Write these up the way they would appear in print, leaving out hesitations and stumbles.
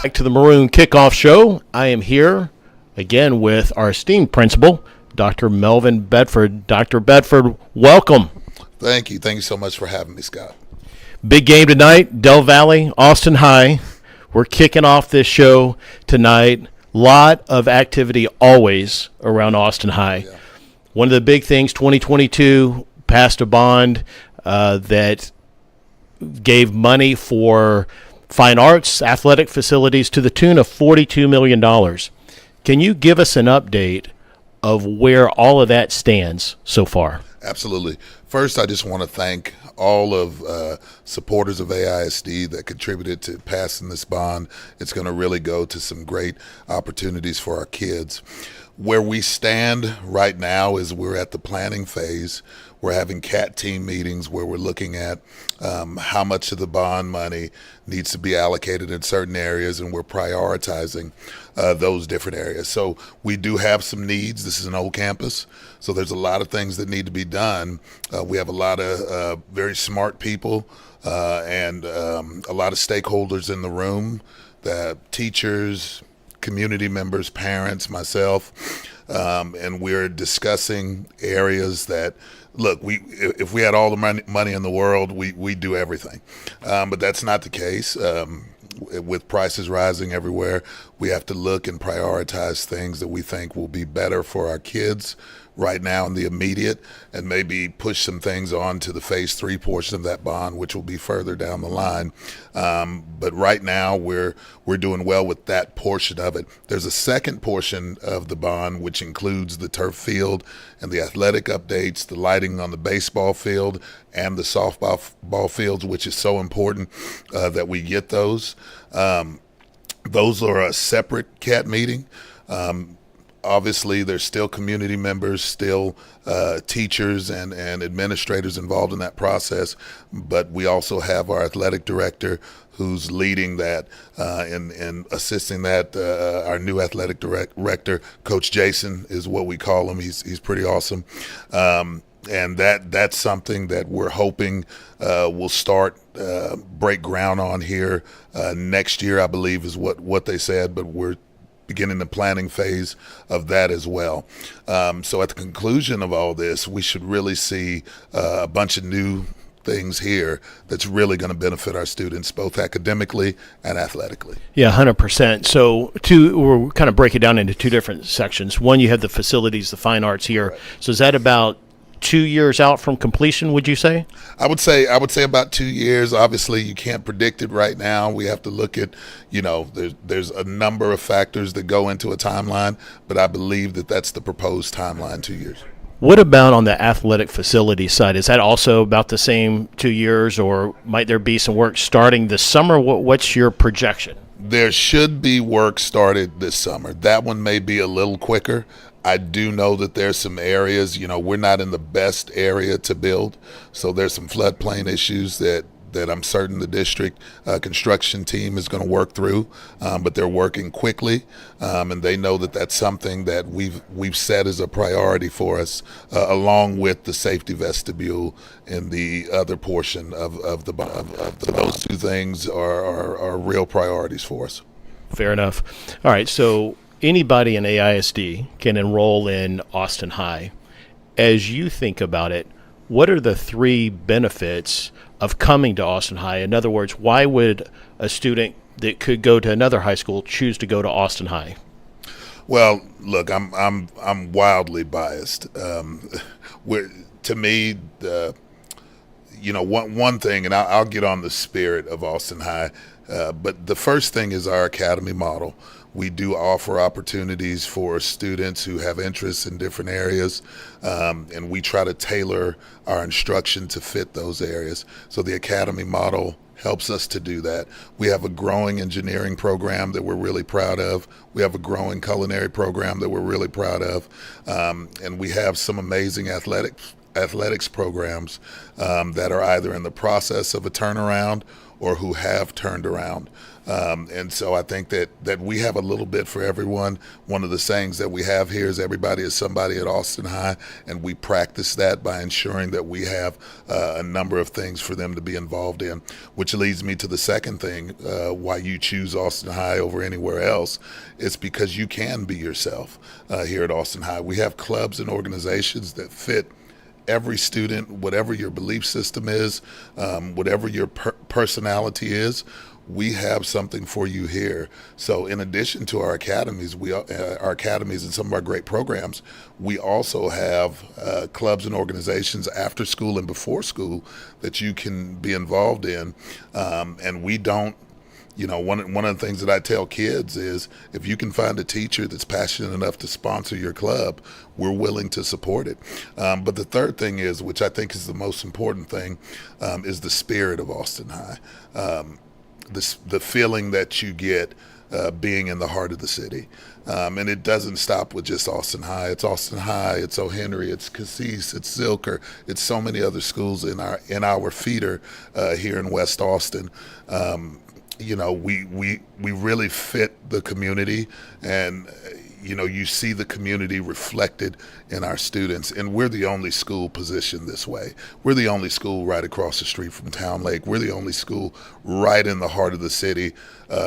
Back to the Maroon Kickoff Show. I am here again with our esteemed principal, Dr. Melvin Bedford. Dr. Bedford, welcome. Thank you. Thank you so much for having me, Scott. Big game tonight, Del Valley, Austin High. We're kicking off this show tonight. Lot of activity always around Austin High. Yeah. One of the big things, 2022 passed a bond that gave money for fine arts, athletic facilities to the tune of $42 million. Can you give us an update of where all of that stands so far? Absolutely. First, I just want to thank all of supporters of AISD that contributed to passing this bond. It's going to really go to some great opportunities for our kids. Where we stand right now is we're at the planning phase. We're having CAT team meetings where we're looking at how much of the bond money needs to be allocated in certain areas, and we're prioritizing those different areas. So we do have some needs. This is an old campus, so there's a lot of things that need to be done. We have a lot of very smart people and a lot of stakeholders in the room, teachers, community members, parents, myself, and we're discussing areas that, look, if we had all the money in the world, we do everything, but that's not the case. With prices rising everywhere, we have to look and prioritize things that we think will be better for our kids right now in the immediate, and maybe push some things on to the phase 3 portion of that bond, which will be further down the line. But right now we're doing well with that portion of it. There's a second portion of the bond which includes the turf field and the athletic updates, the lighting on the baseball field and the softball fields, which is so important that we get those. Those are a separate CAT meeting. Obviously, there's still community members, still teachers and administrators involved in that process, but we also have our athletic director who's leading that and assisting that. Our new athletic director, Coach Jason, is what we call him. He's pretty awesome. And that's something that we're hoping will start break ground on here next year, I believe is what they said, but we're beginning the planning phase of that as well. So at the conclusion of all this, we should really see a bunch of new things here that's really going to benefit our students, both academically and athletically. Yeah, 100%. So we'll kind of break it down into two different sections. One, you have the facilities, the fine arts here. Right. So is that about 2 years out from completion, would you say? I would say about 2 years. Obviously, you can't predict it right now. We have to look at, there's a number of factors that go into a timeline, but I believe that's the proposed timeline, 2 years. What about on the athletic facility side? Is that also about the same 2 years, or might there be some work starting this summer? What's your projection? There should be work started this summer. That one may be a little quicker. I do know that there's some areas, we're not in the best area to build, so there's some floodplain issues that I'm certain the district construction team is going to work through, but they're working quickly, and they know that that's something that we've set as a priority for us, along with the safety vestibule and the other portion of those two things are real priorities for us. Fair enough. All right, so anybody in AISD can enroll in Austin High. As you think about it, what are the 3 benefits of coming to Austin High? In other words, why would a student that could go to another high school choose to go to Austin High? Well, look, I'm wildly biased. To me, one thing, and I'll get on the spirit of Austin High, but the first thing is our academy model. We do offer opportunities for students who have interests in different areas, and we try to tailor our instruction to fit those areas. So the academy model helps us to do that. We have a growing engineering program that we're really proud of. We have a growing culinary program that we're really proud of, and we have some amazing athletics programs that are either in the process of a turnaround or who have turned around. And so I think that we have a little bit for everyone. One of the sayings that we have here is everybody is somebody at Austin High, and we practice that by ensuring that we have a number of things for them to be involved in, which leads me to the second thing, why you choose Austin High over anywhere else. It's because you can be yourself here at Austin High. We have clubs and organizations that fit every student, whatever your belief system is, whatever your personality is. We have something for you here. So in addition to our academies, our academies and some of our great programs, we also have clubs and organizations after school and before school that you can be involved in. And we don't, one of the things that I tell kids is if you can find a teacher that's passionate enough to sponsor your club, we're willing to support it. But the third thing is, which I think is the most important thing, is the spirit of Austin High. The feeling that you get being in the heart of the city. And it doesn't stop with just Austin High. It's Austin High, it's O'Henry, it's Cassis, it's Zilker, it's so many other schools in our feeder here in West Austin. We really fit the community, and you see the community reflected in our students, and we're the only school positioned this way. We're the only school right across the street from Town Lake. We're the only school right in the heart of the city.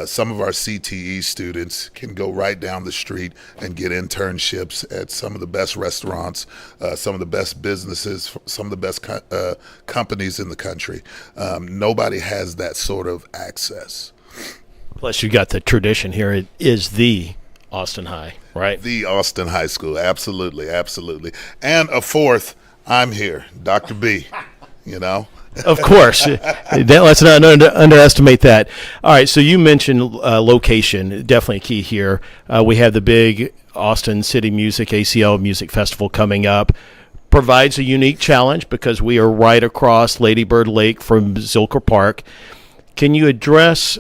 Some of our CTE students can go right down the street and get internships at some of the best restaurants, some of the best businesses, some of the best companies in the country. Nobody has that sort of access. Plus, you got the tradition here. It is the Austin High, right? The Austin High School, absolutely, absolutely. And a fourth, I'm here, Dr. B, Of course. Let's not underestimate that. All right, so you mentioned location, definitely key here. We have the big Austin City Music, ACL Music Festival coming up. Provides a unique challenge because we are right across Lady Bird Lake from Zilker Park. Can you address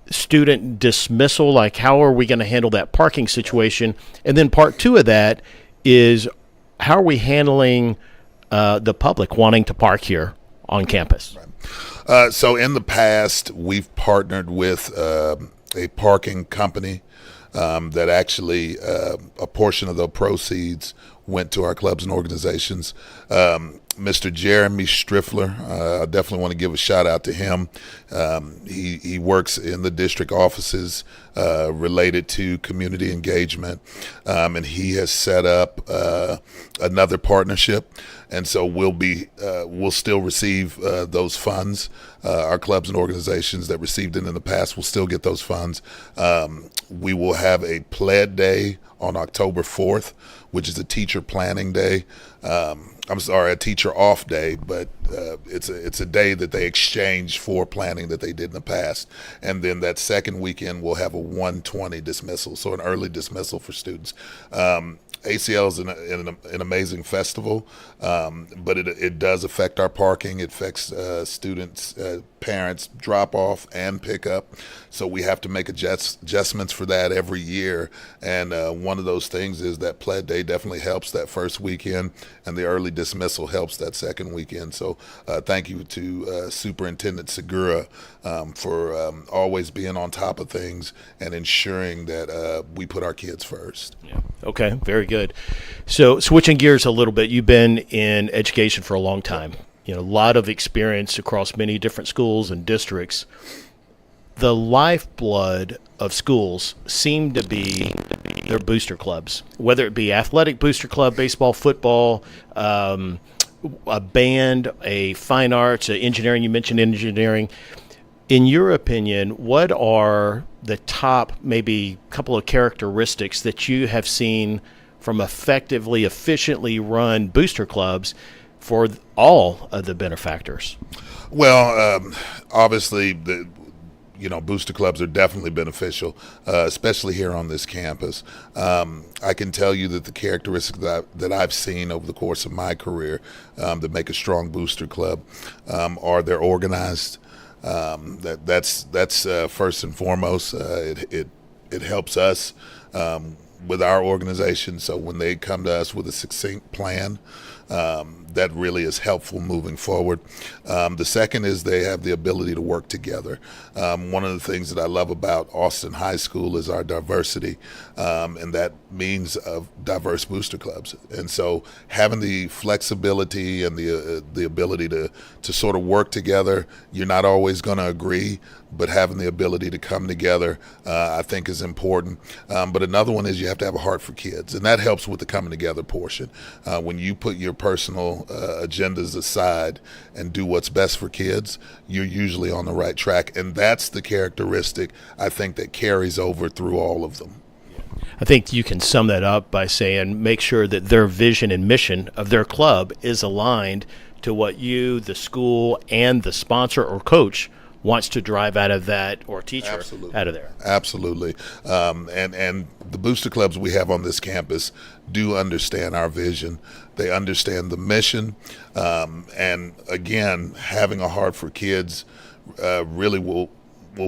student dismissal? Like, how are we going to handle that parking situation? And then part two of that is, how are we handling the public wanting to park here on campus? So in the past, we've partnered with a parking company that actually a portion of the proceeds went to our clubs and organizations. Mr. Jeremy Striffler, I definitely want to give a shout out to him. He works in the district offices related to community engagement, and he has set up another partnership. And so we'll still receive those funds. Our clubs and organizations that received it in the past will still get those funds. We will have a PLED day on October 4th, which is a teacher planning day. A teacher off day, but it's a day that they exchange for planning that they did in the past. And then that second weekend, we'll have a 1:20 dismissal, so an early dismissal for students. ACL is an amazing festival, but it does affect our parking. It affects students, parents drop off and pick up. So we have to make adjustments for that every year. And one of those things is that PLED Day definitely helps that first weekend, and the early dismissal helps that second weekend. So thank you to Superintendent Segura for always being on top of things and ensuring that we put our kids first. Yeah. Okay, very good. So switching gears a little bit, you've been in education for a long time. A lot of experience across many different schools and districts. The lifeblood of schools seem to be their booster clubs, whether it be athletic booster club, baseball, football, a band, a fine arts, engineering. You mentioned engineering. In your opinion, what are the top maybe couple of characteristics that you have seen from efficiently run booster clubs for all of the benefactors? Well, obviously, booster clubs are definitely beneficial, especially here on this campus. I can tell you that the characteristics that I've seen over the course of my career that make a strong booster club are they're organized. That's first and foremost. It helps us with our organization. So when they come to us with a succinct plan, that really is helpful moving forward. The second is they have the ability to work together. One of the things that I love about Austin High School is our diversity, and that means of diverse booster clubs. And so having the flexibility and the ability to sort of work together, you're not always going to agree, but having the ability to come together, I think is important. But another one is you have to have a heart for kids, and that helps with the coming together portion. When you put your personal agendas aside and do what's best for kids, you're usually on the right track. And that's the characteristic, I think, that carries over through all of them. I think you can sum that up by saying make sure that their vision and mission of their club is aligned to what you, the school, and the sponsor or coach wants to drive out of that, or teacher Absolutely. out of there. Absolutely. And the booster clubs we have on this campus do understand our vision. They understand the mission. And again, having a heart for kids really will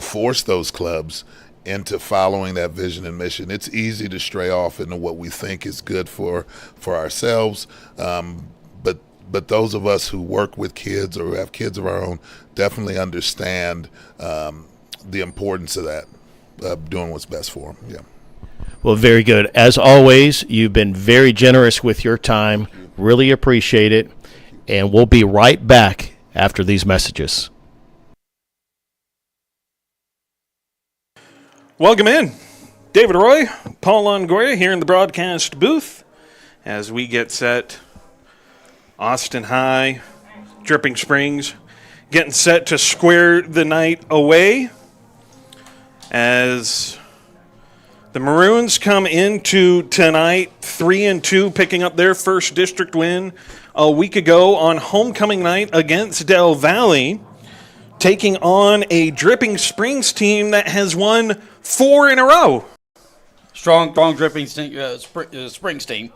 force those clubs into following that vision and mission. It's easy to stray off into what we think is good for ourselves. But those of us who work with kids or who have kids of our own definitely understand the importance of that, doing what's best for them. Yeah. Well, very good. As always, you've been very generous with your time. Really appreciate it. And we'll be right back after these messages. Welcome in. David Roy, Paul Longoria here in the broadcast booth as we get set. Austin High, Dripping Springs, getting set to square the night away as the Maroons come into tonight 3-2, picking up their first district win a week ago on homecoming night against Del Valle, taking on a Dripping Springs team that has won 4 in a row. Strong Dripping Springs team,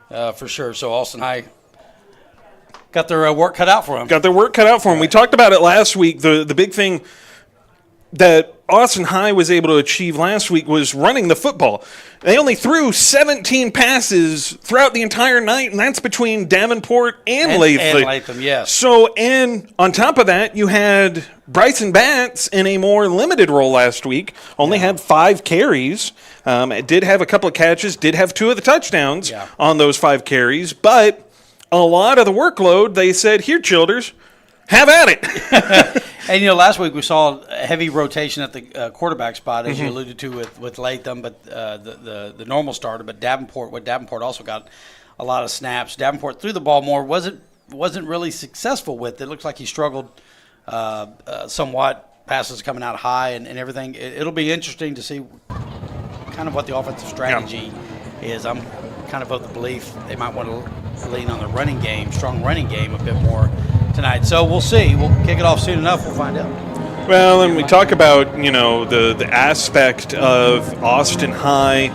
for sure. So Austin High got their work cut out for them. We talked about it last week. The big thing that Austin High was able to achieve last week was running the football. They only threw 17 passes throughout the entire night, and that's between Davenport and Latham. And Latham, yes. So, and on top of that, you had Bryson Batts in a more limited role last week. Only had 5 carries. It did have a couple of catches, did have 2 of the touchdowns on those 5 carries, but a lot of the workload, they said, here, Childers, have at it. And, last week we saw a heavy rotation at the quarterback spot, as you alluded to with Latham, but the normal starter. But Davenport also got a lot of snaps. Davenport threw the ball more, wasn't really successful with it. Looks like he struggled somewhat, passes coming out high and everything. It'll be interesting to see kind of what the offensive strategy is. I'm kind of the belief they might want to lean on the running game, strong running game a bit more tonight. So we'll see. We'll kick it off soon enough. We'll find out. Well, and we talk about, the aspect of Austin High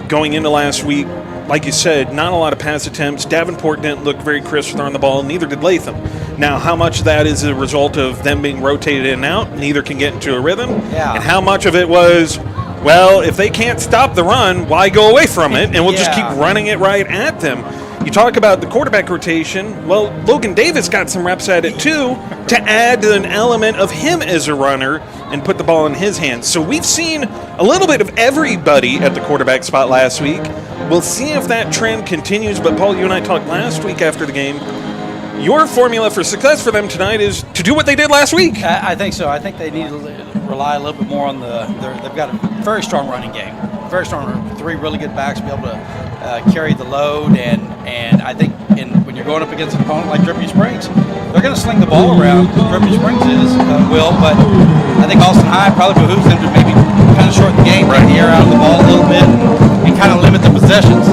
going into last week. Like you said, not a lot of pass attempts. Davenport didn't look very crisp throwing the ball, neither did Latham. Now, how much of that is a result of them being rotated in and out? Neither can get into a rhythm. Yeah. And how much of it was, well, if they can't stop the run, why go away from it? And we'll just keep running it right at them. You talk about the quarterback rotation. Well, Logan Davis got some reps at it too to add an element of him as a runner and put the ball in his hands. So we've seen a little bit of everybody at the quarterback spot last week. We'll see if that trend continues. But, Paul, you and I talked last week after the game. Your formula for success for them tonight is to do what they did last week. I think so. I think they need to rely a little bit more on they've got a very strong running game. Very strong, 3 really good backs to be able to carry the load, and I think when you're going up against an opponent like Dripping Springs, they're going to sling the ball around. Dripping Springs will, but I think Austin High probably behooves them to maybe kind of shorten the game, take the air out of the ball a little bit, and kind of limit the possessions.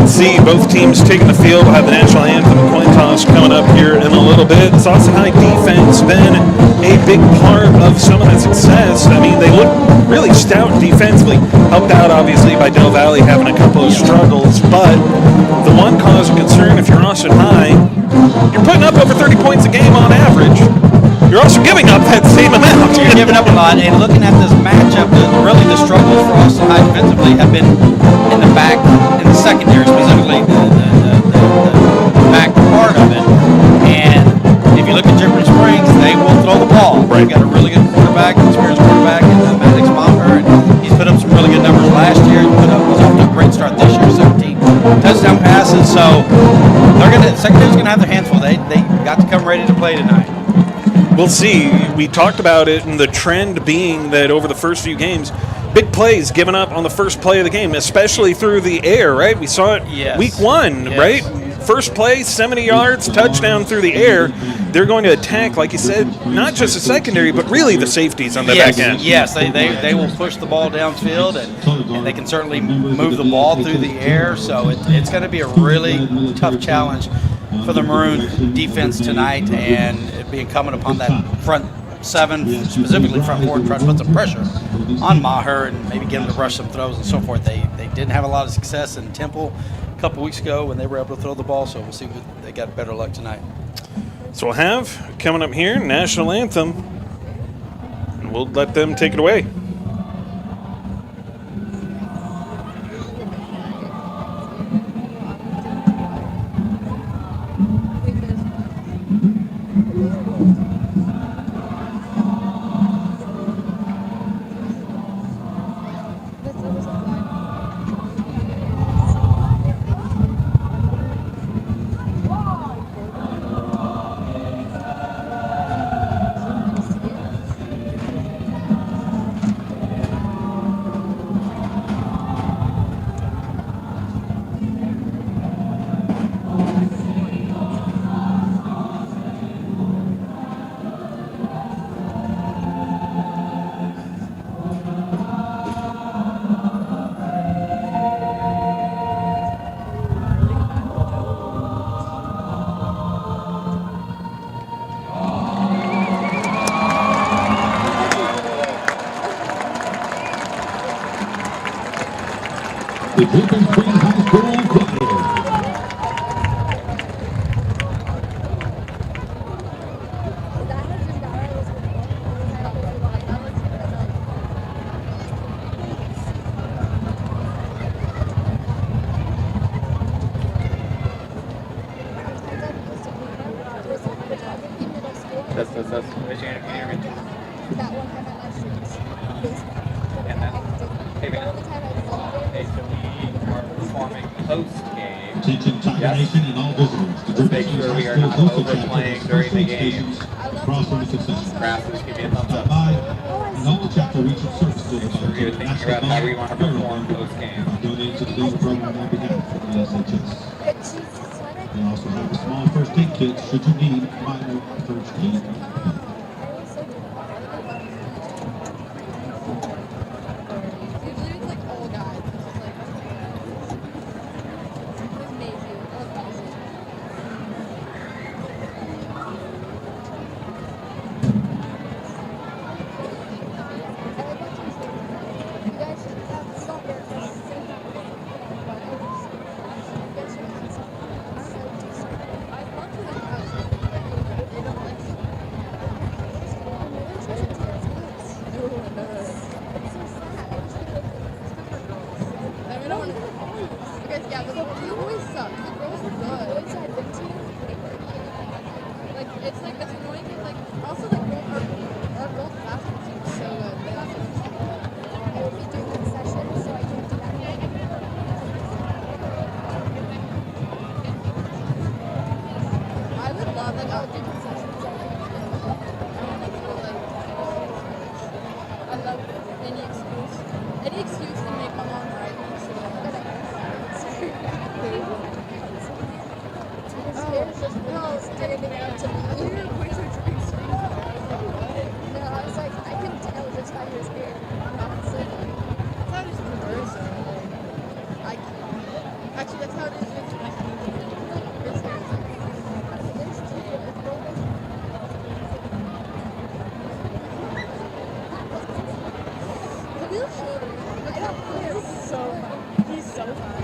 See both teams taking the field. We'll have the national anthem coin toss coming up here in a little bit. This Austin High defense been a big part of some of that success. I mean, they look really stout defensively, helped out obviously by Del Valle having a couple of struggles, but the one cause of concern if you're Austin High, you're putting up over 30 points a game on average. you're also giving up that same amount. You're giving up a lot. And looking at this matchup, really the struggles for Austin High defensively have been in the back, in the secondary, specifically the back part of it. And if you look at Jefferson Springs, they will throw the ball. Right. They've got a really good quarterback, experienced quarterback, in Maddox Maher, and he's put up some really good numbers last year. He's off to a great start this year, 17 touchdown passes. So secondary's gonna have their hands full. They got to come ready to play tonight. We'll see. We talked about it, and the trend being that over the first few games, big plays given up on the first play of the game, especially through the air, right? We saw it week 1, Yes. right? First play, 70 yards, touchdown through the air. They're going to attack, like you said, not just the secondary, but really the safeties on the back end. Yes, they will push the ball downfield, and they can certainly move the ball through the air. So it's going to be a really tough challenge for the Maroon defense tonight, and it be incumbent upon that front 7, specifically front 4, to try to put some pressure on Maher and maybe get him to rush some throws and so forth. They didn't have a lot of success in Temple a couple weeks ago when they were able to throw the ball, so we'll see if they got better luck tonight. So we'll have, coming up here, National Anthem, and we'll let them take it away. The Dripping Springs High School Choir. That's Michigan Intermediate. That one time at last year's And then, hey man, hey, so we are performing post-game. Attention Tiger Nation and all visitors. The Let's Dripping make Springs sure High we are School not hosted overplaying chapter during the first game. stations across from the concession. Grasses, give me a thumbs Stop up. by and help the chapter reach its service goal Make by sure you're donating thinking about how we want to perform post-game. Donate to the donor program on behalf of the SHS. They also have a small first aid kit should you need minor first aid. Usually it's like all guys. It's like it's amazing. I love that. You guys should have stop there. I've gone to the house. They don't like I don't want to. Because yeah, the boys suck. The girls are good. Boys I've been to. Like it's like it's annoying. And, like also like our girls basketball team is so good. They have I will be doing concessions, so I can't do that. I would love like I would do concessions. I love any excuse. Any excuse to make my mom right. No, standing out to me. No, I was like, I can tell just by your spirit. Honestly. That's how it is with birds. I can't. Actually, that's how it is with his hair. There's two. Khalil Shorter. I don't know. He's so fun. He's so fun.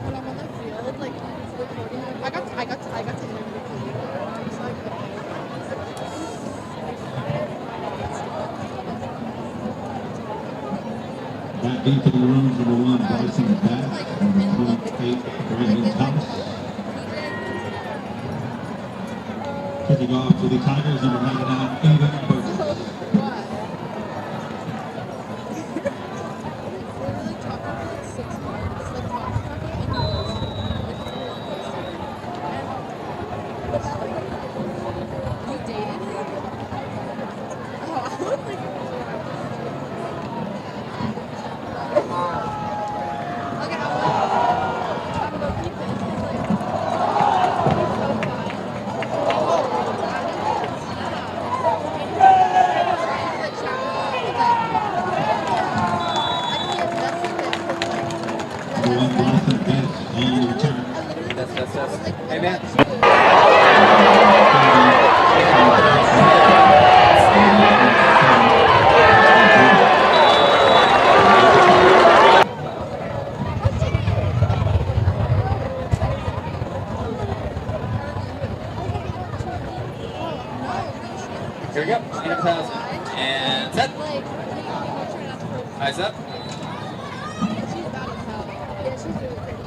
When I'm on the field, like recording, I got to interview Khalil. It's like Into the maroons, number 1, Bryson She was Bass. like Number in love with 28, like Brandon in like Thomas. PJ. Kicking off for the Tigers, number 99, Aiden Burgess. So what? Literally talked for like 6 months. Like talking in person. Like for a long time. You dated her? Oh, I was like, okay, I was talking about Ethan. He's like, he's so fine. Number 1, Bryson Bass on the return. Hey, man. Here we go. Stand pause. And set. Eyes up. She's bad as hell. Yeah, she's really pretty.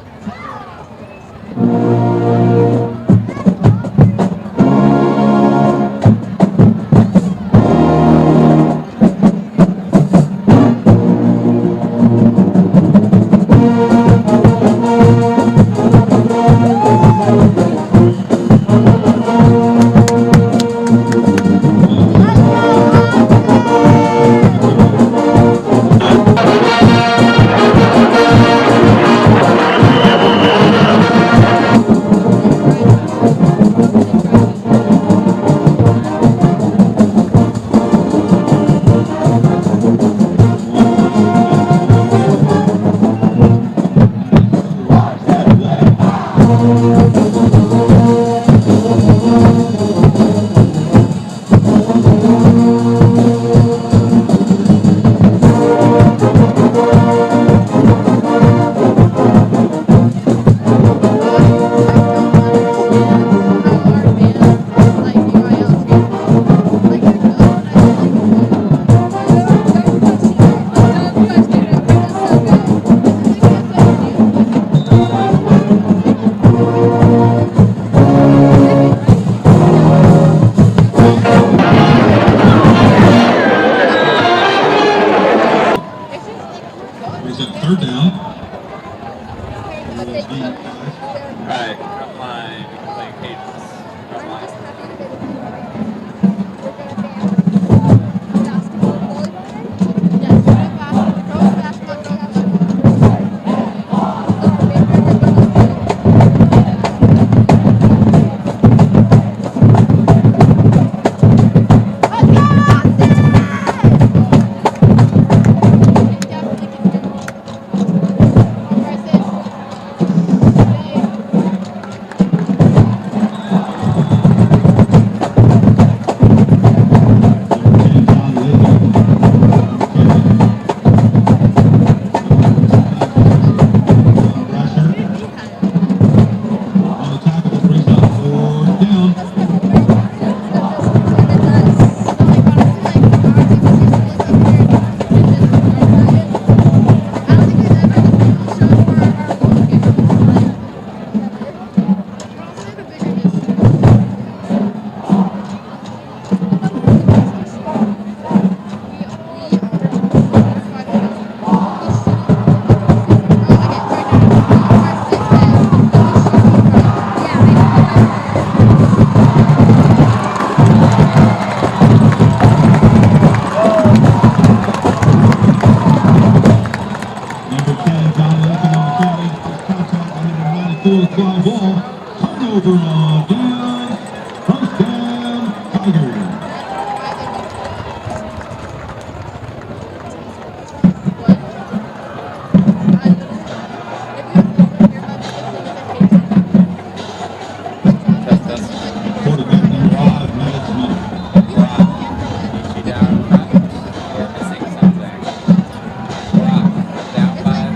Brings up third down. Alright, front line. We can play cadence. Front line. Fly ball, turnover on down, first down, Tigers. Test, test. Quarterback number 5, Matt Smith. Rock. She down front. We're missing something. Rock. Down 5.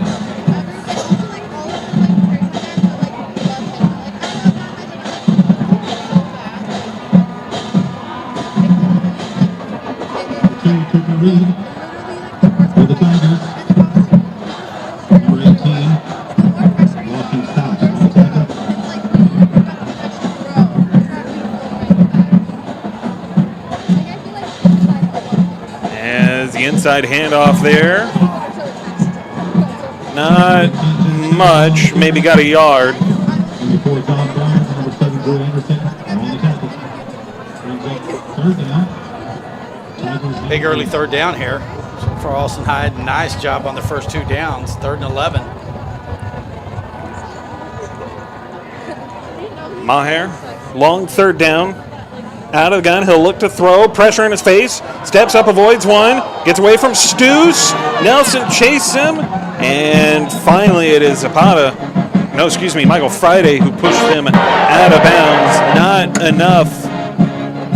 Two, Cooper Reed for the Tigers. inside handoff there. Not much. Maybe got a yard. Number 4, John Barnes, and number 7, Joe Anderson are on the tackle. Brings up third down. Tigers Big early third down here for Austin Hyde. Nice job on the first 2 downs, 3rd and 11. Maher, long third down. Out of the gun, he'll look to throw. Pressure in his face. Steps up, avoids one. Gets away from Stoos. Nelson chased him. And finally it is Michael Friday who pushed him out of bounds. Not enough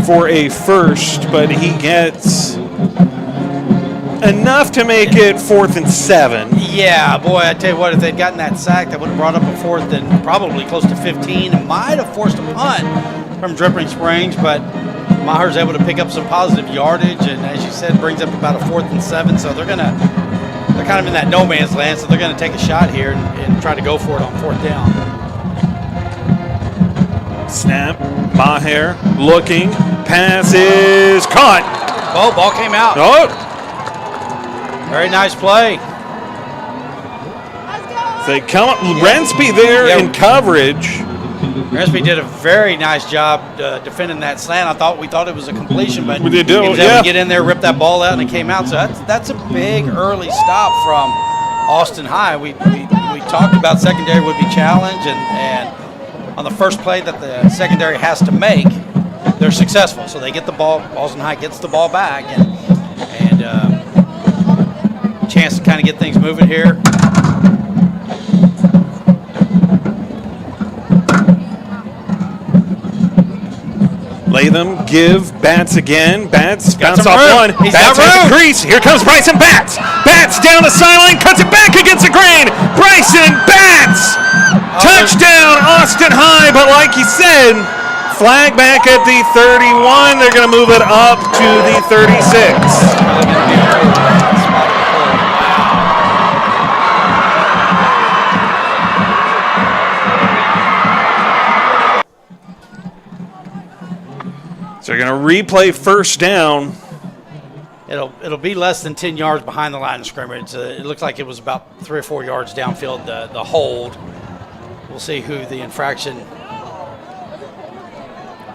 for a first, but he gets enough to make it 4th and 7. Yeah, boy, I tell you what, if they'd gotten that sack, that would have brought up a 4th and probably close to 15. It might have forced a punt from Dripping Springs, but Maher's able to pick up some positive yardage, and as you said, brings up about a 4th and 7. So they're kind of in that no man's land, so they're gonna take a shot here and try to go for it on 4th down. Snap, Maher looking, pass is caught. Oh, ball came out. Oh, Very nice play. they come up, Rensby there in coverage. Rensby did a very nice job defending that slant. We thought it was a completion, but We did do, he was able to get in there, rip that ball out, and it came out. So that's a big early stop from Austin High. We talked about secondary would be challenged, and on the first play that the secondary has to make, they're successful. So they get the ball. Austin High gets the ball back, and chance to kind of get things moving here. Latham, give, Bats again. Bats bounce some off room. one. He's Bats got has a room. crease. Here comes Bryson Bats. Bats down the sideline, cuts it back against the grain. Bryson Bats. Touchdown, Austin High. But like you said, flag back at the 31. They're going to move it up to the 36. So they're going to replay first down. It'll be less than 10 yards behind the line of scrimmage. It looks like it was about 3 or 4 yards downfield, the hold. We'll see who the infraction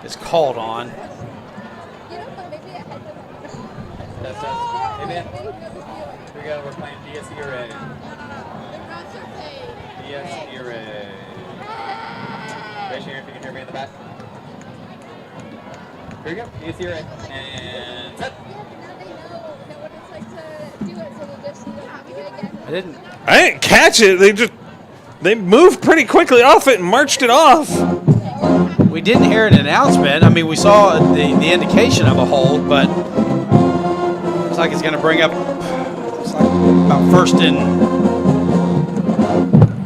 is called on. That's us. Hey, man. Here we go. We're playing DSE Array. DSE Array. Raise your hand if you can hear me in the back. Here we go. DSE Array. And set. I didn't catch it. They moved pretty quickly off it and marched it off. We didn't hear an announcement. I mean, we saw the indication of a hold, but looks like it's going to bring up about 1st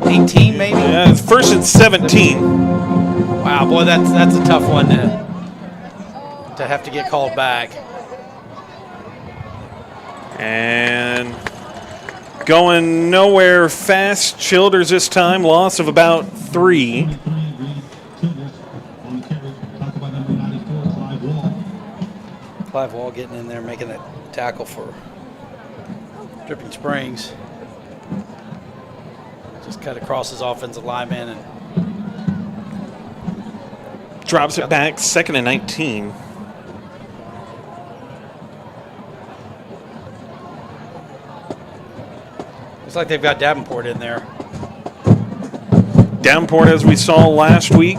and 18, maybe. Yeah, it's 1st and 17. Wow, boy, that's a tough one to have to get called back. And going nowhere fast. Childers this time, loss of about 3. Clive Wall getting in there, making that tackle for Dripping Springs. Just cut across his offensive lineman and drops it back, 2nd and 19. looks like they've got Davenport in there. Davenport, as we saw last week,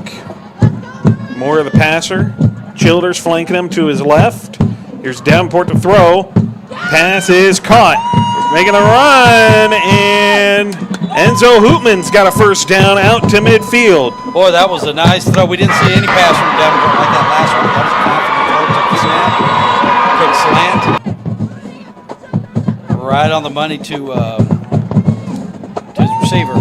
more of the passer. Childers flanking him to his left. Here's Davenport to throw. Pass is caught. Making a run, and Enzo Hoopman's got a first down out to midfield. Boy, that was a nice throw. We didn't see any pass from Davenport like that last one. That was a confident throw, took the snap. Quick slant. Right on the money to his receiver.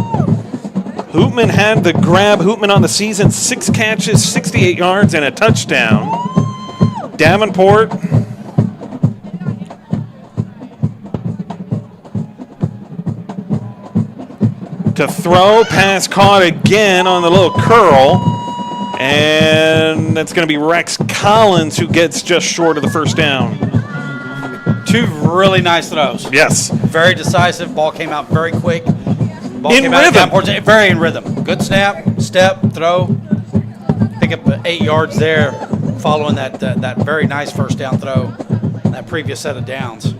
Hoopman had the grab. Hoopman on the season, 6 catches, 68 yards, and a touchdown. Davenport to throw, pass caught again on the little curl, and that's going to be Rex Collins who gets just short of the first down. 2 really nice throws. Yes. Very decisive. Ball came out very quick. Ball In came out rhythm. very in rhythm. Good snap, step, throw. Pick up 8 yards there following that very nice first down throw, that previous set of downs.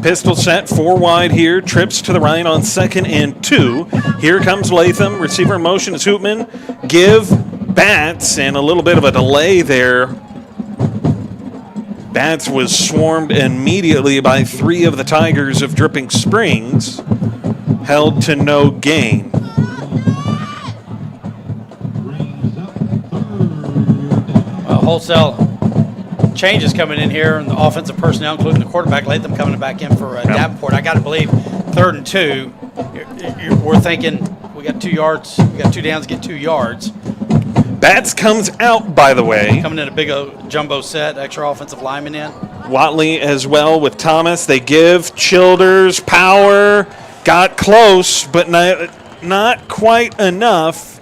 Pistol set, 4 wide here. Trips to the right on 2nd and 2. Here comes Latham. Receiver in motion is Hoopman. Give Bats, and a little bit of a delay there. Bats was swarmed immediately by 3 of the Tigers of Dripping Springs. Held to no gain. Wholesale changes coming in here, and the offensive personnel, including the quarterback, Latham coming back in for Davenport. I got to believe 3rd and 2. We're thinking we got 2 yards. We got 2 downs, get 2 yards. Bats comes out, by the way. Coming in a big jumbo set, extra offensive lineman in. Watley as well with Thomas. They give Childers power. Got close, but not quite enough.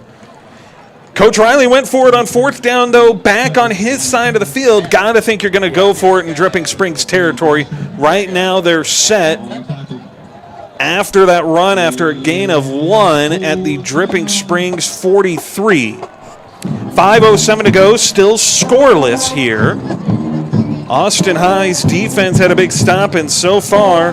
Coach Riley went for it on 4th down, though, back on his side of the field. Got to think you're going to go for it in Dripping Springs territory. Right now they're set after that run, after a gain of 1 at the Dripping Springs 43. 5:07 to go, still scoreless here. Austin High's defense had a big stop, and so far,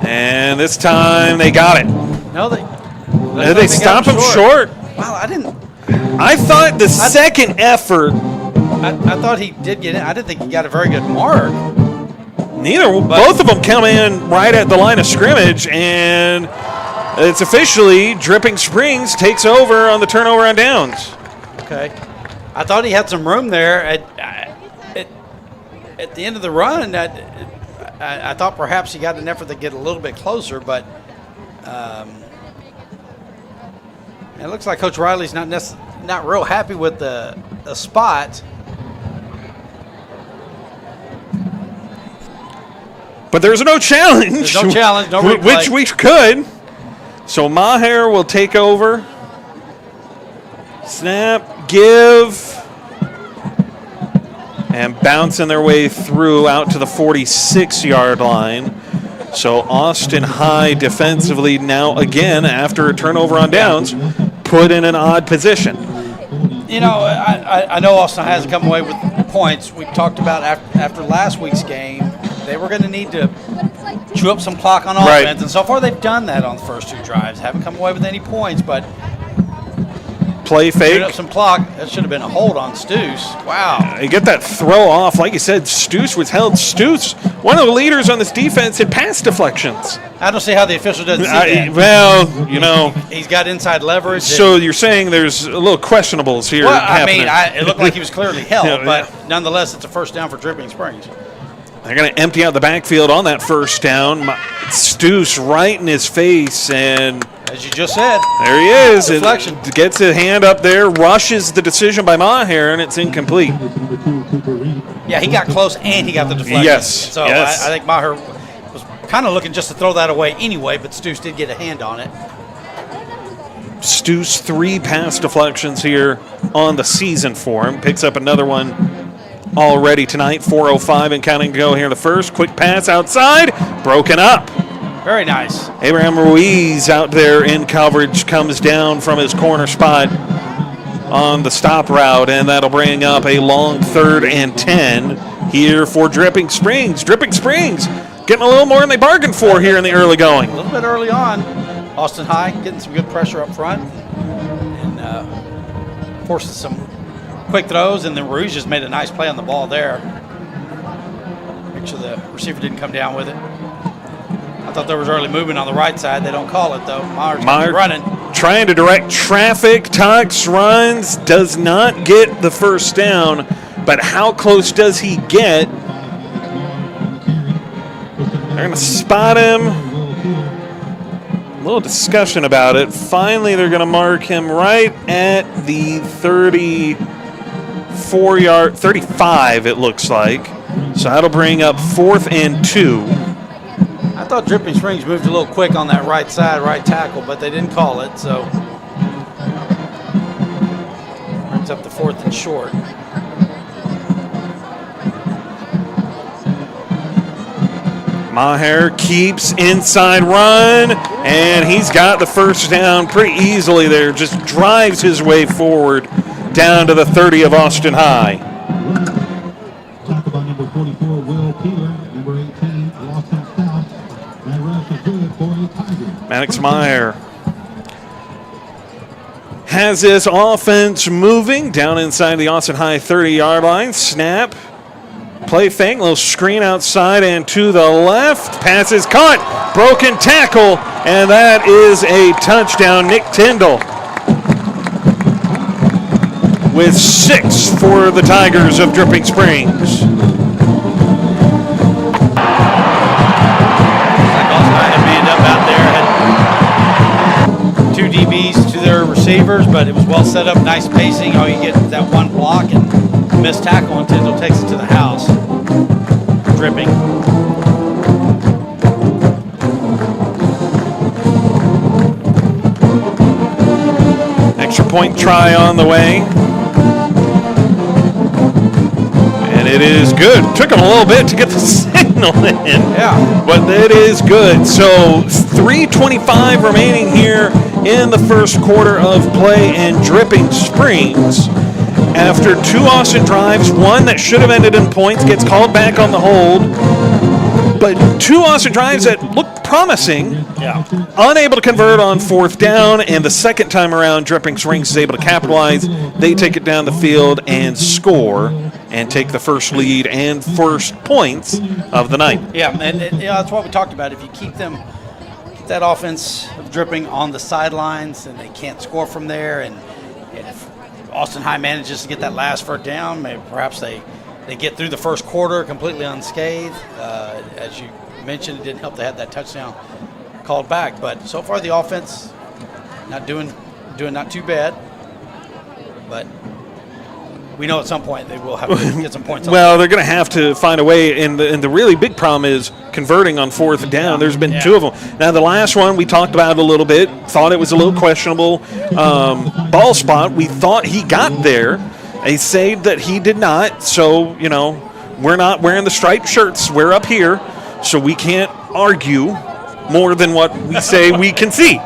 and this time they got it. No, They stop him short. Wow, I thought the second effort. I thought he did get in. I didn't think he got a very good mark. Both of them come in right at the line of scrimmage, and it's officially Dripping Springs takes over on the turnover on downs. Okay. I thought he had some room there at the end of the run. I thought perhaps he got an effort to get a little bit closer, but it looks like Coach Riley's not real happy with the spot. But there's no challenge. There's no challenge, no replay. Which we could. So Maher will take over. Snap, give. And bouncing their way through out to the 46-yard line. So Austin High defensively now again, after a turnover on downs, put in an odd position. You know, I know Austin High hasn't come away with points. We talked about after last week's game, they were going to need to chew up some clock on offense. Right. And so far they've done that on the first 2 drives. Haven't come away with any points, but Play fake. chewed up some clock. That should have been a hold on Stoos. Wow. They get that throw off. Like you said, Stoos was held. Stoos, one of the leaders on this defense, had pass deflections. I don't see how the official doesn't see that. Well, you know. He's got inside leverage. So you're saying there's a little questionables here happening. It looked like he was clearly held, Yeah, but nonetheless, it's a first down for Dripping Springs. They're going to empty out the backfield on that first down. Stoos right in his face, and as you just said, there he is. Deflection. It gets a hand up there, rushes the decision by Maher, and it's incomplete. Yeah, he got close and he got the deflection. Yes. So yes. I think Maher was kind of looking just to throw that away anyway, but Stoos did get a hand on it. Stoos 3 pass deflections here on the season for him. Picks up another one already tonight. 4:05 and counting to go here in the first. Quick pass outside, broken up. Very nice. Abraham Ruiz out there in coverage comes down from his corner spot on the stop route, and that'll bring up a long 3rd and 10 here for Dripping Springs. Dripping Springs getting a little more than they bargained for here in the early going. A little bit early on. Austin High getting some good pressure up front and forces some quick throws, and then Ruiz just made a nice play on the ball there. Make sure the receiver didn't come down with it. I thought there was early movement on the right side. They don't call it, though. Maher running. Trying to direct traffic. Tucks, runs, does not get the first down, but how close does he get? They're going to spot him. A little discussion about it. Finally, they're going to mark him right at the 34-yard, 35, it looks like. So that'll bring up 4th and 2. I thought Dripping Springs moved a little quick on that right side, right tackle, but they didn't call it. So up the 4th and short. Maher keeps inside run, and he's got the first down pretty easily there. Just drives his way forward down to the 30 of Austin High. Talk about number 44, Will Peeler. Number 18, Lawson Stout. That rush is good for a Tiger. Maddox Meyer has this offense moving down inside the Austin High 30-yard line. Snap. Play fake, little screen outside and to the left. Pass is caught. Broken tackle, and that is a touchdown. Nick Tyndall with 6 for the Tigers of Dripping Springs. Austin High had manned up out there, had 2 DBs to their receivers, but it was well set up, nice pacing. All you get is that one block and missed tackle, and Tyndall takes it to the house. Dripping. Extra point try on the way. And it is good. Took him a little bit to get the signal in. Yeah. But it is good. So 3:25 remaining here in the first quarter of play, and Dripping Springs, after 2 Austin drives, one that should have ended in points, gets called back on the hold. But 2 Austin drives that looked promising, unable to convert on 4th down, and the second time around, Dripping Springs is able to capitalize. They take it down the field and score and take the first lead and first points of the night. Yeah, and that's what we talked about. If you keep that offense of Dripping on the sidelines, and they can't score from there, and if Austin High manages to get that last 1st down, maybe perhaps they get through the first quarter completely unscathed. As you mentioned, it didn't help they had that touchdown called back. But so far the offense not doing not too bad. But we know at some point they will have to get some points. Well, they're going to have to find a way, and the really big problem is converting on 4th down. There's been 2 of them. Now, the last one we talked about a little bit, thought it was a little questionable ball spot. We thought he got there. They say that he did not, so, we're not wearing the striped shirts. We're up here, so we can't argue more than what we say we can see.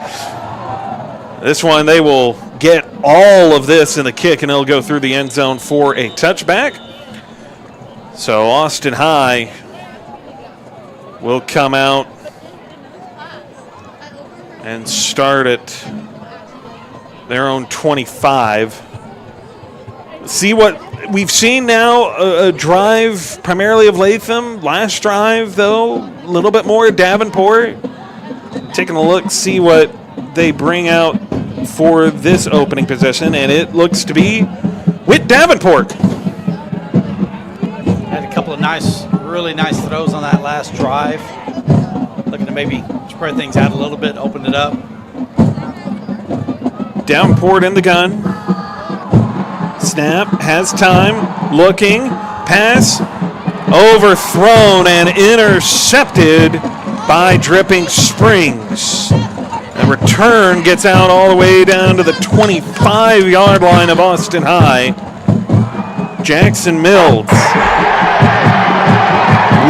This one, they will get all of this in the kick, and it'll go through the end zone for a touchback. So Austin High will come out and start at their own 25. See what we've seen now, a drive primarily of Latham. Last drive, though, a little bit more Davenport. Taking a look, see what they bring out for this opening possession, and it looks to be Whit Davenport. Had a couple of really nice throws on that last drive. Looking to maybe spread things out a little bit, open it up. Davenport in the gun. Snap, has time, looking, pass, overthrown and intercepted by Dripping Springs. The return gets out all the way down to the 25-yard line of Austin High. Jackson Mills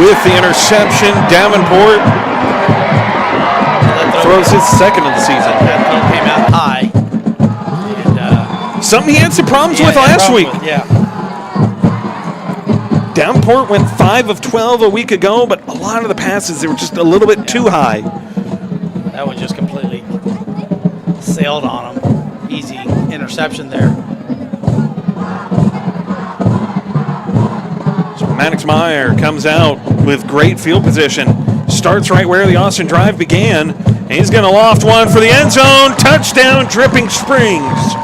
with the interception. Davenport throws his second of the season. That throw came out high. Something he had some problems with last week. Davenport went 5 of 12 a week ago, but a lot of the passes, they were just a little bit too high. That one just completely sailed on him. Easy interception there. So Maddox Meyer comes out with great field position. Starts right where the Austin drive began. And he's going to loft one for the end zone. Touchdown, Dripping Springs.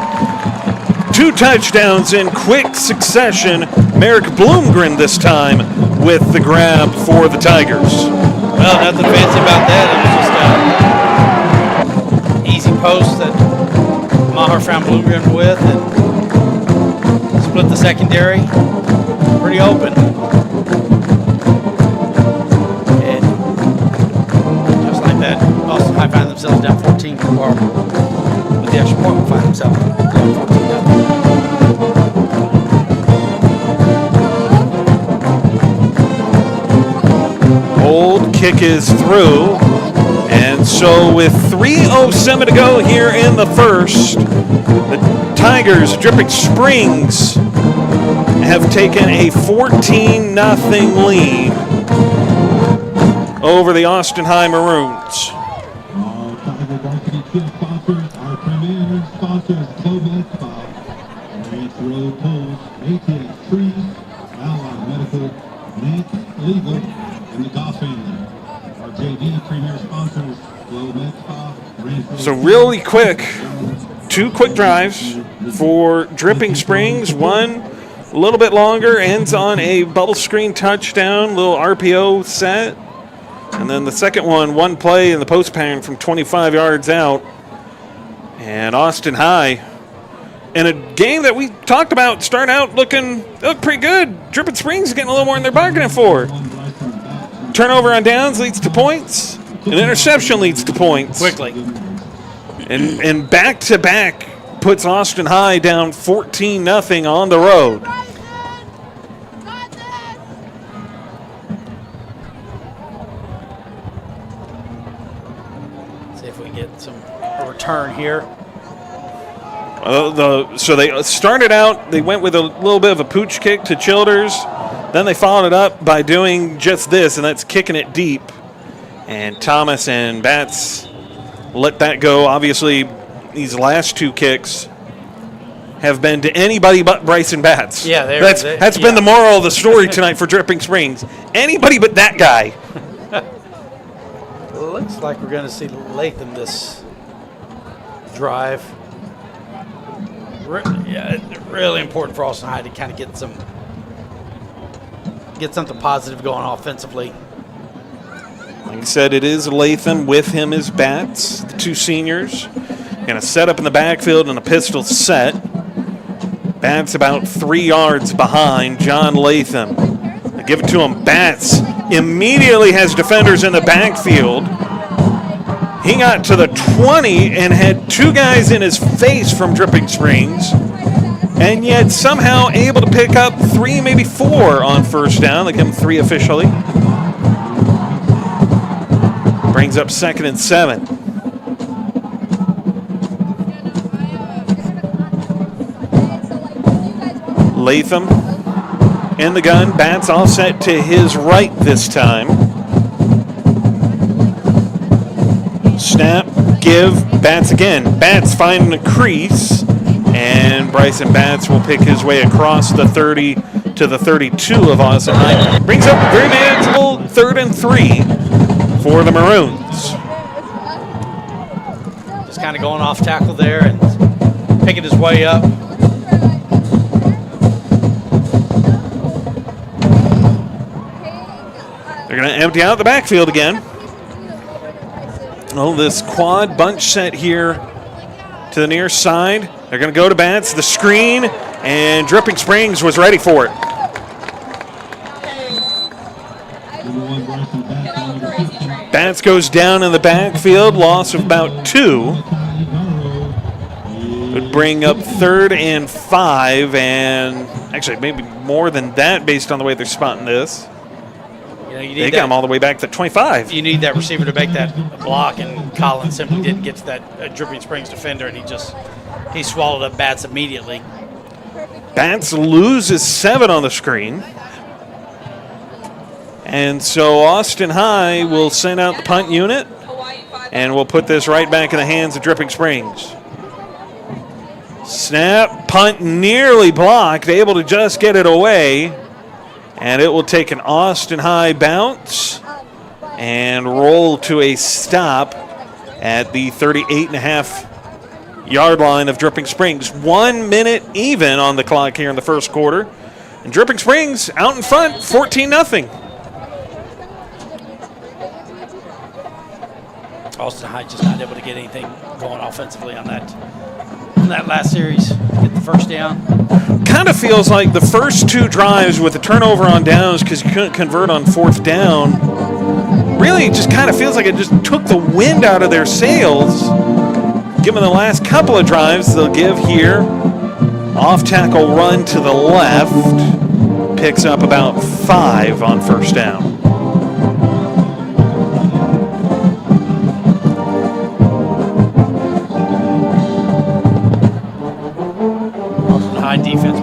2 touchdowns in quick succession. Merrick Bloomgren this time with the grab for the Tigers. Well, nothing fancy about that. It was just an easy post that Maher found Bloomgren with and split the secondary. Pretty open. And just like that, Austin High find themselves down 14, or with the extra point, will find themselves down 14. hold. Kick is through. And so with 3:07 to go here in the first, the Tigers, Dripping Springs, have taken a 14-0 lead over the Austin High Maroons. Our Tiger Varsity Kids sponsors, our premier sponsors, Clovis, Ranch Road Tolls, ATX Trees, Allied Medical, Nance Legal, and the Goff family. Our JV premier sponsors, Clovis, Ranch Road So really quick, 2 quick drives for Dripping Springs. One a little bit longer, ends on a bubble screen touchdown, little RPO set. And then the second one play in the post pattern from 25 yards out. And Austin High, in a game that we talked about, start out looked pretty good. Dripping Springs is getting a little more than they're bargaining for. Turnover on downs leads to points. An interception leads to points. Quickly. And back-to-back puts Austin High down 14-0 on the road. See if we can get a return here. So they started out, they went with a little bit of a pooch kick to Childers. Then they followed it up by doing just this, and that's kicking it deep. And Thomas and Batts let that go. Obviously, these last 2 kicks have been to anybody but Bryson Batts. Yeah, that's been the moral of the story tonight for Dripping Springs. Anybody but that guy. Looks like we're going to see Latham this drive. Really important for Austin High to kind of get something positive going offensively. Like I said, it is Latham. With him is Batts, the 2 seniors. Going to set up in the backfield in a pistol set. Batts about 3 yards behind John Latham. They give it to him. Batts immediately has defenders in the backfield. He got to the 20 and had 2 guys in his face from Dripping Springs, and yet somehow able to pick up 3, maybe 4 on first down. They give him 3 officially. Brings up 2nd and 7. Latham in the gun. Batts all set to his right this time. Snap, give, Batts again. Batts finding a crease, and Bryson Batts will pick his way across the 30 to the 32 of Austin High. Brings up very manageable 3rd and 3 for the Maroons. Just kind of going off tackle there and picking his way up. They're going to empty out the backfield again. Oh, this quad bunch set here to the near side. They're going to go to Batts, the screen, and Dripping Springs was ready for it. Batts goes down in the backfield, loss of about 2. Would bring up 3rd and 5, and actually maybe more than that based on the way they're spotting this. They got him all the way back to 25. You need that receiver to make that block, and Collins simply didn't get to that Dripping Springs defender, and he swallowed up Batts immediately. Batts loses 7 on the screen. And so Austin High will send out the punt unit, and we'll put this right back in the hands of Dripping Springs. Snap, punt nearly blocked, able to just get it away. And it will take an Austin High bounce and roll to a stop at the 38.5-yard line of Dripping Springs. 1 minute even on the clock here in the first quarter. And Dripping Springs out in front, 14-0. Austin High just not able to get anything going offensively on that last series. Get the first down. Kind of feels like the first 2 drives with the turnover on downs because you couldn't convert on 4th down. Really just kind of feels like it just took the wind out of their sails. Given the last couple of drives, they'll give here. Off tackle run to the left. Picks up about 5 on first down.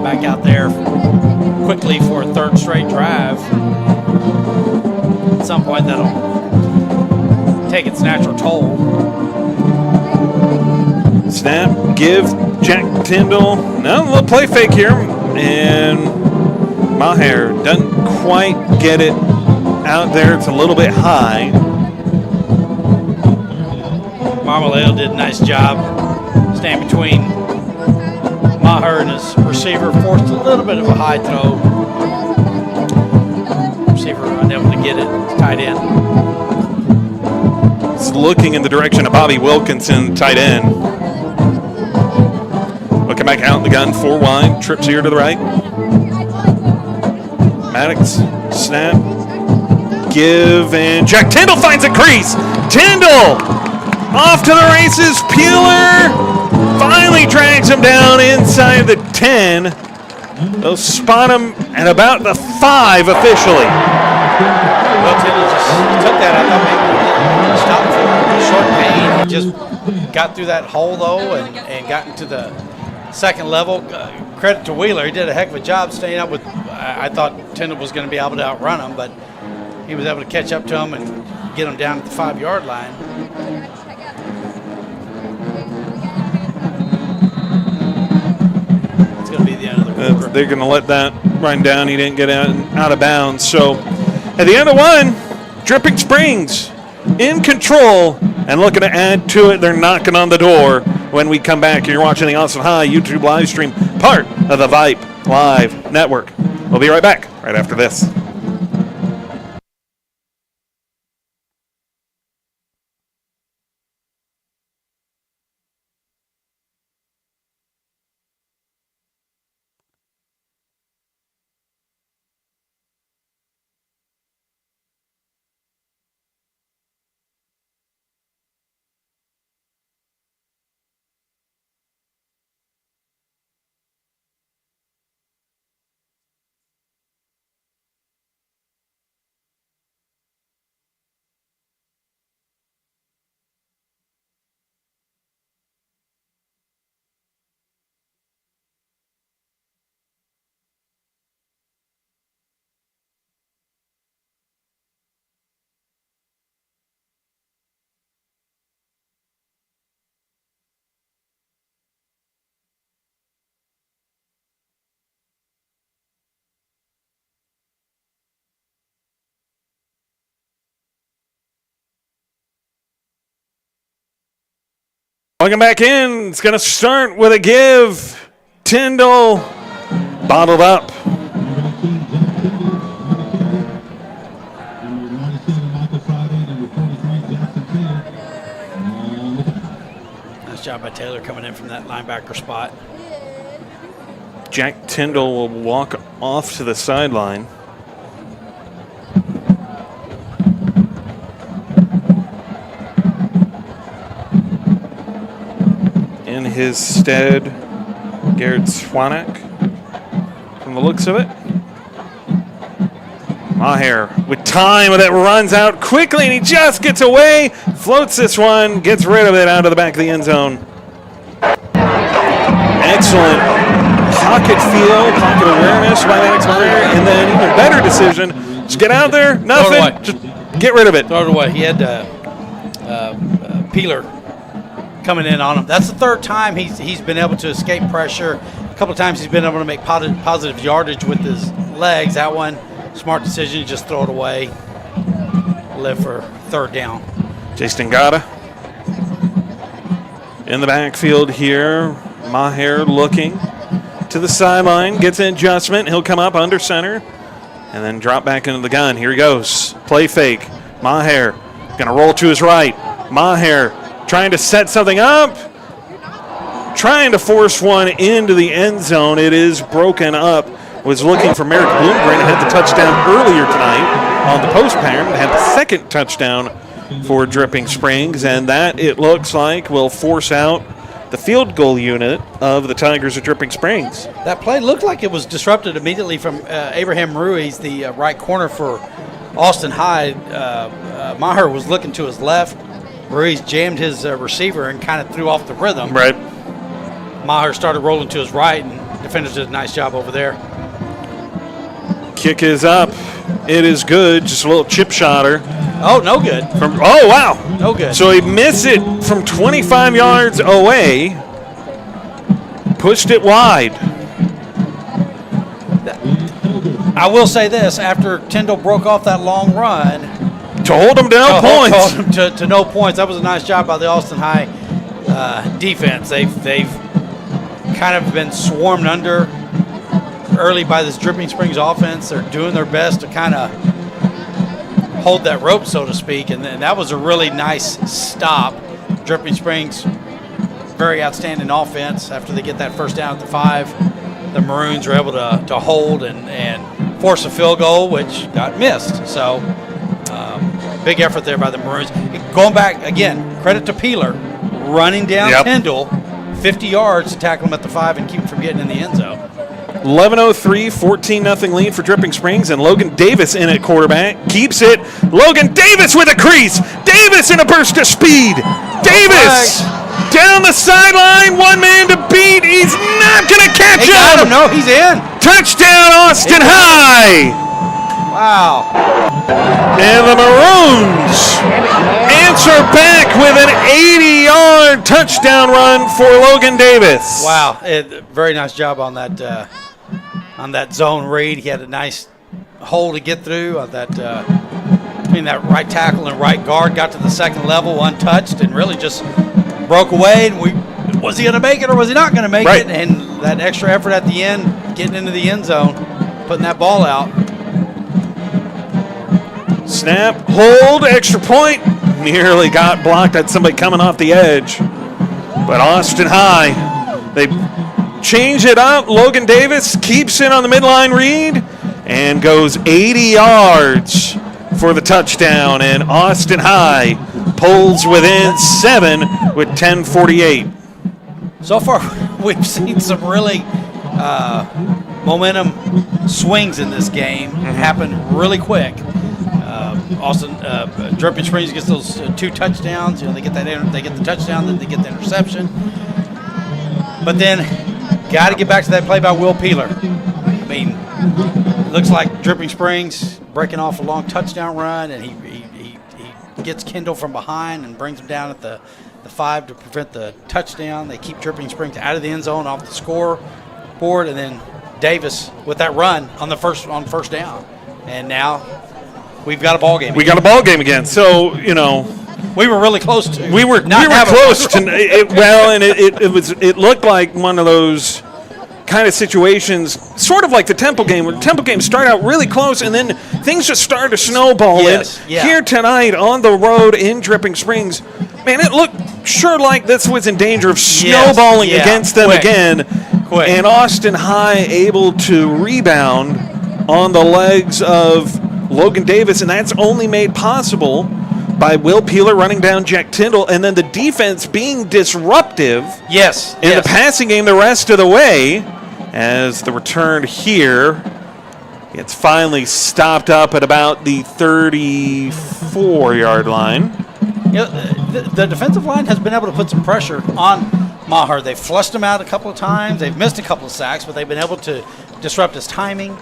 back out there quickly for a third straight drive. At some point, that'll take its natural toll. Snap, give, Jack Tyndall. Now a little play fake here. And Maher doesn't quite get it out there. It's a little bit high. Marmaleo did a nice job staying between Maher and his receiver, forced a little bit of a high throw. Receiver unable to get it, tight end. It's looking in the direction of Bobby Wilkinson, tight end. Looking back out in the gun, 4 wide, trips here to the right. Maddox, snap, give, and Jack Tyndall finds a crease. Tyndall off to the races. Peeler finally drags him down inside the 10. They'll spot him at about the 5 officially. Well, Tyndall just took that. I thought maybe he stopped for a short gain. He just got through that hole, though, and got into the second level. Credit to Wheeler. He did a heck of a job staying up with. I thought Tyndall was going to be able to outrun him, but he was able to catch up to him and get him down at the 5-yard line. It's going to be the end of the quarter. They're going to let that run down. He didn't get out of bounds. So at the end of one, Dripping Springs in control and looking to add to it. They're knocking on the door when we come back. You're watching the Austin High YouTube live stream, part of the Vipe Live Network. We'll be right back right after this. Welcome back in. It's going to start with a give. Tyndall bottled up. Nice job by Taylor coming in from that linebacker spot. Jack Tyndall will walk off to the sideline. In his stead, Garrett Swanak, from the looks of it. Maher with time that runs out quickly, and he just gets away, floats this one, gets rid of it out of the back of the end zone. Excellent pocket feel, pocket awareness by Maddox Maher, and then even better decision, just get out there, nothing, just get rid of it. Throw it away. He had Peeler coming in on him. That's the third time he's been able to escape pressure. A couple of times he's been able to make positive yardage with his legs. That one, smart decision, just throw it away. Live for third down. Jason Gata in the backfield here. Maher looking to the sideline, gets an adjustment. He'll come up under center and then drop back into the gun. Here he goes. Play fake. Maher going to roll to his right. Maher trying to set something up, trying to force one into the end zone. It is broken up. Was looking for Merrick Bloomgren, had the touchdown earlier tonight on the post pattern, had the second touchdown for Dripping Springs, and that, it looks like, will force out the field goal unit of the Tigers of Dripping Springs. That play looked like it was disrupted immediately from Abraham Ruiz, the right corner for Austin High. Maher was looking to his left. Ruiz jammed his receiver and kind of threw off the rhythm. Right. Maher started rolling to his right, and defenders did a nice job over there. Kick is up. It is good. Just a little chip shotter. Oh, no good. Oh, wow. No good. So he missed it from 25 yards away. Pushed it wide. I will say this, after Tyndall broke off that long run, To hold him down points. hold him to no points. That was a nice job by the Austin High defense. They've kind of been swarmed under early by this Dripping Springs offense. They're doing their best to kind of hold that rope, so to speak, and that was a really nice stop. Dripping Springs, very outstanding offense. After they get that first down at the 5, the Maroons were able to hold and force a field goal, which got missed. So big effort there by the Maroons. Going back, again, credit to Peeler, running down Tyndall 50 yards to tackle him at the 5 and keep him from getting in the end zone. 11:03, 14-0 lead for Dripping Springs, and Logan Davis in at quarterback. Keeps it. Logan Davis with a crease. Davis in a burst of speed. Davis down the sideline. One man to beat. He's not going to catch He got him. him. No, he's in. Touchdown, Austin High. Wow. And the Maroons answer back with an 80-yard touchdown run for Logan Davis. Wow. Very nice job on that zone read. He had a nice hole to get through on that between that right tackle and right guard. Got to the second level untouched and really just broke away. And was he going to make it or was he not going to make it? And that extra effort at the end, getting into the end zone, putting that ball out. Snap, hold, extra point. Nearly got blocked. Had somebody coming off the edge. But Austin High, they change it up. Logan Davis keeps it on the midline read and goes 80 yards for the touchdown. And Austin High pulls within 7 with 10:48. So far, we've seen some really momentum swings in this game happen really quick. Dripping Springs gets those 2 touchdowns. They get the touchdown, then they get the interception. But then, got to get back to that play by Will Peeler. I mean, it looks like Dripping Springs breaking off a long touchdown run, and he gets Kendall from behind and brings him down at the 5 to prevent the touchdown. They keep Dripping Springs out of the end zone off the scoreboard, and then Davis with that run on first down, and now we've got a ball game. We got a ball game again. So we were really close to. We were close to. It looked like one of those kind of situations, sort of like the Temple game, where the Temple game started out really close and then things just started to snowball. Here tonight on the road in Dripping Springs, man, it looked sure like this was in danger of snowballing against them again. And Austin High able to rebound on the legs of Logan Davis, and that's only made possible by Will Peeler running down Jack Tyndall, and then the defense being disruptive in the passing game the rest of the way, as the return here gets finally stopped up at about the 34-yard line. The defensive line has been able to put some pressure on Maher. They've flushed him out a couple of times. They've missed a couple of sacks, but they've been able to disrupt his timing.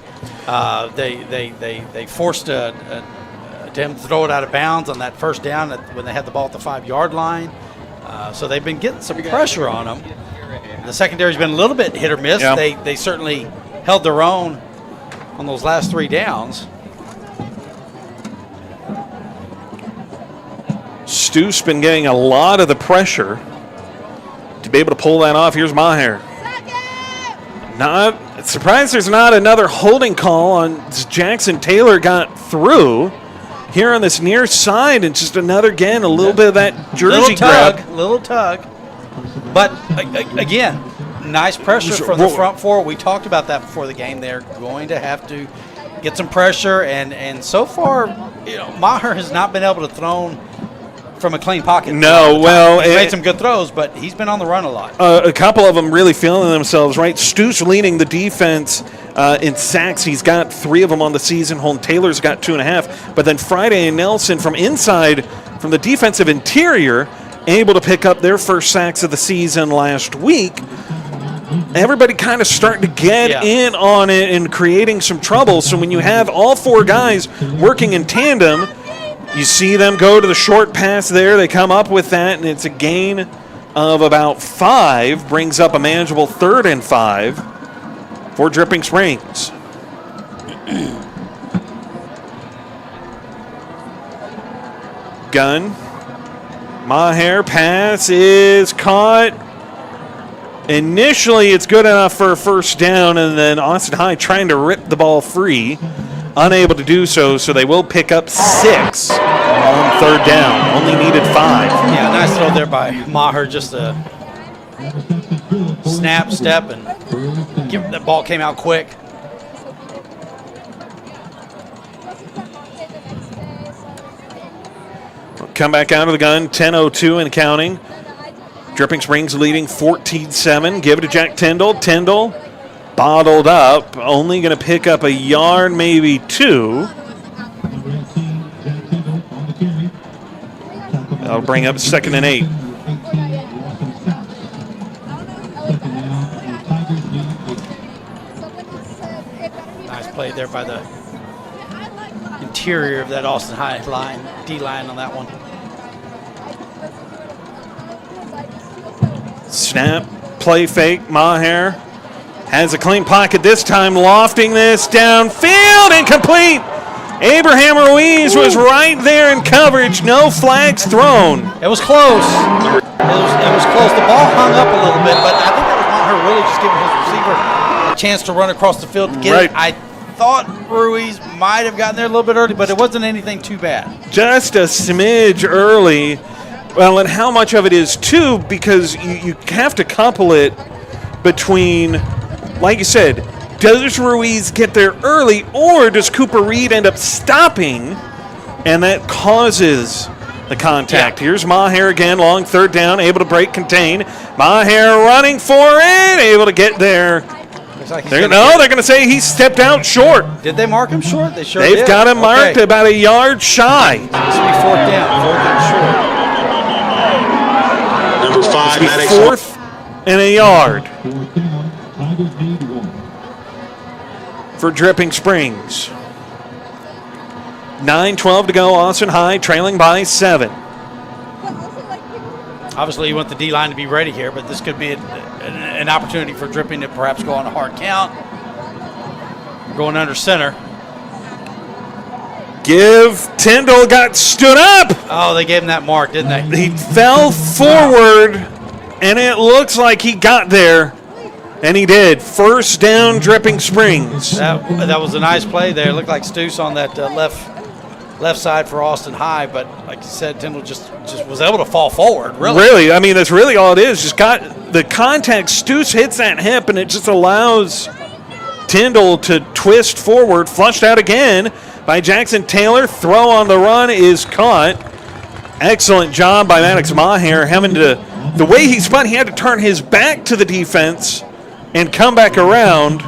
They forced him to throw it out of bounds on that first down when they had the ball at the 5-yard line. So they've been getting some pressure on him. The secondary's been a little bit hit or miss. Yeah. They certainly held their own on those last 3 downs. Stu's been getting a lot of the pressure to be able to pull that off. Here's Maher. Not surprised there's not another holding call on Jackson Taylor got through here on this near side, and just another, again, a little bit of that jersey grab. Little tug. But, again, nice pressure from the front four. We talked about that before the game. They're going to have to get some pressure, and so far, Maher has not been able to throw from a clean pocket. No, well, he's made some good throws, but he's been on the run a lot. A couple of them really feeling themselves, right? Stu's leading the defense in sacks. He's got 3 of them on the season. Holden Taylor's got 2.5. But then Friday and Nelson from inside, from the defensive interior, able to pick up their first sacks of the season last week. everybody kind of starting to get in on it and creating some trouble. So when you have all 4 guys working in tandem, you see them go to the short pass there. They come up with that, and it's a gain of about 5, brings up a manageable 3rd and 5 for Dripping Springs. Gun. Maher pass is caught. Initially, it's good enough for a first down, and then Austin High trying to rip the ball free. Unable to do so, so they will pick up 6 on 3rd down. Only needed 5. Yeah, nice throw there by Maher. Just a snap, step, and the ball came out quick. Come back out of the gun, 10:02 and counting. Dripping Springs leading 14-7. Give it to Jack Tyndall. Tyndall bottled up, only going to pick up a yard, maybe 2. That'll bring up 2nd and 8. Nice play there by the interior of that Austin High line, D-line on that one. Snap, play fake. Maher has a clean pocket this time, lofting this downfield, incomplete. Abraham Ruiz was right there in coverage. No flags thrown. It was close. It was close. The ball hung up a little bit, but I think that was Maher really just giving his receiver a chance to run across the field to get it. I thought Ruiz might have gotten there a little bit early, but it wasn't anything too bad. Just a smidge early. Well, and how much of it is, too, because you have to couple it between, like you said, does Ruiz get there early, or does Cooper Reed end up stopping, and that causes the contact? Here's Maher again, long 3rd down, able to break, contain. Maher running for it, able to get there. Like they're going to say he stepped out short. Did they mark him short? They sure They've did. got him marked about a yard shy. This will be 4th down, 4th and short. Number 5, Maddox. 4th and a yard for Dripping Springs. 9:12 to go. Austin High trailing by 7. Obviously, you want the D-line to be ready here, but this could be an opportunity for Dripping to perhaps go on a hard count. Going under center. Tyndall got stood up. Oh, they gave him that mark, didn't they? He fell forward, and it looks like he got there, and he did. 1st down, Dripping Springs. That was a nice play there. It looked like Stoos on that left side for Austin High, but like you said, Tyndall just was able to fall forward, really. Really, I mean, that's really all it is. Just got the contact. Stoos hits that hip, and it just allows Tyndall to twist forward, flushed out again by Jackson Taylor. Throw on the run is caught. Excellent job by Maddox Maher. The way he spun, he had to turn his back to the defense and come back around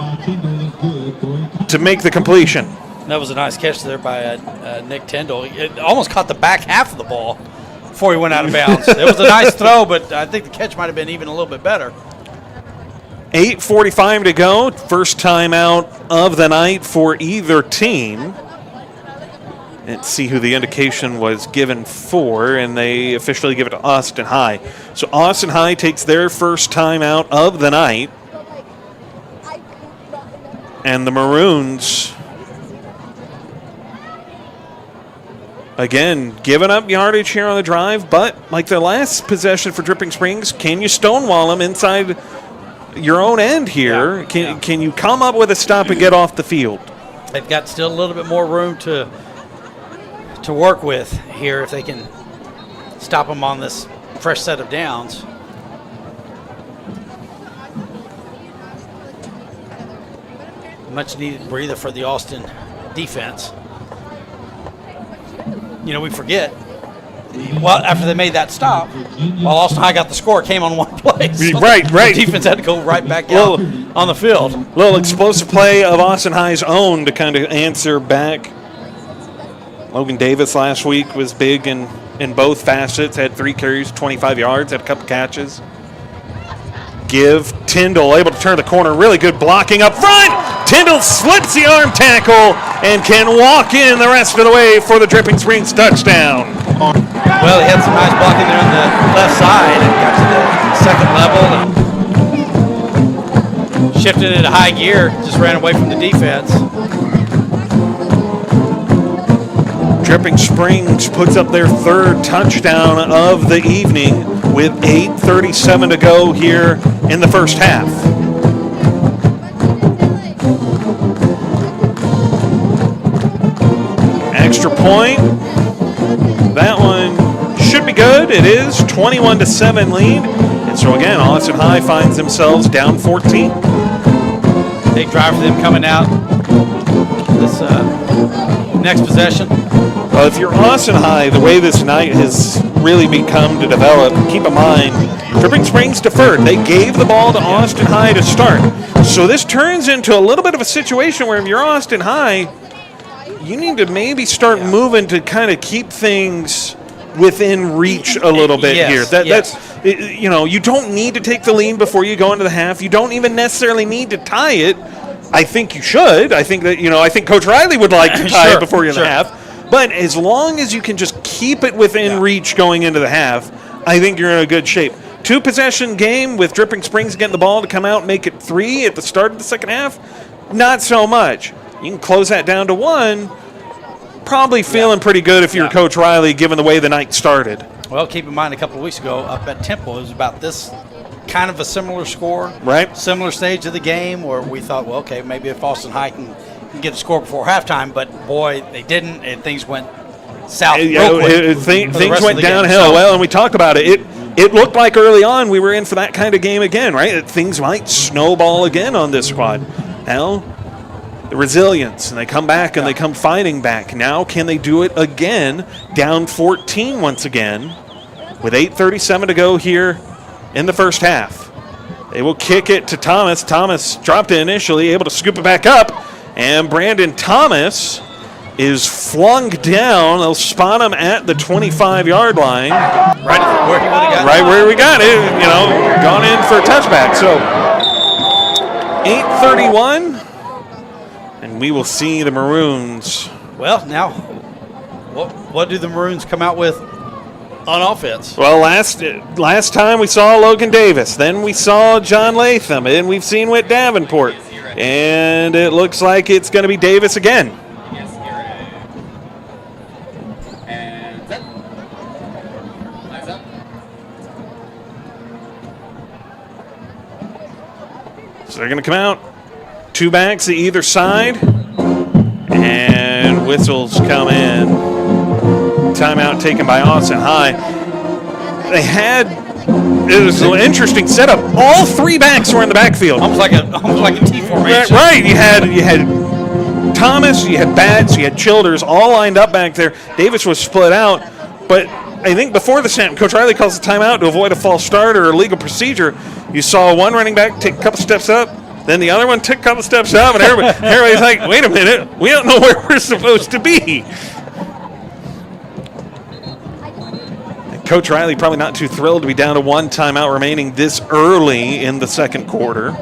to make the completion. That was a nice catch there by Nick Tyndall. It almost caught the back half of the ball before he went out of bounds. It was a nice throw, but I think the catch might have been even a little bit better. 8:45 to go. First time out of the night for either team. Let's see who the indication was given for, and they officially give it to Austin High. So Austin High takes their first time out of the night. And the Maroons, again, giving up yardage here on the drive, but like the last possession for Dripping Springs, can you stonewall them inside your own end here? Can you come up with a stop and get off the field? They've got still a little bit more room to work with here if they can stop them on this fresh set of downs. Much needed breather for the Austin defense. You know, we forget. Well, after they made that stop, while Austin High got the score, it came on one play. So Right. The defense had to go right back out on the field. Little explosive play of Austin High's own to kind of answer back. Logan Davis last week was big in both facets, had 3 carries, 25 yards, had a couple catches. give. Tyndall able to turn the corner. Really good blocking up front. Tyndall slips the arm tackle and can walk in the rest of the way for the Dripping Springs touchdown. Well, he had some nice blocking there on the left side and got to the second level and shifted into high gear, just ran away from the defense. Dripping Springs puts up their third touchdown of the evening with 8:37 to go here in the first half. Extra point. That one should be good. It is 21-7 lead. And so again, Austin High finds themselves down 14. Big drive for them coming out this next possession. Well, if you're Austin High, the way this night has really become to develop, keep in mind, Dripping Springs deferred. They gave the ball to Austin High to start. So this turns into a little bit of a situation where if you're Austin High, you need to maybe start moving to kind of keep things within reach a little bit here. That's, you know, you don't need to take the lead before you go into the half. You don't even necessarily need to tie it. I think you should. I think that, I think Coach Riley would like to tie it before you're in the half. But as long as you can just keep it within reach going into the half, I think you're in a good shape. 2-possession game with Dripping Springs getting the ball to come out and make it 3 at the start of the second half, not so much. You can close that down to 1. Probably feeling pretty good if you're Coach Riley, given the way the night started. Well, keep in mind, a couple of weeks ago up at Temple, it was about this kind of a similar score. Right. Similar stage of the game where we thought, well, okay, maybe if Austin High can get a score before halftime, but boy, they didn't, and things went south real quick. Things went downhill. Well, and we talked about it. It looked like early on we were in for that kind of game again, right? That things might snowball again on this squad. Now, the resilience, and they come back and they come fighting back. Now, can they do it again? Down 14 once again, with 8:37 to go here in the first half. They will kick it to Thomas. Thomas dropped it initially, able to scoop it back up, and Brandon Thomas is flung down. They'll spot him at the 25-yard line. Right where we got it, gone in for a touchback. So 8:31. And we will see the Maroons. Well, now, what do the Maroons come out with on offense? Well, last time we saw Logan Davis. Then we saw John Latham. And we've seen Whit Davenport. And it looks like it's going to be Davis again. So they're going to come out. 2 backs to either side, and whistles come in. Timeout taken by Austin High. It was an interesting setup. All 3 backs were in the backfield. Almost like a T formation. Right. You had Thomas, you had Batts, you had Childers, all lined up back there. Davis was split out, but I think before the snap, Coach Riley calls the timeout to avoid a false start or illegal procedure. You saw one running back take a couple steps up. Then the other one took a couple steps up, and everybody's like, wait a minute, we don't know where we're supposed to be. And Coach Riley probably not too thrilled to be down to 1 timeout remaining this early in the second quarter.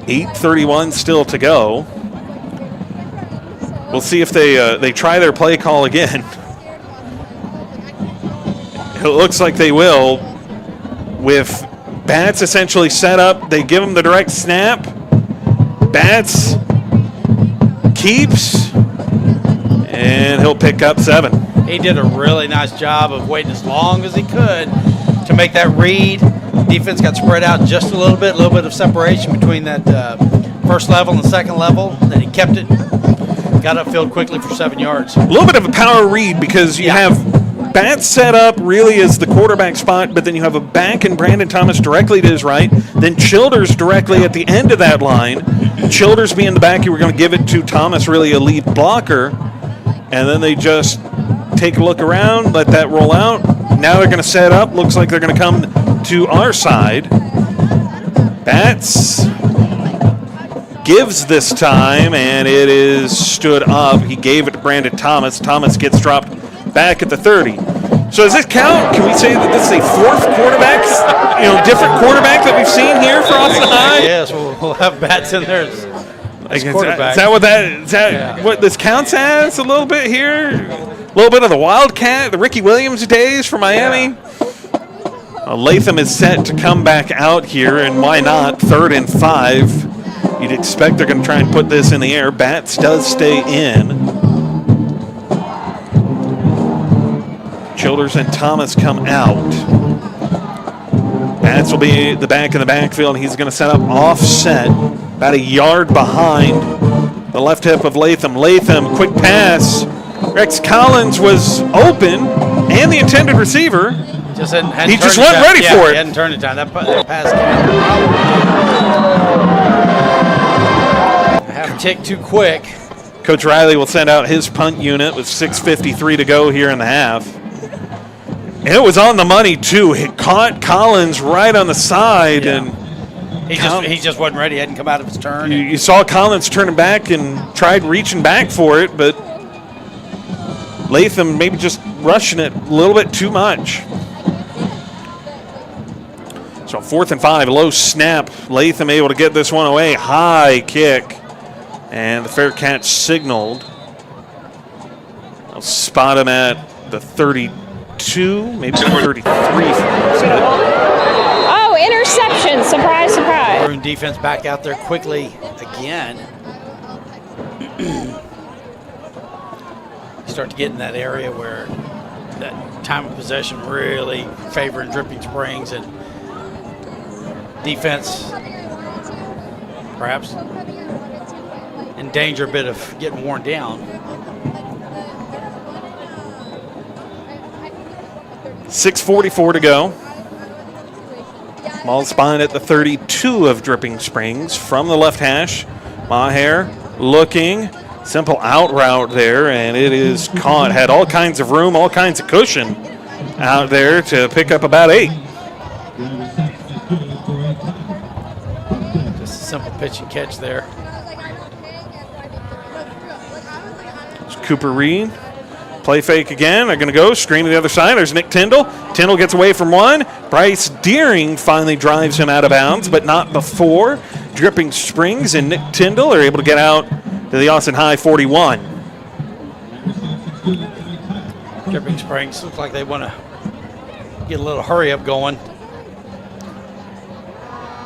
8:31 still to go. We'll see if they try their play call again. It looks like they will, with Batts essentially set up. They give him the direct snap. Batts keeps, and he'll pick up 7. He did a really nice job of waiting as long as he could to make that read. Defense got spread out just a little bit of separation between that first level and the second level. Then he kept it, got upfield quickly for 7 yards. A little bit of a power read because you have Batts set up really as the quarterback spot, but then you have a back and Brandon Thomas directly to his right, then Childers directly at the end of that line. Childers being the back, you were going to give it to Thomas, really a lead blocker, and then they just take a look around, let that roll out. Now they're going to set up. Looks like they're going to come to our side. Batts gives this time, and it is stood up. He gave it to Brandon Thomas. Thomas gets dropped back at the 30. So does this count? Can we say that this is a fourth quarterback, different quarterback that we've seen here for Austin High? Yes, we'll have bats in there as quarterback. Is that what this counts as a little bit here? A little bit of the Wildcat, the Ricky Williams days for Miami. Yeah. Latham is set to come back out here, and why not? 3rd and 5. You'd expect they're going to try and put this in the air. Bats does stay in. Childers and Thomas come out. Bats will be the back in the backfield. He's going to set up offset, about a yard behind the left hip of Latham. Latham, quick pass. Rex Collins was open, and the intended receiver. He just wasn't ready for it. He hadn't turned it down. That pass have ticked too quick. Coach Riley will send out his punt unit with 6:53 to go here in the half. And it was on the money, too. It caught Collins right on the side. Yeah. And he just wasn't ready. He hadn't come out of his turn. You saw Collins turning back and tried reaching back for it, but Latham maybe just rushing it a little bit too much. So 4th and 5, low snap. Latham able to get this one away. High kick. And the fair catch signaled. I'll spot him at the 32, maybe 33. Oh, interception. Surprise, surprise. Maroon defense back out there quickly again. Start to get in that area where that time of possession really favoring Dripping Springs, and defense perhaps in danger a bit of getting worn down. 6:44 to go. Ball spine at the 32 of Dripping Springs from the left hash. Maher looking. Simple out route there, and it is caught. Had all kinds of room, all kinds of cushion out there to pick up about 8. Just a simple pitch and catch there. It's Cooper Reed. Play fake again. They're going to go. Screen to the other side. There's Nick Tyndall. Tyndall gets away from one. Bryce Deering finally drives him out of bounds, but not before. Dripping Springs and Nick Tyndall are able to get out to the Austin High 41. Dripping Springs looks like they want to get a little hurry up going.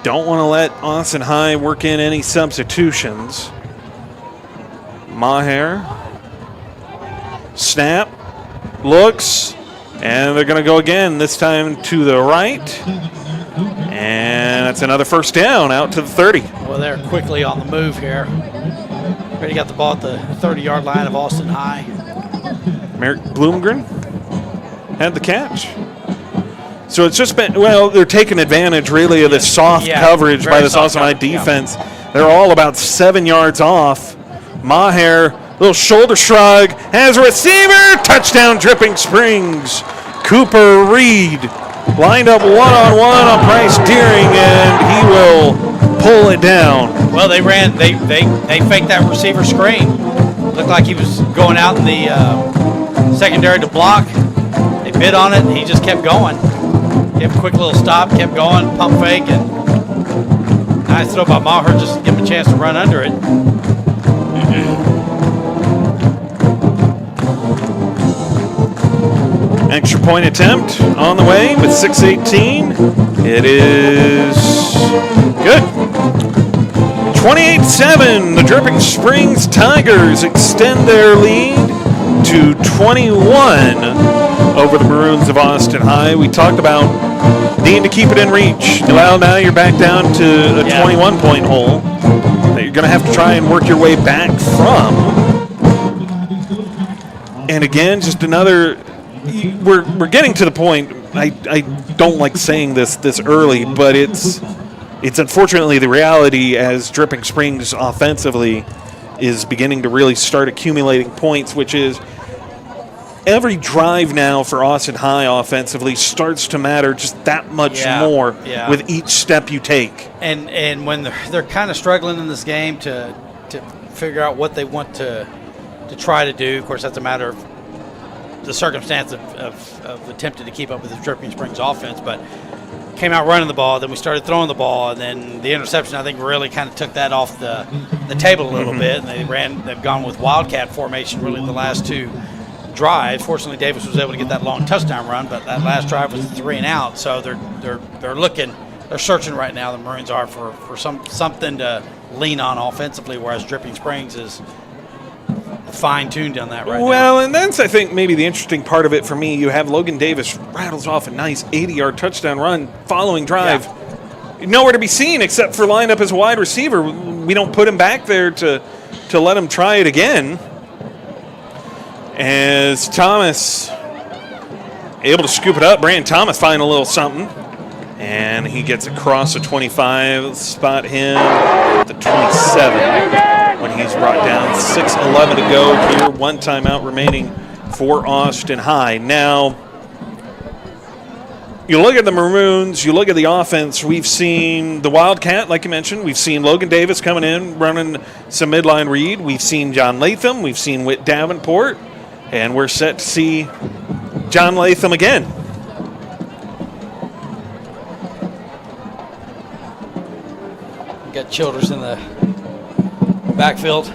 Don't want to let Austin High work in any substitutions. Maher. Snap. Looks. And they're going to go again, this time to the right. And that's another first down out to the 30. Well, they're quickly on the move here. Already got the ball at the 30-yard line of Austin High. Merrick Bloomgren had the catch. So it's just been, well, they're taking advantage really of this soft coverage by this Austin High defense. Yeah. They're all about 7 yards off. Maher, little shoulder shrug, has a receiver, touchdown Dripping Springs. Cooper Reed lined up one-on-one on Bryce Deering, and he will pull it down. Well, they faked that receiver screen. Looked like he was going out in the secondary to block. They bid on it, and he just kept going. Gave a quick little stop, kept going, pump fake, and nice throw by Maher, just to give him a chance to run under it. Extra point attempt on the way with 6:18. It is good. 28-7. The Dripping Springs Tigers extend their lead to 21 over the Maroons of Austin High. We talked about needing to keep it in reach. Well, now you're back down to a 21-point hole that you're going to have to try and work your way back from. And again, just another... We're getting to the point. I don't like saying this early, but it's unfortunately the reality as Dripping Springs offensively is beginning to really start accumulating points, which is every drive now for Austin High offensively starts to matter just that much more with each step you take. And when they're kind of struggling in this game to figure out what they want to try to do, of course that's a matter of the circumstance of attempting to keep up with the Dripping Springs offense, but came out running the ball. Then we started throwing the ball, and then the interception, I think, really kind of took that off the table a little bit. And they've gone with Wildcat formation really the last 2 drives. Fortunately, Davis was able to get that long touchdown run, but that last drive was 3 and out. So they're searching right now. The Maroons are for something to lean on offensively, whereas Dripping Springs is fine-tuned on that right now. Well, and that's, I think, maybe the interesting part of it for me. You have Logan Davis rattles off a nice 80-yard touchdown run following drive. Yeah. Nowhere to be seen except for lined up as a wide receiver. We don't put him back there to let him try it again. As Thomas able to scoop it up, Brandon Thomas finding a little something. And he gets across the 25, spot him at the 27 when he's brought down. 6:11 to go here, 1 timeout remaining for Austin High. Now, you look at the Maroons, you look at the offense, we've seen the Wildcat, like you mentioned. We've seen Logan Davis coming in, running some midline read. We've seen John Latham. We've seen Whit Davenport. And we're set to see John Latham again. Got Childers in the backfield.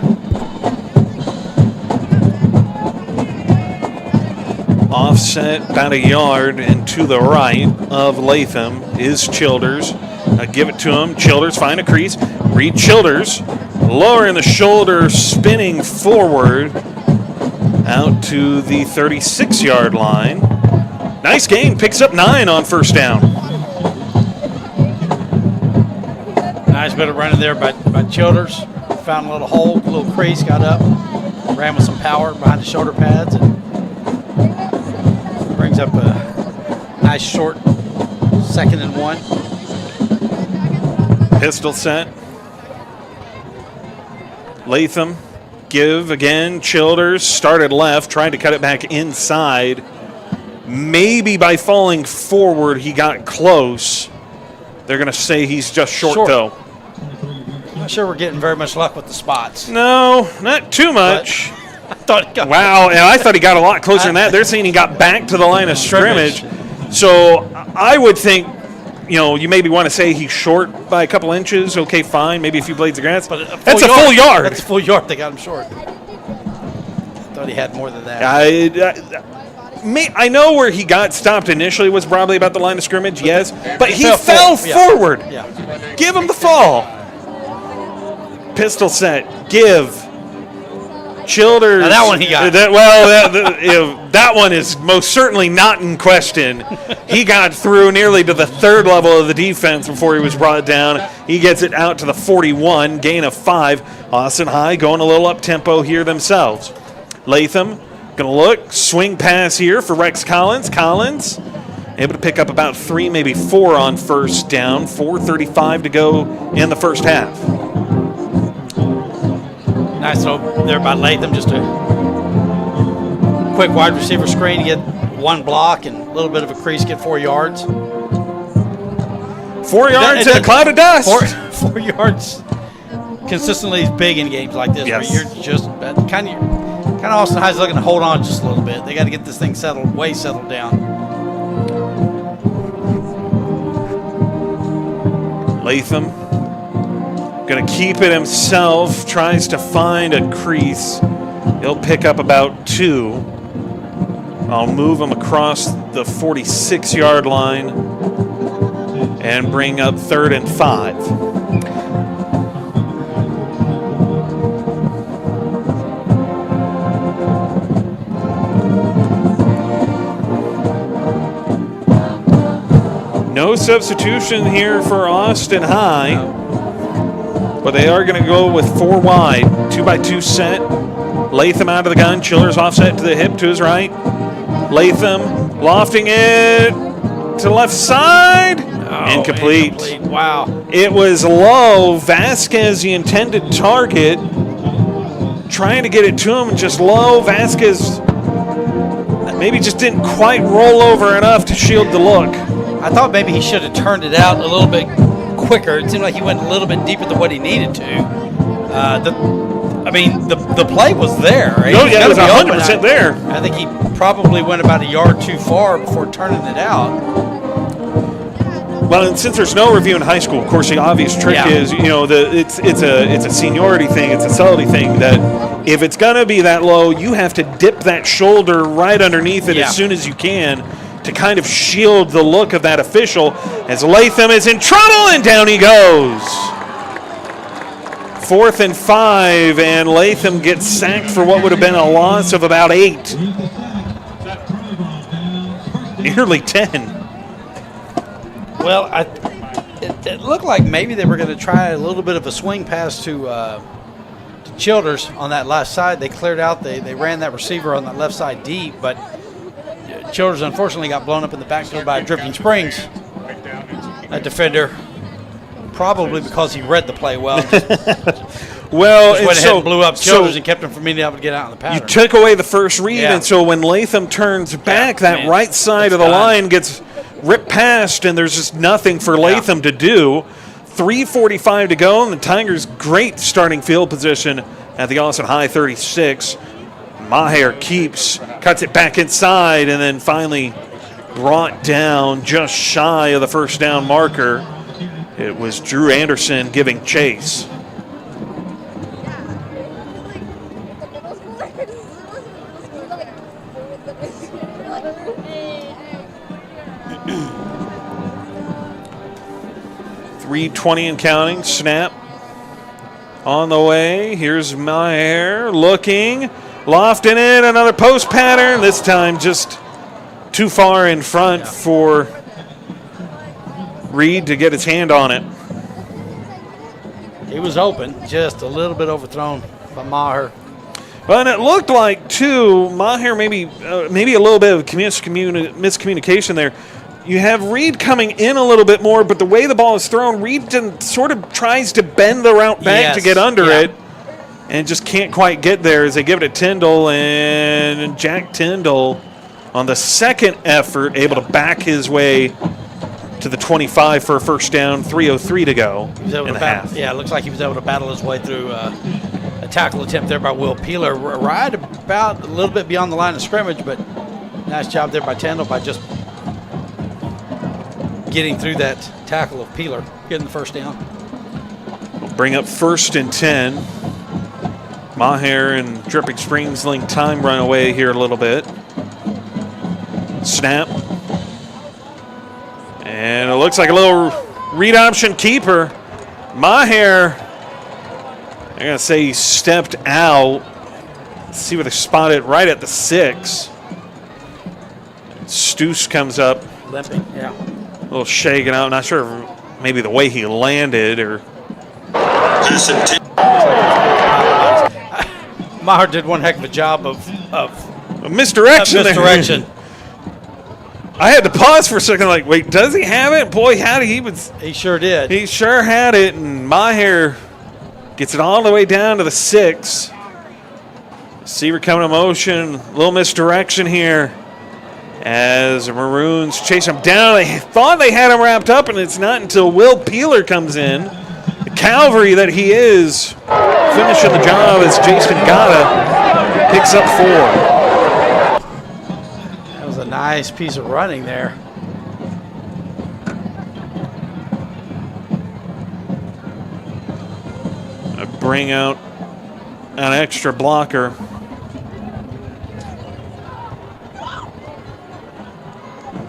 Offset about a yard and to the right of Latham is Childers. Give it to him. Childers find a crease. Reed Childers lowering the shoulder, spinning forward out to the 36-yard line. Nice gain. Picks up 9 on first down. Nice bit of running there by Childers. Found a little hole, a little crease, got up, ran with some power behind the shoulder pads, and brings up a nice short 2nd and 1. Pistol set. Latham, give again. Childers started left, tried to cut it back inside. Maybe by falling forward, he got close. They're going to say he's just short, though. Not sure we're getting very much luck with the spots. No, not too much. I thought he got wow, and I thought he got a lot closer than that. They're saying he got back to the line of scrimmage. So I would think, you maybe want to say he's short by a couple inches. Okay, fine, maybe a few blades of grass. But that's a full yard. That's a full yard. They got him short. I thought he had more than that. I know where he got stopped initially was probably about the line of scrimmage, yes, but he fell forward. Yeah. Give him the fall. Pistol set. Give. Childers. Now that one he got. That one is most certainly not in question. He got through nearly to the 3rd level of the defense before he was brought down. He gets it out to the 41, gain of 5. Austin High going a little up-tempo here themselves. Latham going to look, swing pass here for Rex Collins. Collins able to pick up about 3, maybe 4 on first down. 4:35 to go in the first half. Nice throw there by Latham. Just a quick wide receiver screen to get 1 block and a little bit of a crease, get 4 yards. 4 yards in a cloud of dust. 4 yards consistently is big in games like this. Yes. Where you're just kind of Austin High's looking to hold on just a little bit. They got to get this thing settled down. Latham going to keep it himself, tries to find a crease. He'll pick up about 2. I'll move him across the 46-yard line and bring up 3rd and 5. No substitution here for Austin High, but they are going to go with 4 wide, 2x2 set. Latham out of the gun, Childers offset to the hip to his right. Latham lofting it to the left side. Incomplete. Wow. It was low. Vasquez, the intended target, trying to get it to him, just low. Vasquez maybe just didn't quite roll over enough to shield the look. I thought maybe he should have turned it out a little bit quicker. It seemed like he went a little bit deeper than what he needed to. I mean, the play was there. Right? No, yeah, it was gonna be open. 100% there. I think he probably went about a yard too far before turning it out. Well, and since there's no review in high school, of course, the obvious trick is, it's a seniority thing, it's a subtlety thing that if it's gonna be that low, you have to dip that shoulder right underneath it as soon as you can to kind of shield the look of that official. As Latham is in trouble, and down he goes. 4th and 5, and Latham gets sacked for what would have been a loss of about 8, nearly 10. Well, it looked like maybe they were going to try a little bit of a swing pass to Childers on that left side. They cleared out. They ran that receiver on that left side deep, but Childers unfortunately got blown up in the backfield by Dripping Springs, a defender, probably because he read the play well. Well, just went ahead and blew up Childers and kept him from being able to get out in the pattern. You took away the first read, and so when Latham turns back, that right side of the line gets ripped past, and there's just nothing for Latham to do. 3:45 to go, and the Tigers' great starting field position at the Austin High 36. Maher cuts it back inside, and then finally brought down just shy of the first down marker. It was Drew Anderson giving chase. .320 and counting. Snap on the way. Here's Maher looking, lofting it. Another post pattern. This time just too far in front for Reed to get his hand on it. He was open, just a little bit overthrown by Maher. Well, and it looked like, too, Maher maybe a little bit of miscommunication there. You have Reed coming in a little bit more, but the way the ball is thrown, Reed sort of tries to bend the route back to get under it and just can't quite get there as they give it to Tyndall, and Jack Tyndall on the second effort able to back his way to the 25 for a first down, 3:03 to go in the half. Yeah, it looks like he was able to battle his way through a tackle attempt there by Will Peeler, right about a little bit beyond the line of scrimmage, but nice job there by Tyndall by just getting through that tackle of Peeler, getting the first down. We'll bring up 1st and 10. Maher and Dripping Springs link time run away here a little bit. Snap. And it looks like a little read option keeper. Maher, I'm going to say he stepped out. Let's see where they spot it, right at the 6. Stoos comes up. Limping, yeah. A little shaken out. Not sure if maybe the way he landed or. Maher did one heck of a job of misdirection. Misdirection. I had to pause for a second, like, wait, does he have it? Boy, had he sure did. He sure had it, and Maher gets it all the way down to the 6. Receiver coming in motion, a little misdirection here. As the Maroons chase him down, they thought they had him wrapped up, and it's not until Will Peeler comes in. The cavalry that he is, finishing the job as Jason Gata picks up 4. That was a nice piece of running there. I bring out an extra blocker.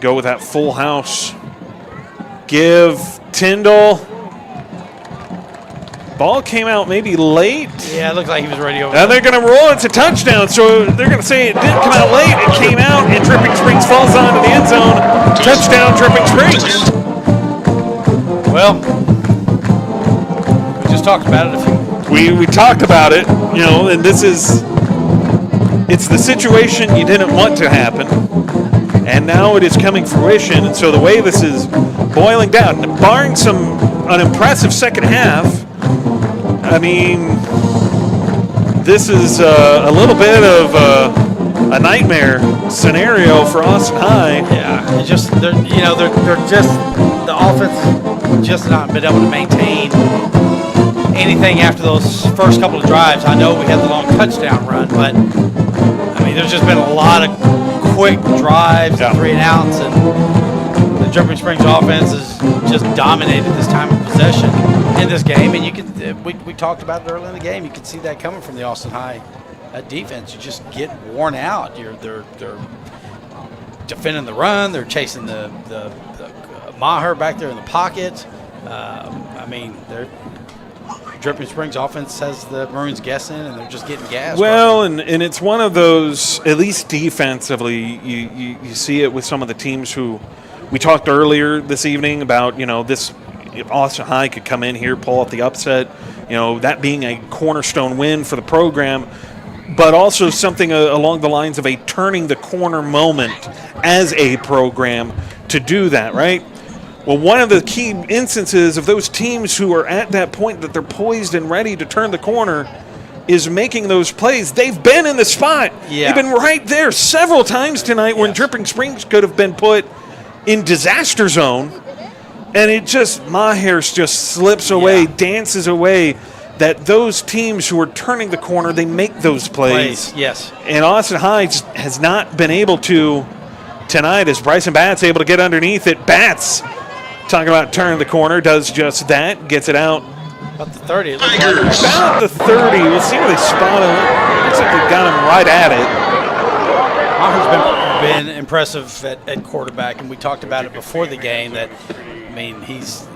Go with that full house. Give Tyndall. Ball came out maybe late. Yeah, it looked like he was ready over. And they're going to roll. It's a touchdown. So they're going to say it didn't come out late. It came out, and Dripping Springs falls onto the end zone. Touchdown, Dripping Springs. Well, we just talked about it. We talked about it, and it's the situation you didn't want to happen. And now it is coming fruition. And so the way this is boiling down, barring an impressive second half, I mean, this is a little bit of a nightmare scenario for Austin High. Yeah, it's just they're just the offense just not been able to maintain anything after those first couple of drives. I know we had the long touchdown run, but I mean, there's just been a lot of quick drives, and 3 and outs, and the Dripping Springs offense has just dominated this time of possession in this game. And you could, we talked about it early in the game. You could see that coming from the Austin High defense. You just get worn out. They're defending the run. They're chasing the Maher back there in the pocket. I mean, Dripping Springs offense has the Maroons guessing, and they're just getting gas. Well, and it's one of those, at least defensively, you see it with some of the teams who we talked earlier this evening about, this Austin High could come in here, pull off the upset, that being a cornerstone win for the program, but also something along the lines of a turning the corner moment as a program to do that, right? Well, one of the key instances of those teams who are at that point that they're poised and ready to turn the corner is making those plays. They've been in the spot. Yeah. They've been right there several times tonight when Dripping Springs could have been put in disaster zone. And it just, Maher just slips away, dances away. That those teams who are turning the corner, they make those plays. Yes. And Austin High just has not been able to tonight as Bryson Batts able to get underneath it. Batts, talking about turning the corner, does just that, gets it out. About the 30. About the 30. We'll see where they spot him. Looks like they got him right at it. Maher's been impressive at quarterback, and we talked about it before the game. That I mean, his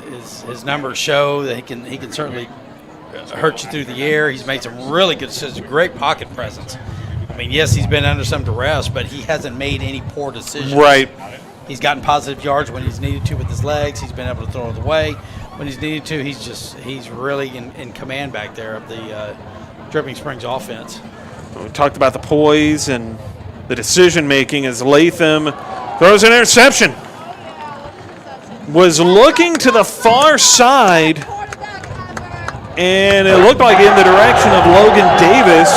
numbers show that he can certainly hurt you through the air. He's made some really good decisions, great pocket presence. I mean, yes, he's been under some duress, but he hasn't made any poor decisions. Right. He's gotten positive yards when he's needed to with his legs. He's been able to throw it away when he's needed to. He's really in command back there of the Dripping Springs offense. We talked about the poise and the decision making as Latham throws an interception. Was looking to the far side, and it looked like in the direction of Logan Davis.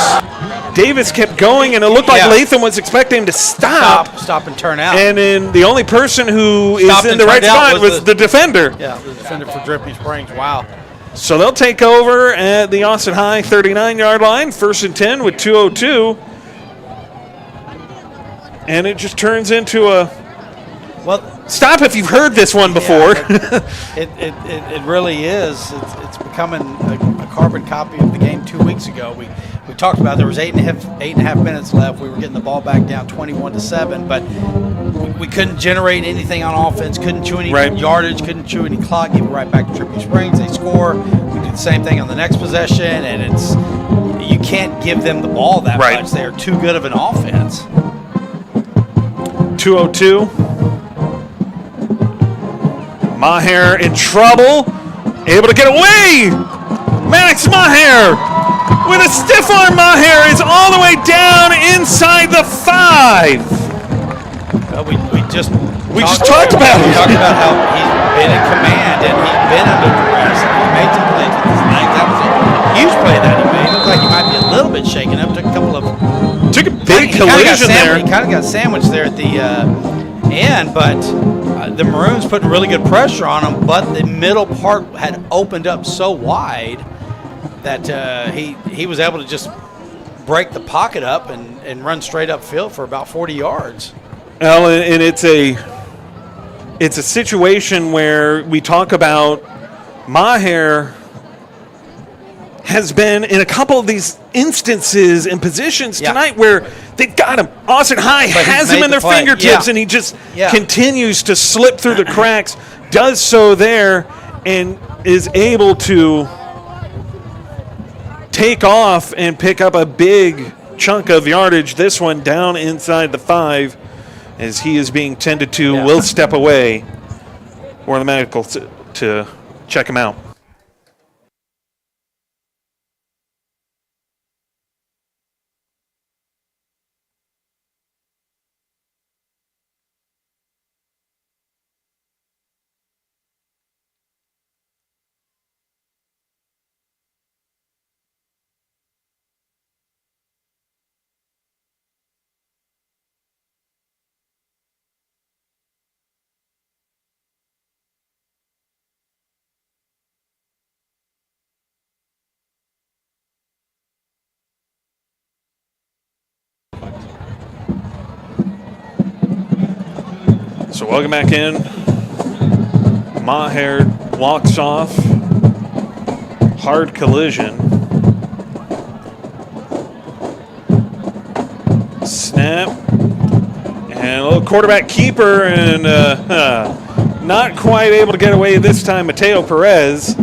Davis kept going, and it looked like Latham was expecting him to stop and turn out. And then the only person who is in the right spot was the defender. Yeah, the defender for Dripping Springs. Wow. So they'll take over at the Austin High 39-yard line, 1st and 10 with 2:02. And it just turns into a stop if you've heard this one before. It really is. It's becoming a carbon copy of the game 2 weeks ago. We talked about there was eight and a half minutes left. We were getting the ball back down 21-7, but we couldn't generate anything on offense. Couldn't chew any yardage. Couldn't chew any clock. Give it right back to Dripping Springs. They score. We do the same thing on the next possession, and you can't give them the ball that much. They are too good of an offense. 2:02. Maher in trouble, able to get away. Maddox Maher with a stiff arm. Maher is all the way down inside the 5. We just talked about it. We talked about how he's been in command and he's been under duress and he's made some plays with his legs. That was a huge play that he made. Looked like he might be a little bit shaken up. Took a big collision there. He kind of got sandwiched there at the end, but the Maroons putting really good pressure on him, but the middle part had opened up so wide that he was able to just break the pocket up and run straight upfield for about 40 yards. Well, and it's a situation where we talk about Maher has been in a couple of these instances and positions tonight where they've got him. Austin High has him in their fingertips, and he just continues to slip through the cracks, does so there, and is able to take off and pick up a big chunk of yardage. This one down inside the 5 as he is being tended to. Will step away for the medical to check him out. So welcome back in. Maher walks off. Hard collision. Snap. And a little quarterback keeper, and not quite able to get away this time. Mateo Perez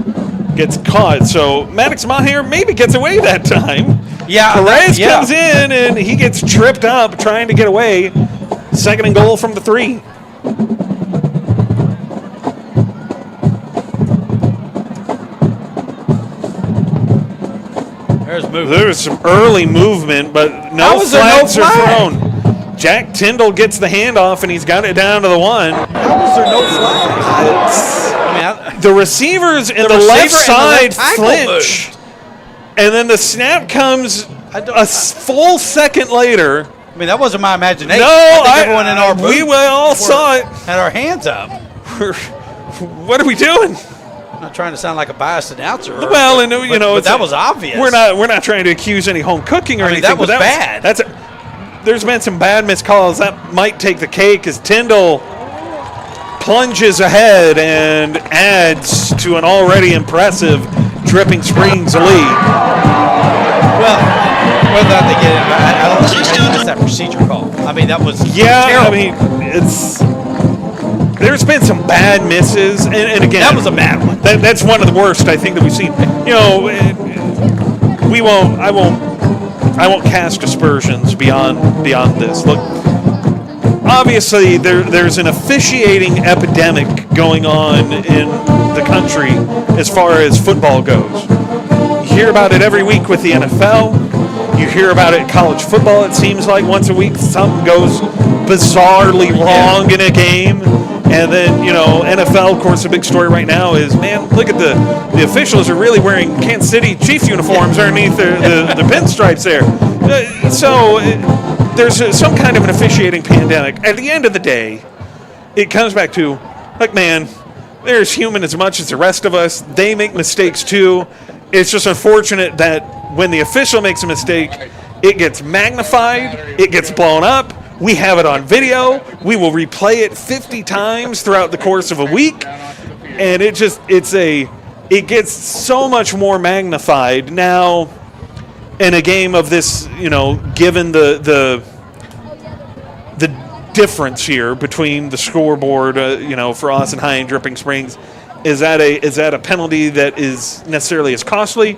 gets caught. So Maddox Maher maybe gets away that time. Yeah, Perez comes in, and he gets tripped up trying to get away. Second and goal from the 3. There was some early movement, but no flags are thrown. Jack Tyndall gets the handoff, and he's got it down to the 1. How was there no flag? The receivers in the left side flinch, and then the snap comes a full second later. I mean, that wasn't my imagination. No, everyone in our we all saw it. Had our hands up. What are we doing? I'm not trying to sound like a biased announcer. Well, and but that was obvious. We're not trying to accuse any home cooking or anything. That was bad. There's been some bad missed calls. That might take the cake as Tyndall plunges ahead and adds to an already impressive Dripping Springs lead. Well, whether or not they get it, I don't think that's that procedure call. I mean, that was terrible. I mean, there's been some bad misses, and again, that was a bad one. That's one of the worst I think that we've seen. I won't cast aspersions beyond this. Look, obviously there's an officiating epidemic going on in the country as far as football goes. You hear about it every week with the NFL. You hear about it in college football. It seems like once a week something goes bizarrely wrong in a game. And then, NFL, of course, the big story right now is, man, look at the officials are really wearing Kansas City Chiefs uniforms underneath the pinstripes there. So there's some kind of an officiating pandemic. At the end of the day, it comes back to, like, man, they're as human as much as the rest of us. They make mistakes too. It's just unfortunate that when the official makes a mistake, it gets magnified, it gets blown up. We have it on video. We will replay it 50 times throughout the course of a week, and it gets so much more magnified now in a game of this. Given the difference here between the scoreboard, for Austin High and Dripping Springs, is that a penalty that is necessarily as costly?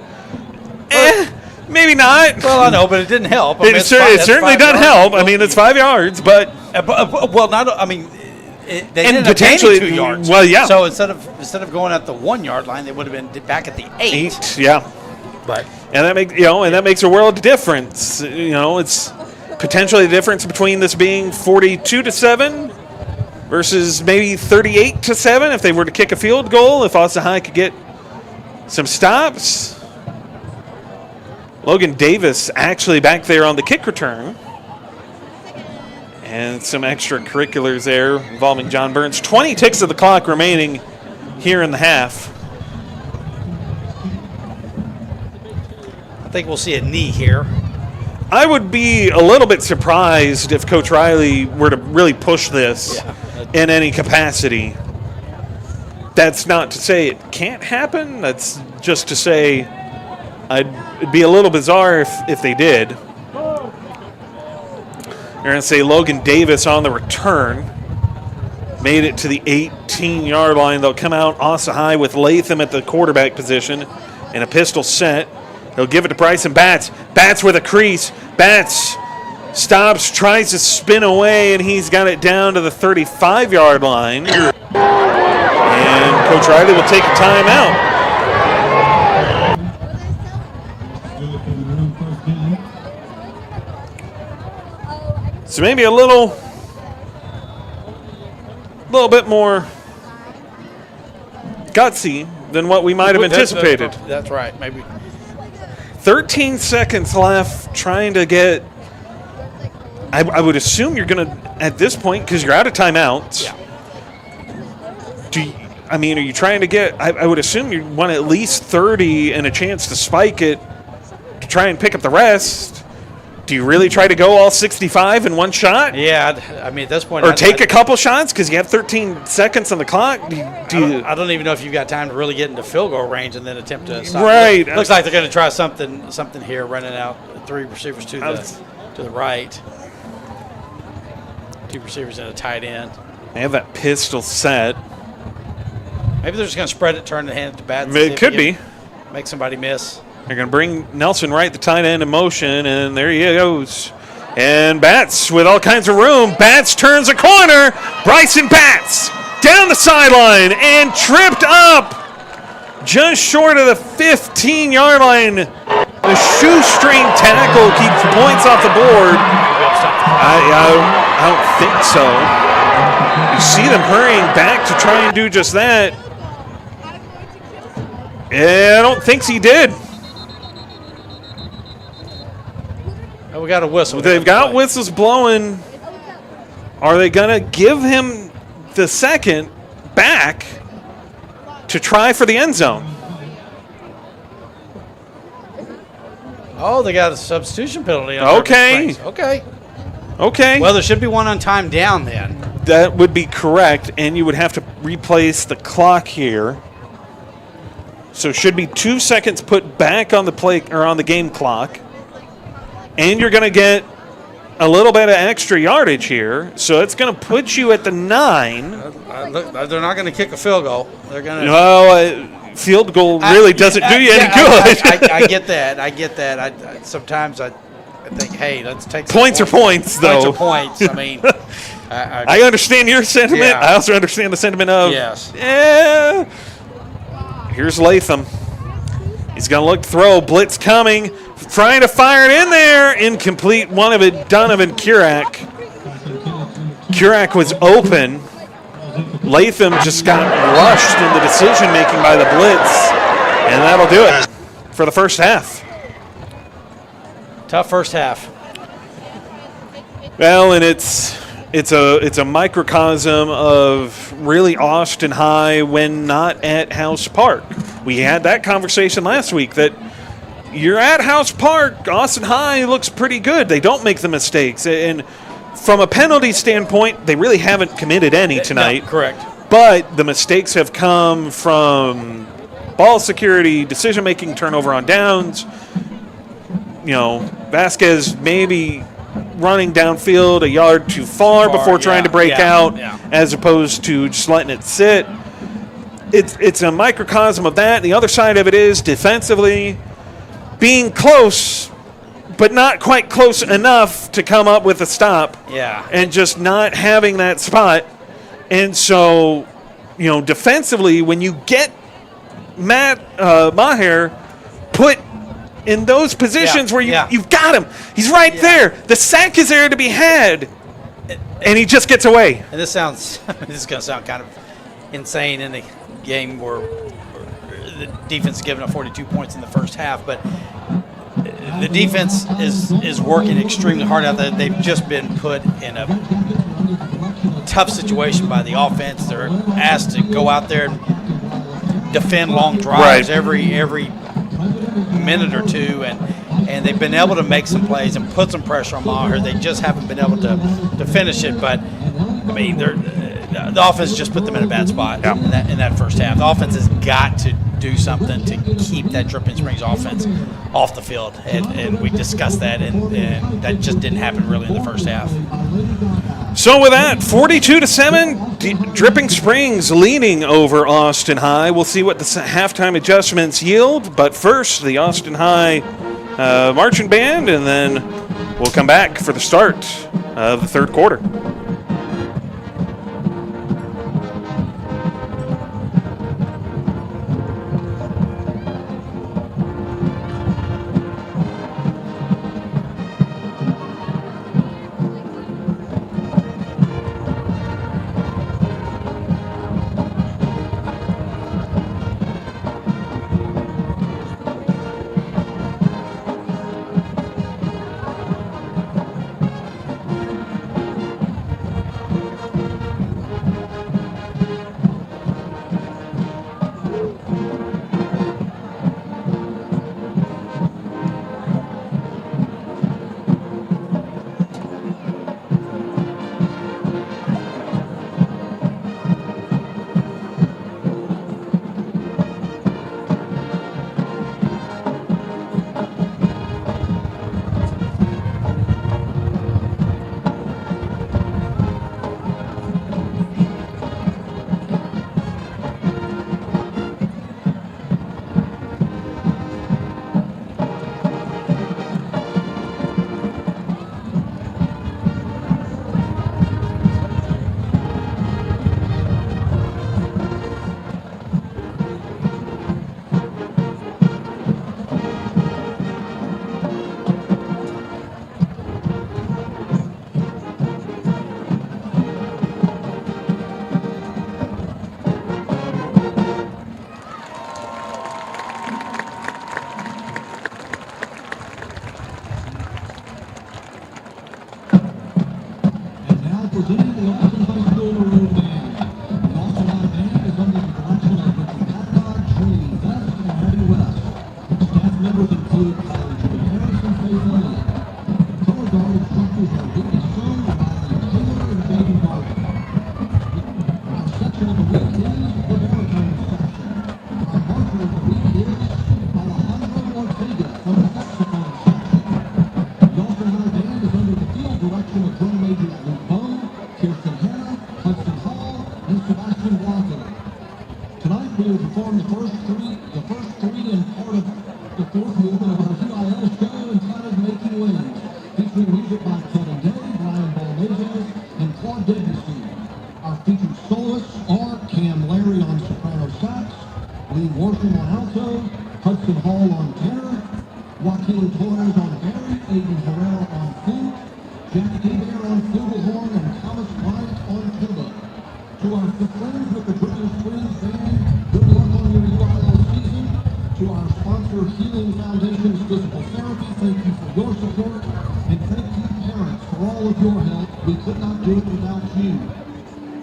Maybe not. Well, I know, but it didn't help. It certainly doesn't help. I mean, it's 5 yards, but they ended up gaining 2 yards. Well, yeah. So instead of going at the 1 yard line, they would have been back at the 8. Yeah. But that makes a world of difference. It's potentially the difference between this being 42-7 versus maybe 38-7 if they were to kick a field goal. If Austin High could get some stops. Logan Davis actually back there on the kick return. And some extracurriculars there involving John Burns. 20 ticks of the clock remaining here in the half. I think we'll see a knee here. I would be a little bit surprised if Coach Riley were to really push this in any capacity. That's not to say it can't happen. That's just to say it'd be a little bizarre if they did. You're going to say Logan Davis on the return. Made it to the 18-yard line. They'll come out Austin High with Latham at the quarterback position and a pistol set. He'll give it to Bryson Batts. Batts with a crease. Batts stops, tries to spin away, and he's got it down to the 35-yard line. And Coach Riley will take a timeout. So maybe a little bit more gutsy than what we might have anticipated. That's right, maybe. 13 seconds left trying to get, I would assume you're going to, at this point, because you're out of timeouts. Yeah. Are you trying to get, I would assume you want at least 30 and a chance to spike it to try and pick up the rest. Do you really try to go all 65 in one shot? Yeah, I mean, at this point, Or take a couple shots because you have 13 seconds on the clock? I don't even know if you've got time to really get into field goal range and then attempt to stop. Right. Looks like they're going to try something here, running out 3 receivers to the right. 2 receivers and a tight end. They have that pistol set. Maybe they're just going to spread it, turn the hand to bats. It could be. Make somebody miss. They're going to bring Nelson Wright, the tight end, in motion, and there he goes. And Batts with all kinds of room. Batts turns a corner. Bryson Batts down the sideline and tripped up just short of the 15-yard line. The shoestring tackle keeps points off the board. I don't think so. You see them hurrying back to try and do just that. I don't think he did. Oh, we got a whistle. They've got whistles blowing. Are they going to give him the second back to try for the end zone? Oh, they got a substitution penalty. Okay. Okay. Well, there should be one on time down then. That would be correct, and you would have to replace the clock here. So should be 2 seconds put back on the play or on the game clock. And you're going to get a little bit of extra yardage here. So it's going to put you at the 9. They're not going to kick a field goal. They're going to. Well, field goal really doesn't do you any good. I get that. Sometimes I think, hey, let's take points are points, though. Points are points. I mean, I understand your sentiment. Yeah. I also understand the sentiment of yes. Here's Latham. He's going to look throw. Blitz coming. Trying to fire it in there. Incomplete. One of it, Donovan Kurak. Kurak was open. Latham just got rushed in the decision-making by the blitz. And that'll do it for the first half. Tough first half. Well, and it's a microcosm of really Austin High when not at House Park. We had that conversation last week that you're at House Park, Austin High looks pretty good. They don't make the mistakes. And from a penalty standpoint, they really haven't committed any tonight. No, correct. But the mistakes have come from ball security, decision-making, turnover on downs. You know, Vasquez maybe running downfield a yard too far before trying to break out, as opposed to just letting it sit. It's a microcosm of that. The other side of it is defensively being close, but not quite close enough to come up with a stop. Yeah. And just not having that spot. And so, you know, defensively, when you get Matt Maher put in those positions where you've got him, he's right there. The sack is there to be had, and he just gets away. And this is going to sound kind of insane in a game where the defense is giving up 42 points in the first half, but the defense is working extremely hard out there. They've just been put in a tough situation by the offense. They're asked to go out there and defend long drives every minute or two, and they've been able to make some plays and put some pressure on Maher. They just haven't been able to finish it. But I mean, the offense just put them in a bad spot in that first half. The offense has got to do something to keep that Dripping Springs offense off the field, and we discussed that, and that just didn't happen really in the first half. So with that, 42-7, Dripping Springs leading over Austin High. We'll see what the halftime adjustments yield, but first the Austin High marching band, and then we'll come back for the start of the third quarter. Tonight we will perform the first three and part of the fourth movement of our UIL show entitled Making Waves, featuring music by Kevin Day, Brian Balmezes, and Claude Debussy. Our featured soloists are Cam Larry on soprano sax, Lee Worsham on alto, Hudson Hall on tenor, Joaquin Torres on barry, Aiden Herrera on flute, Jack Hebert on flugelhorn, and Thomas Bryant on tuba. To our friends with the Dripping Springs Band, good luck on your UIL season. To our sponsor, Healing Foundation's Physical Therapy, thank you for your support. And thank you, parents, for all of your help. We could not do it without you.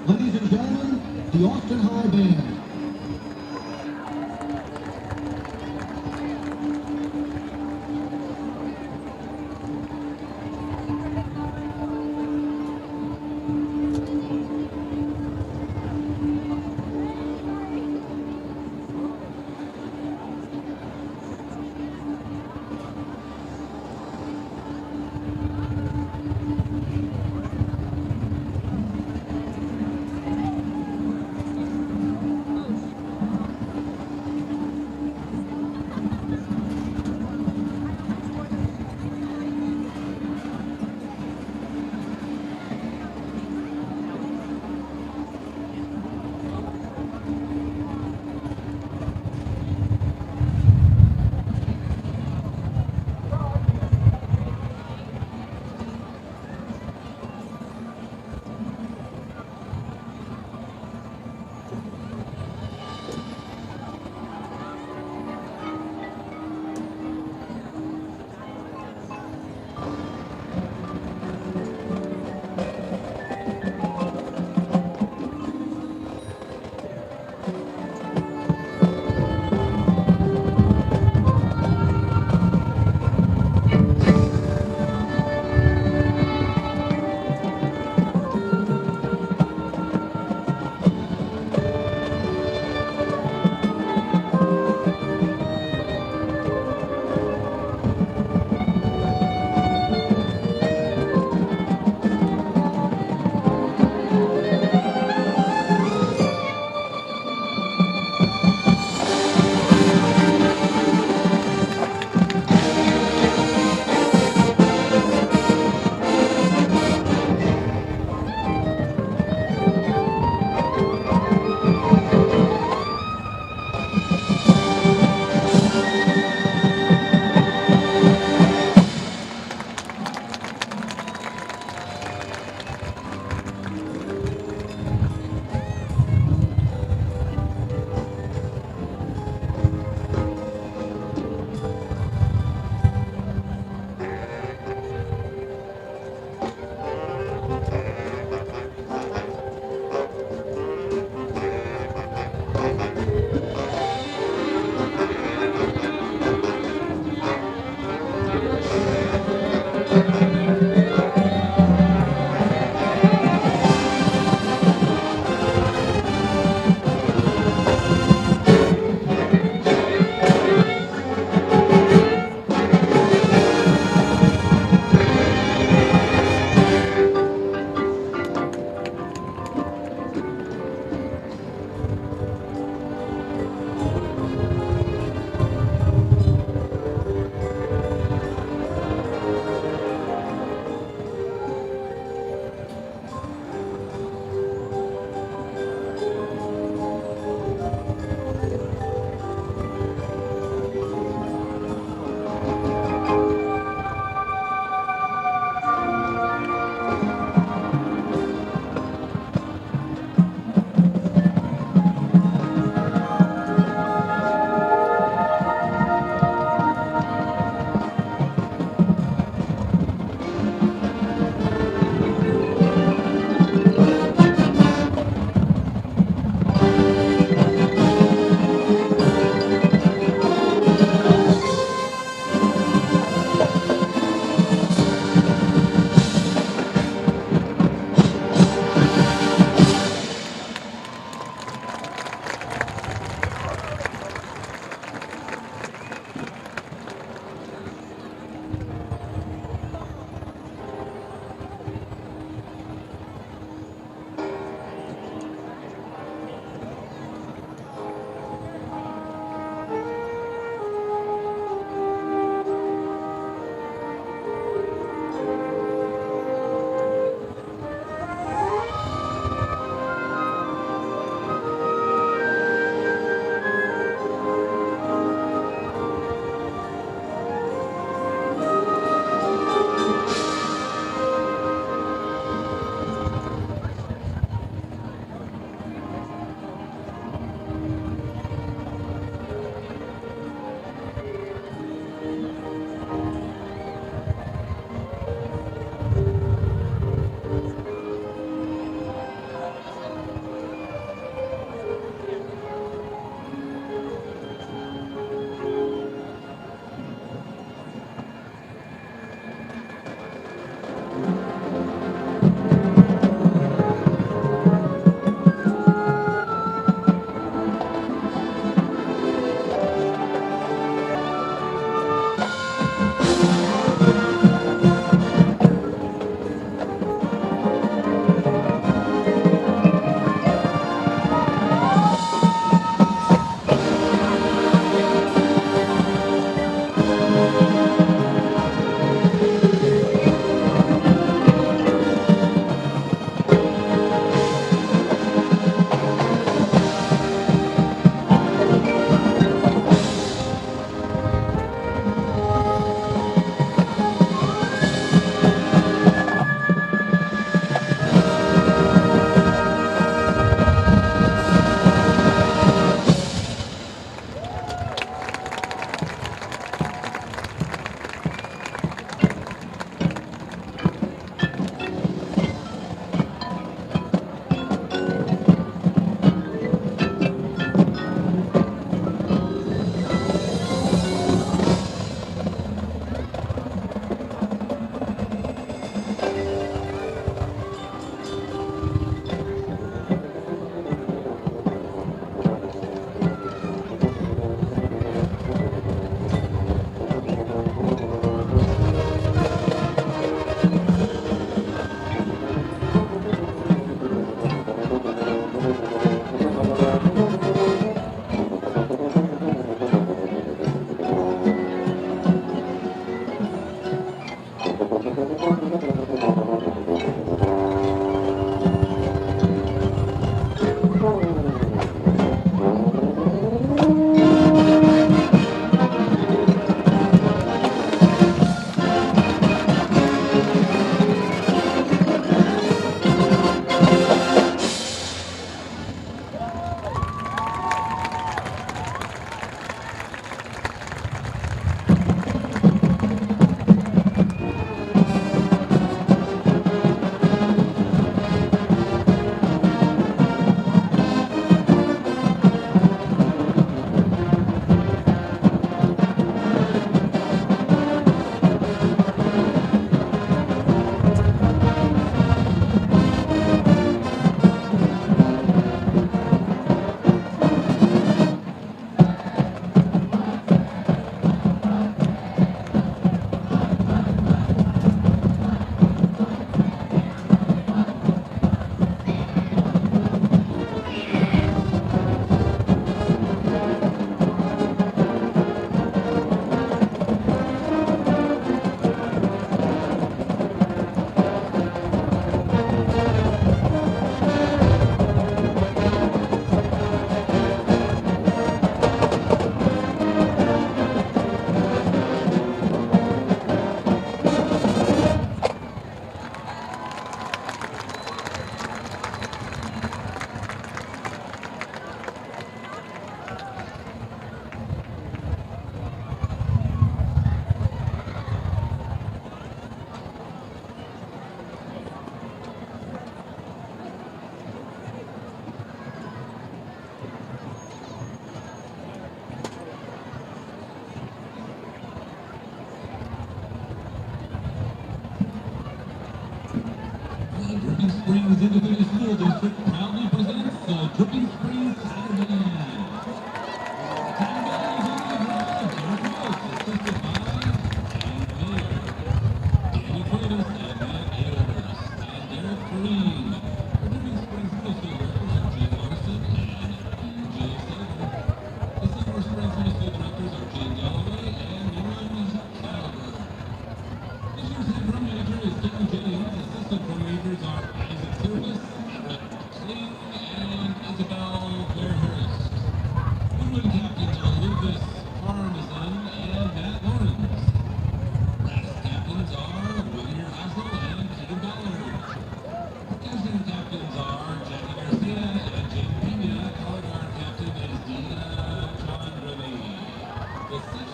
Ladies and gentlemen, the Austin High Band.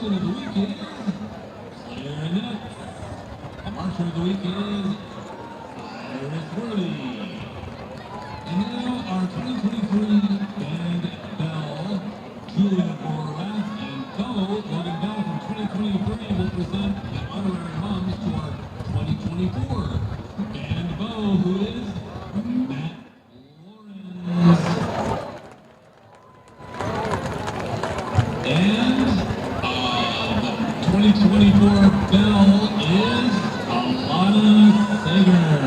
musician of the week is clarinet. The marcher of the week is Iris Worley. And now our 2023 band bell, Julia Borlath and Bo Logan Bell from 2023 will present the honorary mums to our 2024 band Bo, who is Matt Lawrence. And the 2024 bell is Alana Sager.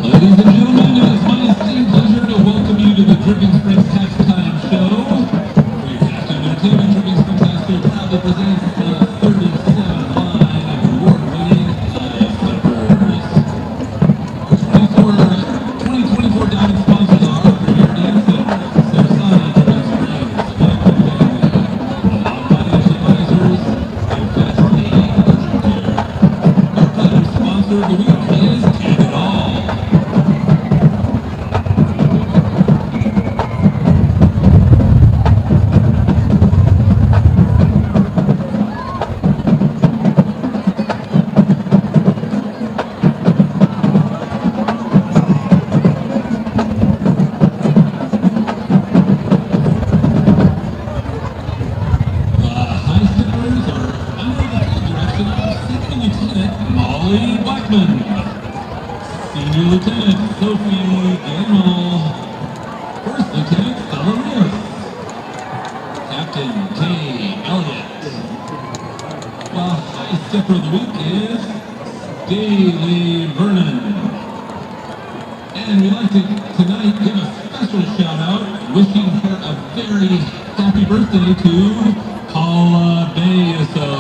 Ladies and gentlemen, it is my esteemed pleasure to welcome you to the Dripping Springs Halftime Show. For your halftime entertainment, Dripping Springs High School proudly presents the 37 line of award-winning High Steppers. Our 2024 diamond sponsors are Premier Dancing, Sarasani Dripping Springs, Family Family, Law Financial Advisors, and Fast Aid Urgent Care. Our platinum sponsor of the week is Canada. Senior Lieutenant Sophie Gamble, First Lieutenant Stella Rios, Captain Kay Elliott. The High Stepper of the Week is Daly Vernon. And we'd like to tonight give a special shout out, wishing her a very happy birthday to Paula Bayeso.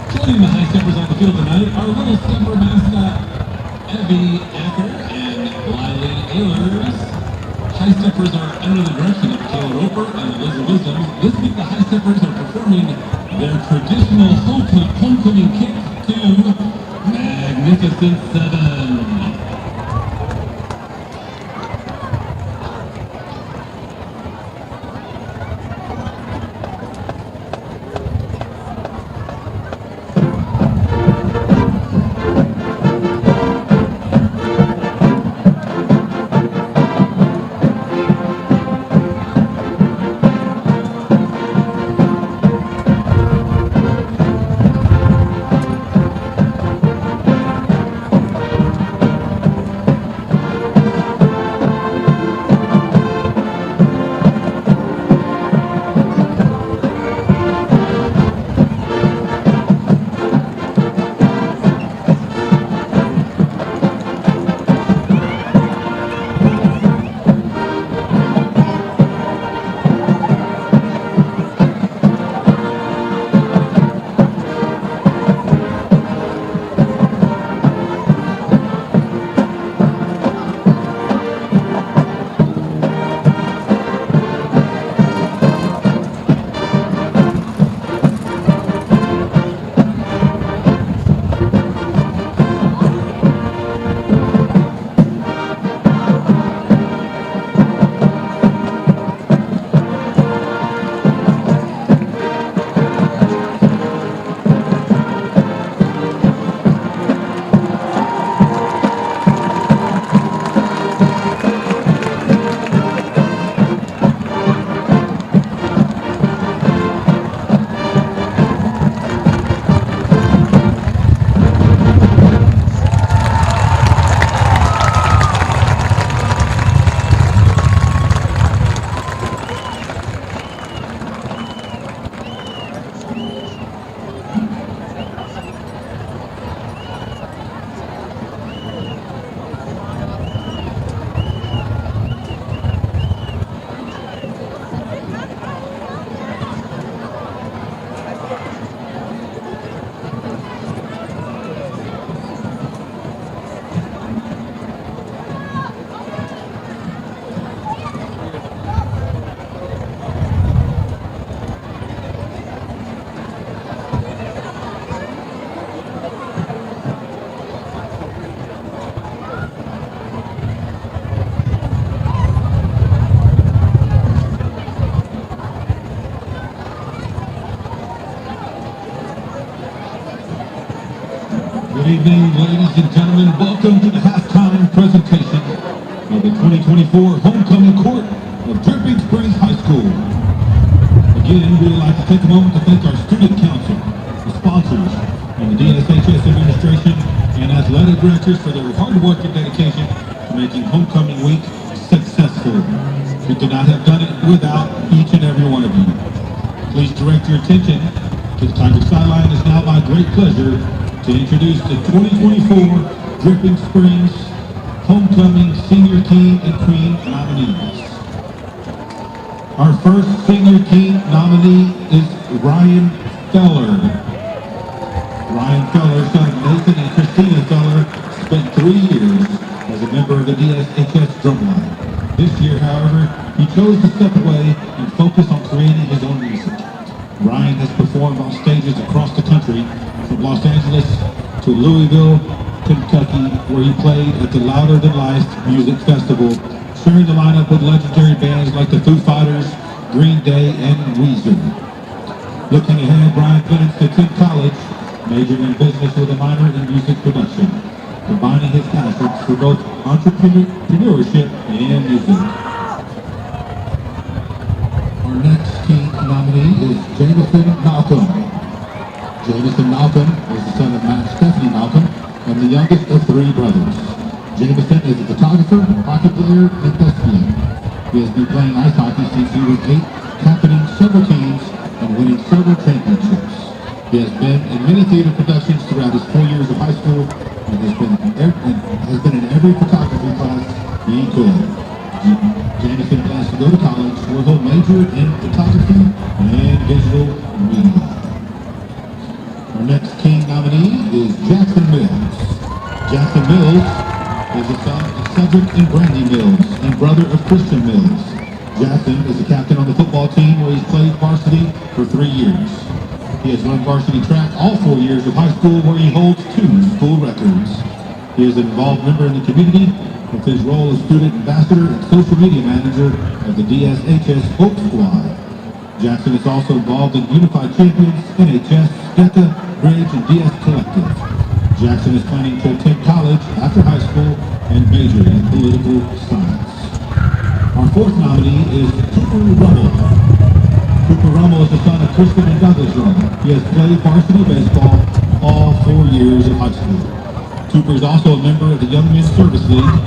Joining the High Steppers on the field tonight are Little Stepper mascot Abby Acker and Lily Ehlers. High Steppers are under the direction of Taylor Roper and Liz Wisdom. This week the High Steppers are performing their traditional homecoming kick to Magnificent Seven. evening, ladies and gentlemen. Welcome to the halftime presentation of the 2024 homecoming court of Dripping Springs High School. Again, we would like to take a moment to thank our student council, the sponsors, and the DSHS administration and athletic directors for their hard work and dedication to making homecoming week successful. We could not have done it without each and every one of you. Please direct your attention to the Tiger sideline. It's now my great pleasure to introduce the 2024 Dripping Springs Homecoming Senior King and Queen nominees. Our first Senior King nominee is Ryan Feller. Ryan Feller, son of Nathan and Christina Feller, spent 3 years as a member of the DSHS drumline. This year, however, he chose to step away and focus on creating his own music. Ryan has performed on stages across the country, from Los Angeles to Louisville, Kentucky, where he played at the Louder Than Life Music Festival, sharing the lineup with legendary bands like the Foo Fighters, Green Day, and Weezer. Looking ahead, Brian plans to attend college, majoring in business with a minor in music production, combining his passions for both entrepreneurship and music. Our next King nominee is Jameson Malcolm. Jameson Malcolm is the son of Matt and Stephanie Malcolm and the youngest of 3 brothers. Jameson is a photographer, hockey player, and thespian. He has been playing ice hockey since he was 8, captaining several teams and winning several championships. He has been in many theater productions throughout his 4 years of high school and has been in every photography class he could. Jameson plans to go to college where he'll major in photography and digital media. Our next King nominee is Jackson Mills. Jackson Mills is the son of Cedric and Brandy Mills and brother of Christian Mills. Jackson is the captain on the football team where he's played varsity for 3 years. He has run varsity track all 4 years of high school where he holds 2 school records. He is an involved member in the community with his role as student ambassador and social media manager of the DSHS Hope Squad. Jackson is also involved in Unified Champions, NHS, DECA, Bridge, and DS Collective. Jackson is planning to attend college after high school and major in political science. Our fourth nominee is Cooper Rummel. Cooper Rummel is the son of Kristen and Douglas Rummel. He has played varsity baseball all 4 years of high school. Cooper is also a member of the Young Men's Service League.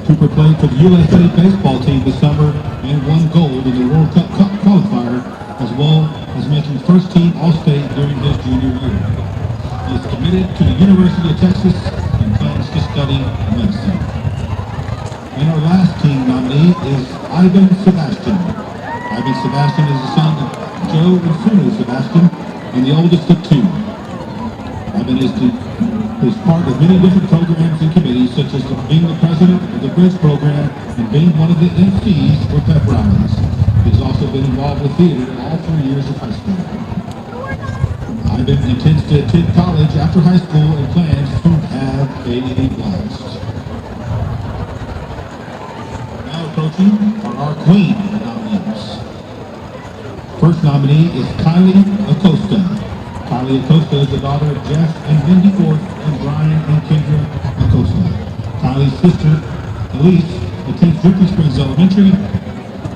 Cooper played for the USA baseball team this summer and won gold in the World Cup qualifier, as well as making first team All-State during his junior year. He is committed to the University of Texas and plans to study medicine. And our last team nominee is Ivan Sebastian. Ivan Sebastian is the son of Joe and Sue Sebastian and the oldest of 2. Ivan is part of many different programs and committees, such as being the president of the Bridge program and being one of the MCs for pep rallies. He has also been involved with theater all 3 years of high school. Ivan intends to attend college after high school and plans to have a blast. Now approaching are our Queen nominees. First nominee is Kylie Acosta. Kylie Acosta is the daughter of Jeff and Mindy Orth and Brian and Kendra Acosta. Kylie's sister, Elise, attends Dripping Springs Elementary.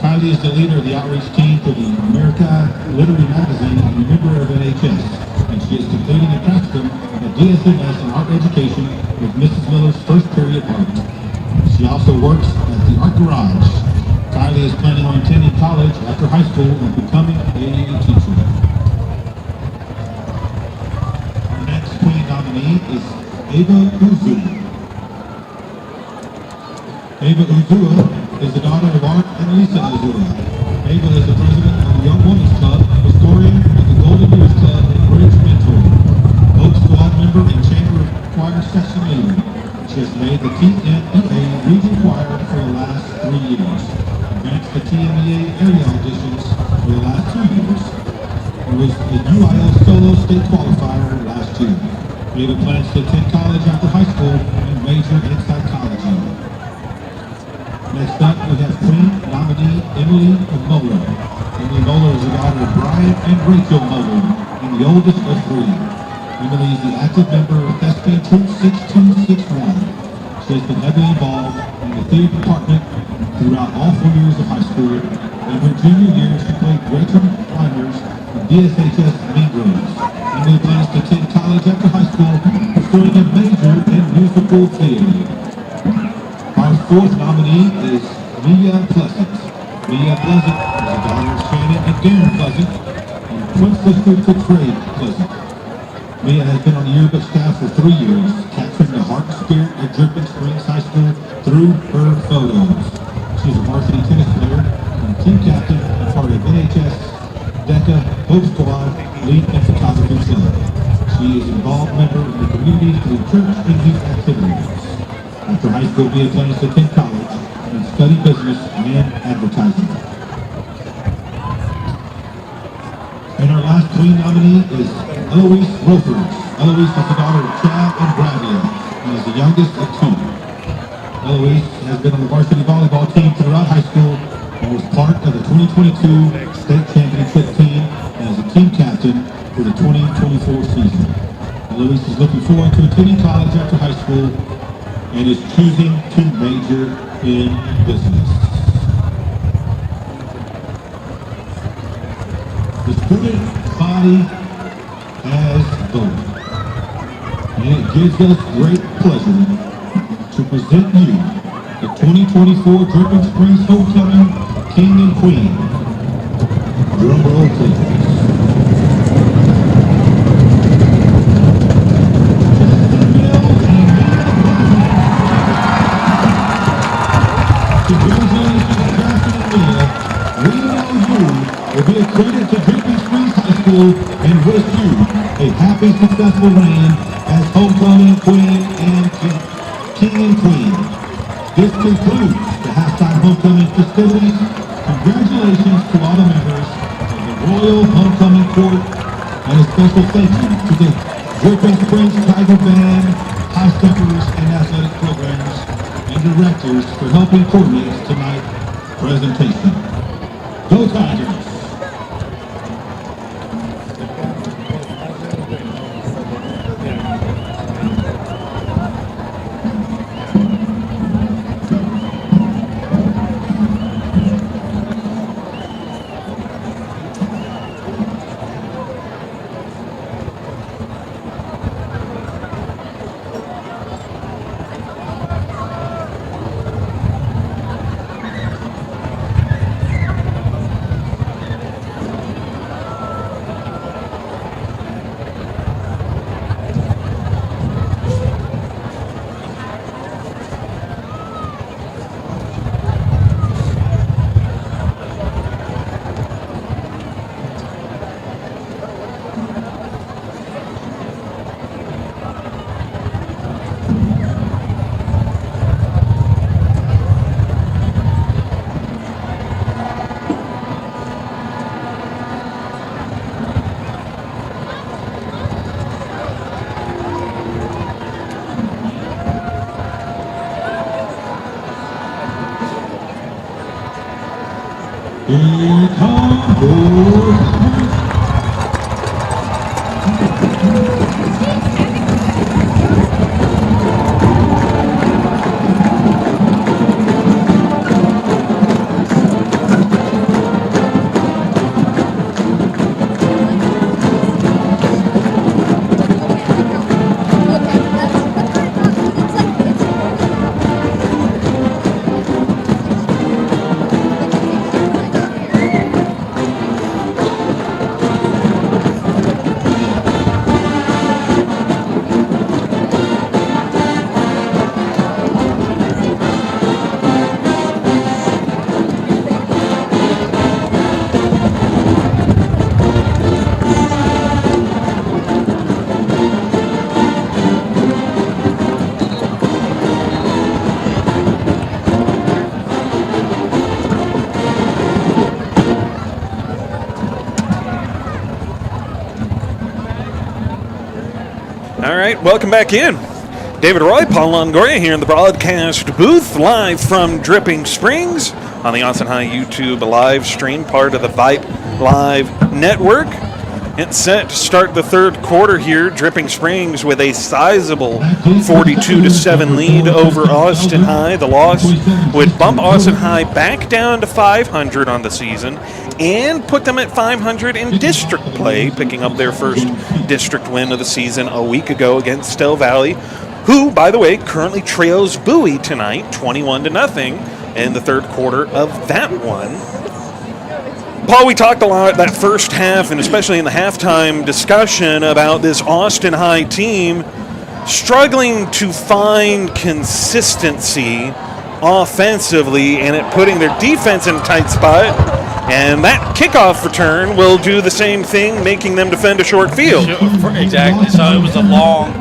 Kylie is the leader of the outreach team for the America Literary Magazine and a member of NHS, and she is completing a practicum at DSMS in art education with Mrs. Miller's first period art. She also works at the Art Garage. Kylie is planning on attending college after high school and becoming a teacher. Nominee is Ava Uzua. Ava Uzua is the daughter of Art and Lisa Uzua. Ava is the president of the Young Women's Club, historian of the Golden Years Club, and Bridge mentor, Hope Squad member and Chamber of Choir section leader. She has made the TMEA Region Choir for the last 3 years, advanced the TMEA area auditions for the last 2 years, and was the UIL Solo State Qualifier last year. Ava plans to attend college after high school and major in psychology. Next up, we have Queen nominee Emily Moeller. Emily Moeller is the daughter of Brian and Rachel Moeller and the oldest of 3. Emily is the active member of Thespian Troop 6261. She has been heavily involved in the theater department throughout all 4 years of high school. In her junior year, she played Gretchen Reimers in DSHS Mean Girls. Emily plans to attend college after high school, pursuing a major in musical theater. Our fourth nominee is Mia Pleasant. Mia Pleasant is the daughter of Shannon and Darren Pleasant and twin sister to Trey Pleasant. Mia has been on the yearbook staff for 3 years, capturing the heart and spirit of Dripping Springs High School through her photos. She is a varsity tennis player and team captain and part of NHS, DECA, Hope Squad, Lead and Photography Club. She is an involved member in the community through church and youth activities. After high school, Mia plans to attend college and study business and advertising. And our last queen nominee is Eloise Rofers. Eloise is the daughter of Chad and Bradley and is the youngest of 2. Eloise has been on the varsity volleyball team throughout high school and was part of the 2022 state championship team and is a team captain for the 2024 season. Eloise is looking forward to attending college after high school and is choosing to major in business. The student body has voted, and it gives us great pleasure to present you the 2024 Dripping Springs Homecoming King and Queen. Drum roll, please. Congratulations, Justin and Mia. We know you will be a credit to Dripping Springs High School and wish you a happy, successful reign as homecoming queen and king and queen. This concludes the halftime homecoming festivities. Congratulations to all the members of the Royal Homecoming Court, and a special thank you to the Dripping Springs Tiger Band, High Steppers, and athletic programs and directors for helping coordinate tonight's presentation. Go Tigers! Here comes the All right, welcome back in. David Roy, Paul Longoria here in the broadcast booth, live from Dripping Springs on the Austin High YouTube live stream, part of the Vibe Live Network. It's set to start the third quarter here. Dripping Springs with a sizable 42-7 lead over Austin High. The loss would bump Austin High back down to 500 on the season and put them at 500 in district play, picking up their first district win of the season a week ago against Stell Valley, who, by the way, currently trails Bowie tonight 21-0 in the third quarter of that one. Paul, we talked a lot that first half, and especially in the halftime discussion, about this Austin High team struggling to find consistency offensively and it putting their defense in a tight spot. And that kickoff return will do the same thing, making them defend a short field. Exactly. So it was a long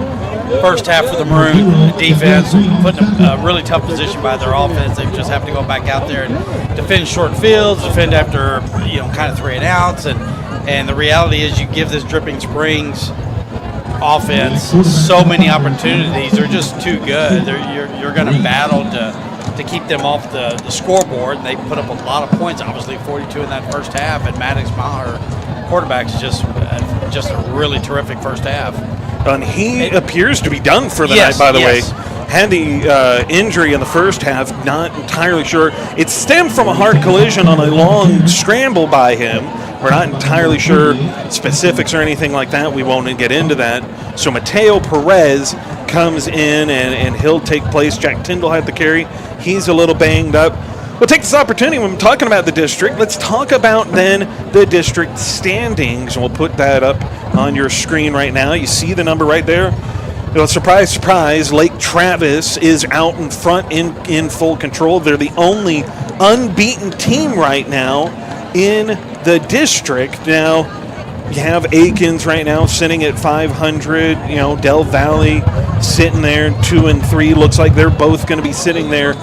first half for the Maroon defense, put in a really tough position by their offense. They just have to go back out there and defend short fields, defend after kind of 3 and outs, and the reality is you give this Dripping Springs offense so many opportunities. They're just too good. You're going to battle to keep them off the scoreboard, and they put up a lot of points. Obviously, 42 in that first half, and Maddox Maher, quarterback's just a really terrific first half. And he appears to be done for the night, by the way. Had the injury in the first half, not entirely sure. It stemmed from a hard collision on a long scramble by him. We're not entirely sure specifics or anything like that. We won't get into that. So Mateo Perez comes in, and he'll take place. Jack Tyndall had the carry. He's a little banged up. We'll take this opportunity when we're talking about the district. Let's talk about then the district standings. We'll put that up on your screen right now. You see the number right there. Surprise, surprise, Lake Travis is out in front in full control. They're the only unbeaten team right now in the district. Now, you have Aikens right now sitting at 500. Del Valley sitting there 2 and 3. Looks like they're both going to be sitting there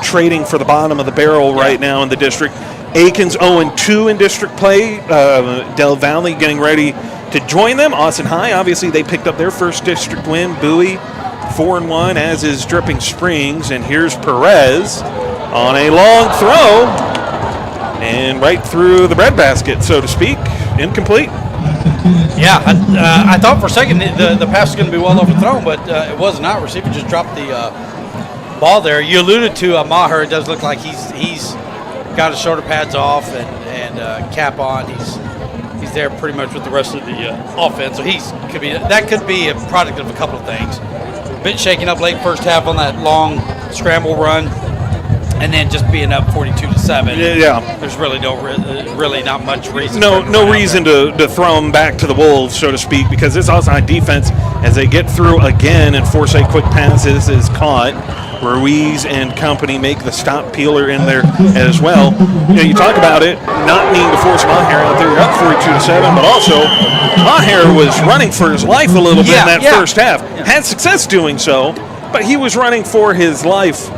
trading for the bottom of the barrel right now in the district. Aikens 0-2 in district play. Del Valley getting ready to join them. Austin High, obviously, they picked up their first district win. Bowie 4-1, as is Dripping Springs. And here's Perez on a long throw and right through the breadbasket, so to speak. Incomplete. Yeah, I thought for a second the pass was going to be well overthrown, but it was not. Receiver just dropped the ball there. You alluded to Maher. It does look like he's got his shoulder pads off and cap on. He's there pretty much with the rest of the offense. So that could be a product of a couple of things. A bit shaken up late first half on that long scramble run, and then just being up 42-7. Yeah. There's really not much reason. No reason to throw them back to the wolves, so to speak, because this outside defense, as they get through again and force a quick passes, is caught. Ruiz and company make the stop peeler in there as well. You talk about it, not needing to force Maher out there. You're up 42-7, but also Maher was running for his life a little bit in that first half. Had success doing so, but he was running for his life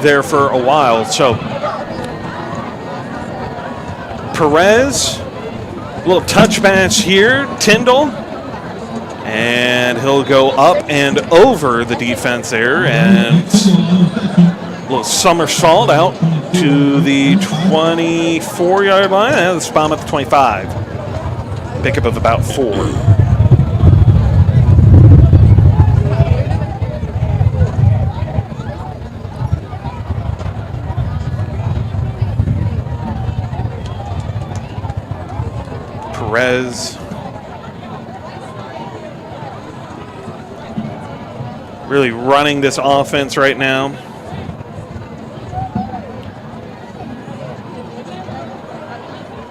there for a while. So Perez, a little touch pass here. Tyndall, and he'll go up and over the defense there, and a little somersault out to the 24-yard line. And the spot at the 25. Pickup of about 4. Perez really running this offense right now.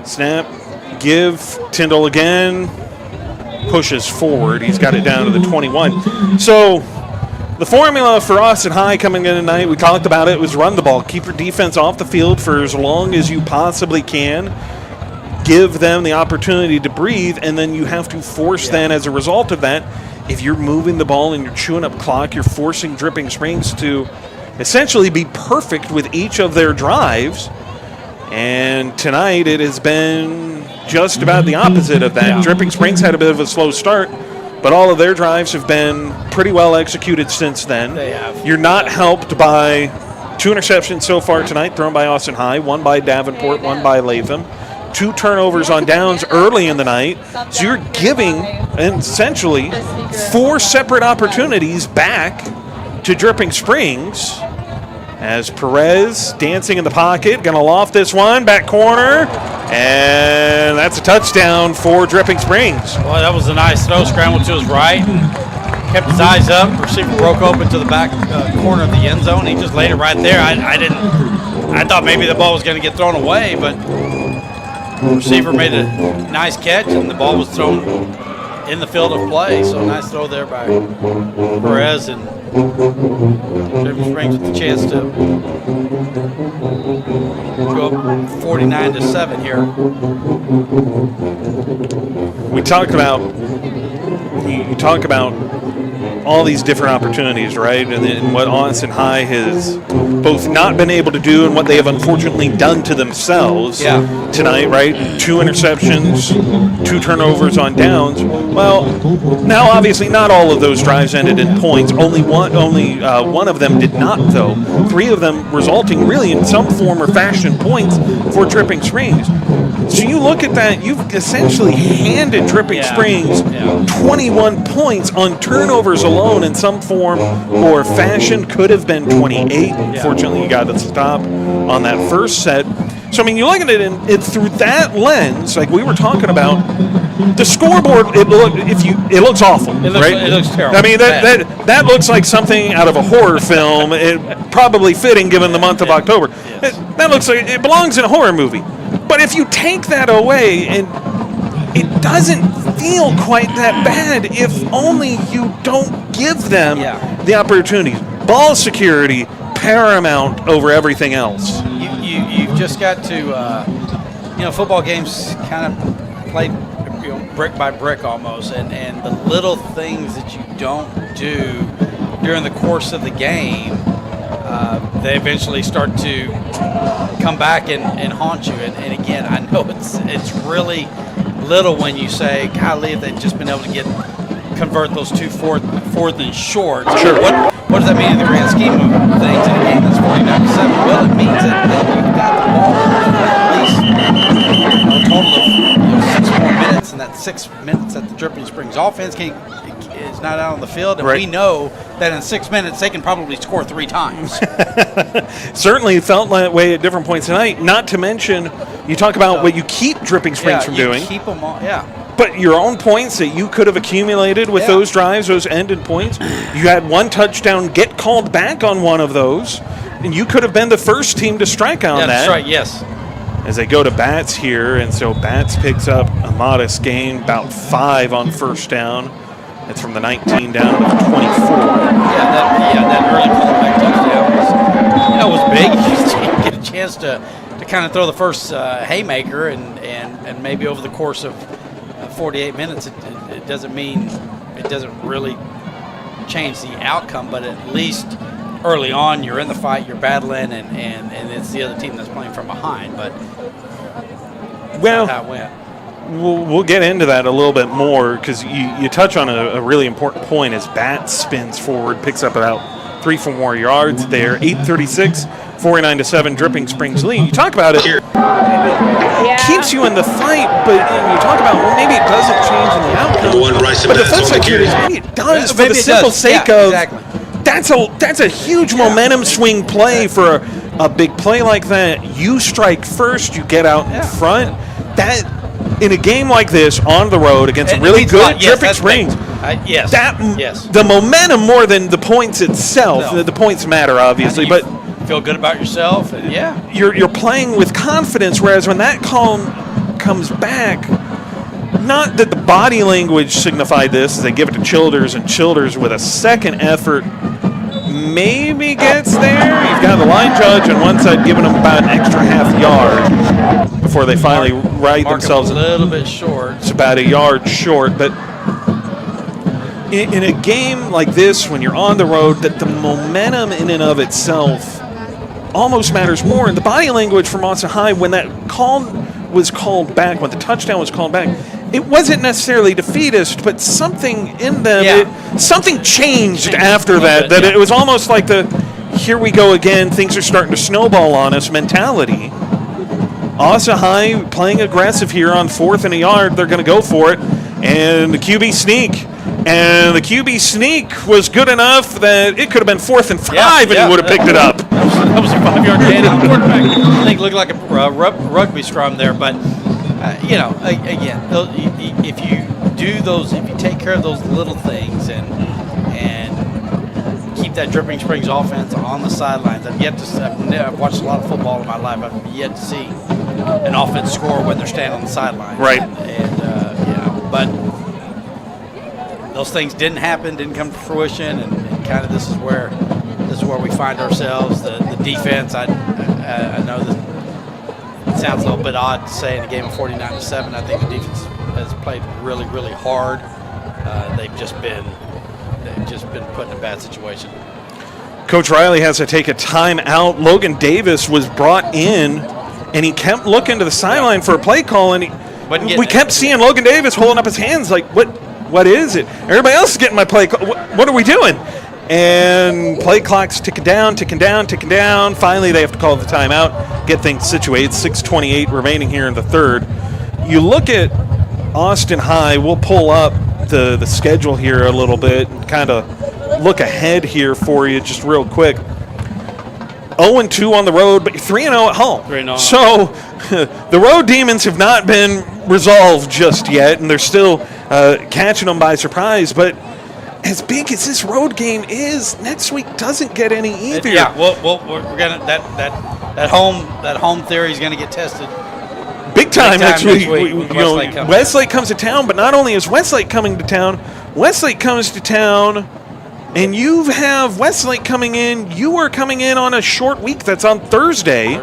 Snap, give, Tyndall again, pushes forward. He's got it down to the 21. So the formula for Austin High coming in tonight, we talked about it, was run the ball. Keep your defense off the field for as long as you possibly can. Give them the opportunity to breathe, and then you have to force then, as a result of that, if you're moving the ball and you're chewing up clock, you're forcing Dripping Springs to essentially be perfect with each of their drives. And tonight it has been just about the opposite of that. Dripping Springs had a bit of a slow start, but all of their drives have been pretty well executed since then. They have. You're not helped by 2 interceptions so far tonight thrown by Austin High, 1 by Davenport, 1 by Latham. 2 turnovers on downs early in the night. So you're giving essentially 4 separate opportunities back to Dripping Springs. As Perez dancing in the pocket, going to loft this one, back corner, and that's a touchdown for Dripping Springs. Well, that was a nice throw, scrambled to his right, kept his eyes up. Receiver broke open to the back corner of the end zone. He just laid it right there. I thought maybe the ball was going to get thrown away, but the receiver made a nice catch, and the ball was thrown in the field of play. So nice throw there by Perez, and Dripping Springs with the chance to go up 49-7 here. We talked about you talk about all these different opportunities, right? And what Austin High has both not been able to do and what they have unfortunately done to themselves tonight, right? 2 interceptions, 2 turnovers on downs. Well, now obviously not all of those drives ended in points. Only one of them did not, though. 3 of them resulting really in some form or fashion points for Dripping Springs. So you look at that, you've essentially handed Dripping Springs 21 points on turnovers alone in some form or fashion. Could have been 28. Fortunately, you got the stop on that first set. So, I mean, you look at it, through that lens, like we were talking about, the scoreboard, it looks awful, right? It looks terrible. I mean, that looks like something out of a horror film. It probably fitting given the month of October. That looks like it belongs in a horror movie. But if you take that away, and it doesn't feel quite that bad if only you don't give them the opportunities. Ball security paramount over everything else. You've just got to, football games kind of played brick by brick almost, and the little things that you don't do during the course of the game, they eventually start to come back and haunt you. And again, I know it's really little when you say, golly, if they'd just been able to convert those 2 fourth and short. Sure. What does that mean in the grand scheme of things in a game that's 49-7? Well, it means that you've got the ball at least a total of 6 more minutes, and that 6 minutes that the Dripping Springs offense is not out on the field, and we know that in 6 minutes they can probably score 3 times. Certainly felt that way at different points tonight. Not to mention, you talk about what you keep Dripping Springs from doing. Keep them all, But your own points that you could have accumulated with those drives, those ended points, you had 1 touchdown get called back on one of those, and you could have been the first team to strike on that. That's right, yes. As they go to Bats here, and so Bats picks up a modest gain, about 5 on first down. It's from the 19 down to the 24. That early callback touchdown was big. You get a chance to kind of throw the first haymaker, and maybe over the course of 48 minutes, it doesn't mean it doesn't really change the outcome, but at least early on you're in the fight, you're battling, and it's the other team that's playing from behind. But that's how it went. We'll get into that a little bit more because you touch on a really important point as Bat spins forward, picks up about 3 for more yards there. 8:36, 49-7, Dripping Springs lead. You talk about it here. Keeps you in the fight, but you talk about, well, maybe it doesn't change in the outcome. But the flip side here is maybe it does for the simple sake of that's a huge momentum swing play for a big play like that. You strike first, you get out in front. That in a game like this on the road against a really good Dripping Springs, the momentum more than the points itself. The points matter obviously, but feel good about yourself, and you're playing with confidence. Whereas when that call comes back, not that the body language signified this, as they give it to Childers, and Childers with a second effort maybe gets there. You've got the line judge on one side giving them about an extra half yard before they finally right themselves. A little bit short. It's about a yard short, but in a game like this, when you're on the road, that the momentum in and of itself almost matters more. And the body language from Austin High, when that call was called back, when the touchdown was called back, it wasn't necessarily defeatist, but something in them, something changed after that. It was almost like the here we go again, things are starting to snowball on us mentality. Austin High playing aggressive here on 4th and a yard. They're going to go for it. And the QB sneak. And the QB sneak was good enough that it could have been 4th and 5 and he would have picked it up. That was a 5-yard gain on the quarterback. I think it looked like a rugby scrum there, but again, if you do those, if you take care of those little things and keep that dripping springs offense on the sidelines, I've watched a lot of football in my life. I've yet to see an offense score when they're standing on the sidelines. Right. But those things didn't happen, didn't come to fruition, and kind of this is where we find ourselves. The defense, I know that it sounds a little bit odd to say in a game of 49-7. I think the defense has played really, really hard. They've just been put in a bad situation. Coach Riley has to take a timeout. Logan Davis was brought in, and he kept looking to the sideline for a play call, and we kept seeing Logan Davis holding up his hands like, what is it? Everybody else is getting my play call. What are we doing? And play clock's ticking down. Finally, they have to call the timeout, get things situated. 6:28 remaining here in the third. You look at Austin High. We'll pull up the schedule here a little bit and kind of look ahead here for you just real quick. 0-2 on the road, but 3-0 at home. 3-0. So the road demons have not been resolved just yet, and they're still catching them by surprise. But as big as this road game is, next week doesn't get any easier. Yeah, well, we're gonna that home theory is gonna get tested big time next week. Westlake comes to town, but not only is Westlake coming to town, Westlake comes to town. And you have Westlake coming in. You are coming in on a short week. That's on Thursday.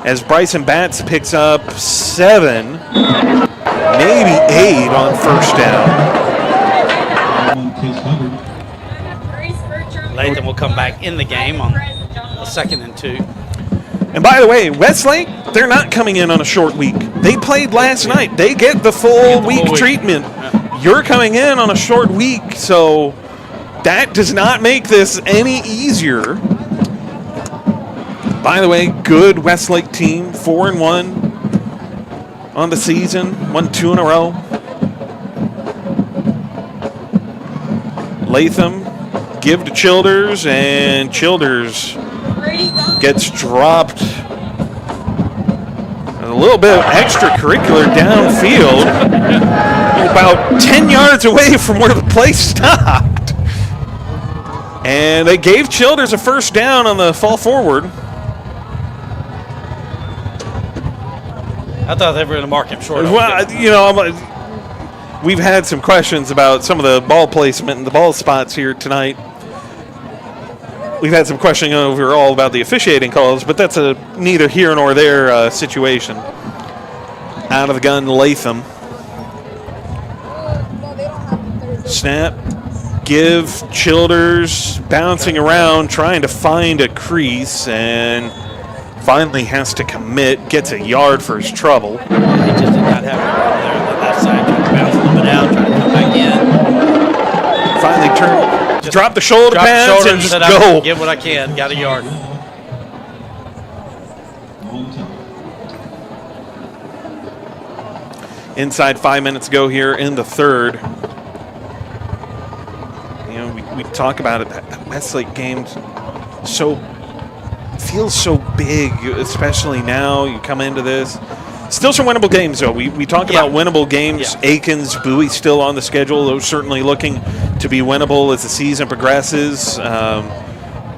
As Bryson Batts picks up 7, maybe 8 on first down. Latham will come back in the game on a 2nd and 2. And by the way, Westlake, they're not coming in on a short week. They played last night. They get the full week treatment. Yeah. You're coming in on a short week, so that does not make this any easier. By the way, good Westlake team, 4-1 on the season, won 2 in a row. Latham give to Childers, and Childers gets dropped a little bit of extracurricular downfield, about 10 yards away from where the play stopped. And they gave Childers a first down on the fall forward. I thought they were going to mark him short. Well, we've had some questions about some of the ball placement and the ball spots here tonight. We've had some questioning overall about the officiating calls, but that's a neither here nor there situation. Out of the gun, Latham. Snap. Give, Childers bouncing around, trying to find a crease, and finally has to commit, gets a yard for his trouble. He just did not have it there on the left side, trying to bounce a little bit out, trying to come back in. Finally drop the shoulder pads and just go. Give what I can, got a yard. Inside 5 minutes ago here in the third. We talk about it, that Westlake game feels so big, especially now. You come into this. Still some winnable games, though. We talk about winnable games. Yeah. Aikens, Bowie still on the schedule. Those certainly looking to be winnable as the season progresses.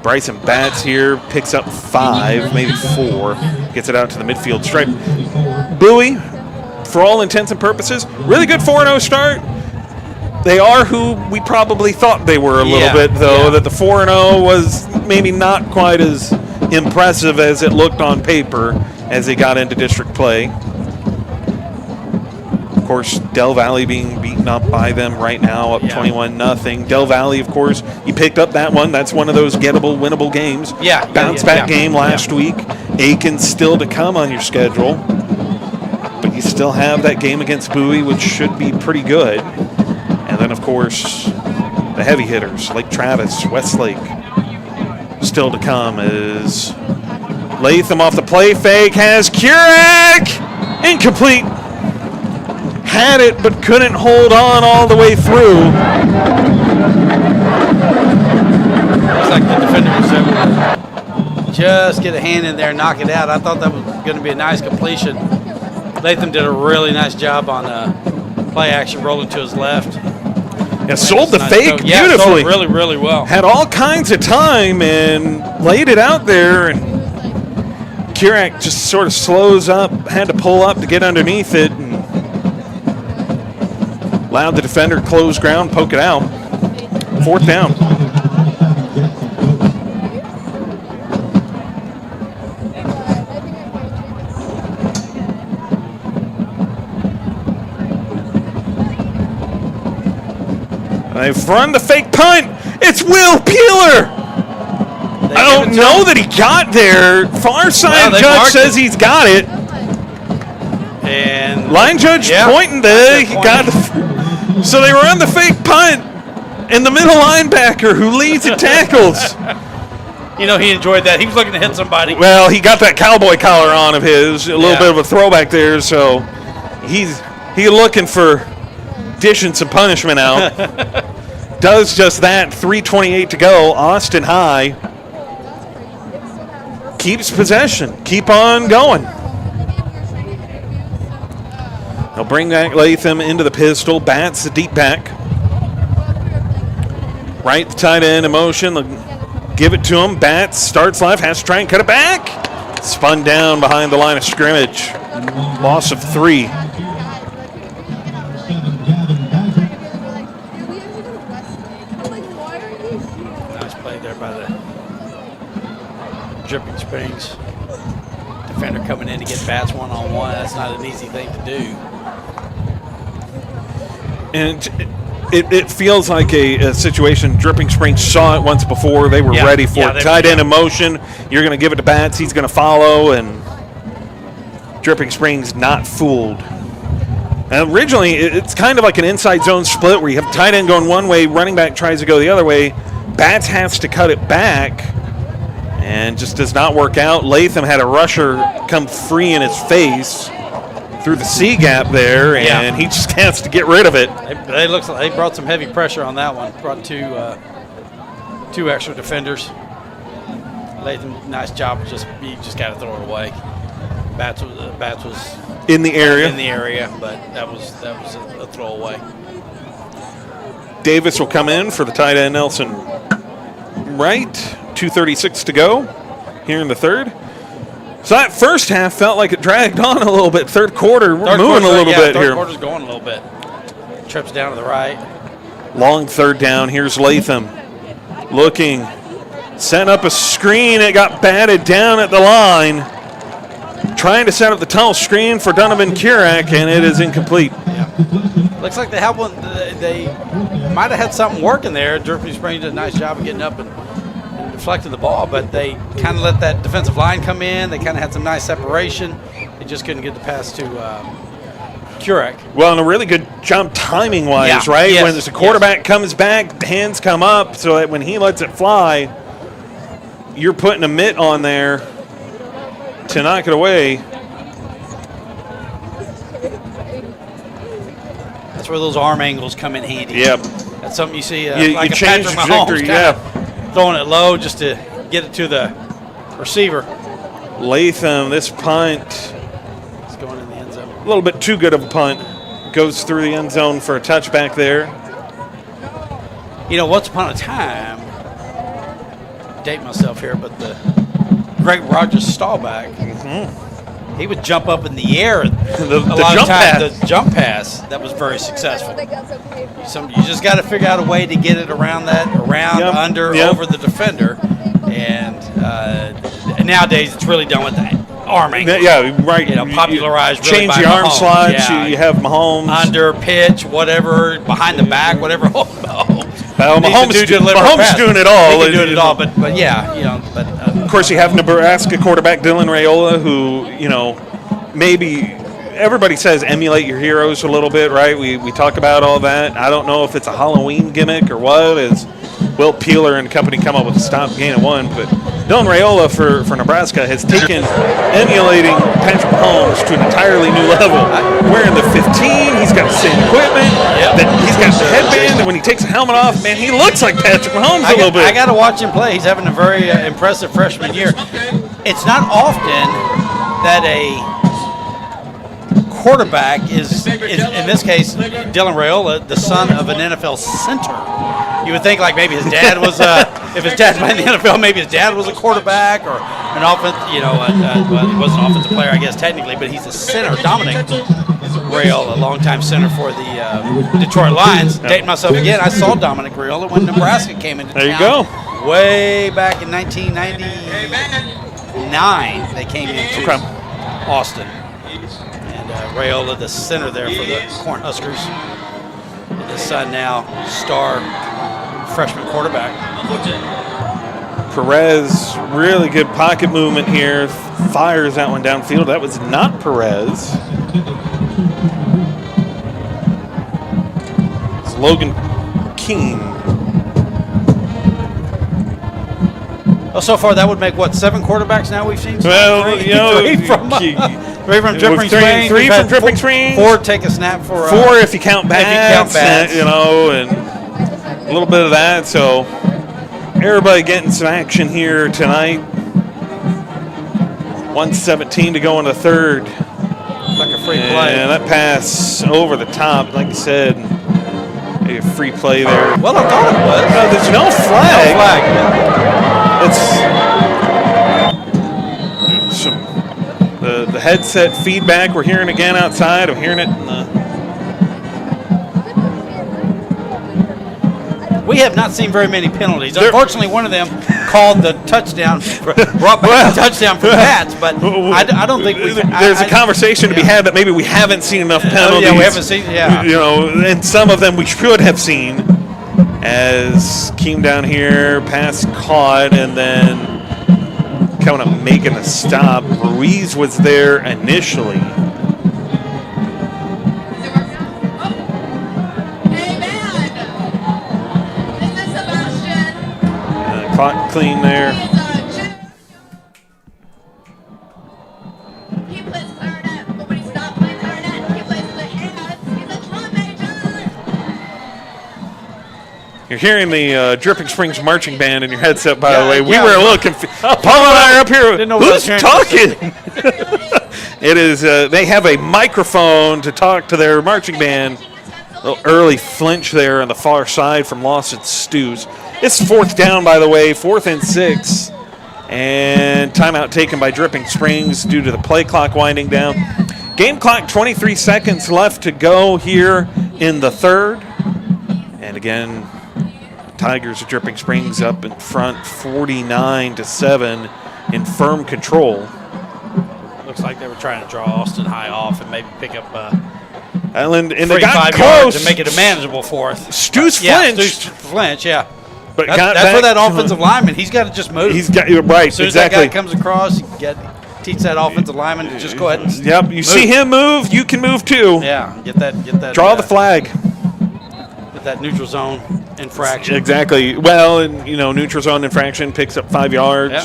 Bryson Batts here picks up 5, maybe 4. Gets it out to the midfield stripe. Bowie, for all intents and purposes, really good 4-0 start. They are who we probably thought they were a little bit, though, that the 4-0 was maybe not quite as impressive as it looked on paper as they got into district play. Of course, Del Valley being beaten up by them right now, up 21-0. Del Valley, of course, you picked up that one. That's one of those gettable, winnable games. Bounce-back game last week. Aikens still to come on your schedule. But you still have that game against Bowie, which should be pretty good. And then, of course, the heavy hitters, Lake Travis, Westlake. Still to come is Latham off the play fake, has Kurek! Incomplete. Had it, but couldn't hold on all the way through. Looks like the defender was able to just get a hand in there and knock it out. I thought that was going to be a nice completion. Latham did a really nice job on play action, rolling to his left. Yeah, sold the Nice fake throw. Yeah, sold beautifully. it really, really well. Had all kinds of time and laid it out there, and Kirak just sort of slows up, had to pull up to get underneath it, and allowed the defender to close ground, poke it out. 4th down. They've run the fake punt. It's Will Peeler. I don't know that he got there. Far side judge says he's got it. And Line judge pointing there. He got. So they run the fake punt, and the middle linebacker who leads the tackles. You know, he enjoyed that. He was looking to hit somebody. Well, he got that cowboy collar on of his, a little bit of a throwback there. So he's looking for dishing some punishment out. Does just that. 3:28 to go. Austin High keeps possession. Keep on going. They'll bring back Latham into the pistol. Bats the deep back. Right, the tight end in motion. They'll give it to him. Bats starts live. Has to try and cut it back. Spun down behind the line of scrimmage. Loss of 3. Dripping Springs defender coming in to get bats one-on-one. That's not an easy thing to do. And it feels like a situation. Dripping Springs saw it once before. They were ready for it. Tight end in motion. You're going to give it to Bats. He's going to follow, and Dripping Springs not fooled. And originally, it's kind of like an inside zone split where you have tight end going one way, running back tries to go the other way. Bats has to cut it back. And just does not work out. Latham had a rusher come free in his face through the C gap there, and he just has to get rid of it. They looks like they brought some heavy pressure on that one. Brought two extra defenders. Latham, nice job. You just got to throw it away. Bats was in the area, but that was a throwaway. Davis will come in for the tight end Nelson Wright. 2:36 to go here in the third. So that first half felt like it dragged on a little bit. Third quarter, we're moving a little bit here. Third quarter's going a little bit. Trips down to the right. Long third down. Here's Latham looking. Set up a screen. It got batted down at the line. Trying to set up the tunnel screen for Donovan Kirak, and it is incomplete. Yeah. Looks like they might have had something working there. Dripping Springs did a nice job of getting up and deflected the ball, but they kind of let that defensive line come in. They kind of had some nice separation. They just couldn't get the pass to Kirak. Well, and a really good job timing-wise, right? Yes. When the quarterback comes back, hands come up, so that when he lets it fly, you're putting a mitt on there to knock it away. That's where those arm angles come in handy. Yep. That's something you see you change Patrick trajectory, Mahomes throwing it low just to get it to the receiver. Latham, this punt. It's going in the end zone. A little bit too good of a punt. Goes through the end zone for a touchback there. You know, once upon a time, date myself here, but the Greg Rogers stallback, he would jump up in the air. The jump pass that was very successful. You just got to figure out a way to get it around, over the defender. And nowadays, it's really done with that arm angle. Yeah, right. You know, popularized. Really change by the arm Mahomes. slots. Yeah. You have Mahomes under pitch, whatever, behind the back, whatever. Well, Mahomes doing it all. He can do it all, but yeah, you know. But of course, you have Nebraska quarterback Dylan Raiola, who, you know, maybe everybody says emulate your heroes a little bit, right? We talk about all that. I don't know if it's a Halloween gimmick or what. As Will Peeler and company come up with a stop gain of 1, but Dylan Raiola for Nebraska has taken emulating Patrick Mahomes to an entirely new level. Wearing the 15, he's got the same equipment. He's got the headband, and when he takes the helmet off, man, he looks like Patrick Mahomes a little bit. I got to watch him play. He's having a very impressive freshman year. It's not often that a quarterback is in this case, Dylan Raiola, the son of an NFL center. You would think like maybe his dad was, if his dad's playing in the NFL, maybe his dad was a quarterback or an offense, well, he was an offensive player, I guess, technically, but he's a center. Dominic Raiola, a longtime center for the Detroit Lions. Dating myself again, I saw Dominic Raiola when Nebraska came into town. There you go. Way back in 1999, they came into Austin. And Raiola, the center there for the Cornhuskers. And his son now, star freshman quarterback. Perez, really good pocket movement here. Fires that one downfield. That was not Perez. It's Logan Keene. Well, so far that would make, what, 7 quarterbacks now we've seen? Well, three from Dripping Springs. Three from Dripping Springs. 4 take a snap for 4 if you count bats. And a little bit of that. So everybody getting some action here tonight. 1:17 to go in the third. Like a free play. And that pass over the top, like you said, a free play there. Well, I thought it was. No, there's no flag. No flag. It's the headset feedback we're hearing again outside. I'm hearing it in the. We have not seen very many penalties. Unfortunately, one of them called the touchdown, brought back the touchdown for Pats, but I don't think we've... There's a conversation to be had that maybe we haven't seen enough penalties. Yeah, we haven't seen, and some of them we should have seen, as came down here, pass caught, and then coming up making a stop. Ruiz was there initially. Clock clean there. You're hearing the Dripping Springs marching band in your headset, by the way. We were a little confused. Paul and I are up here. Who's talking? It is. They have a microphone to talk to their marching band. A little early flinch there on the far side from Lawson Stews. It's 4th down, by the way, 4th and 6. And timeout taken by Dripping Springs due to the play clock winding down. Game clock, 23 seconds left to go here in the third. And again, Tigers of Dripping Springs up in front, 49-7 in firm control. Looks like they were trying to draw Austin High off and maybe pick up and they got 5 close yards and make it a manageable 4th. Stews flinched. Yeah. But that's where that offensive lineman, he's got to just move. He's got right, as soon exactly. As that guy comes across, teach that offensive lineman to just go ahead and move. See him move, you can move too. Yeah, get that. Draw the flag. Get that neutral zone infraction. Exactly. Well, and neutral zone infraction picks up 5 yards. Yeah.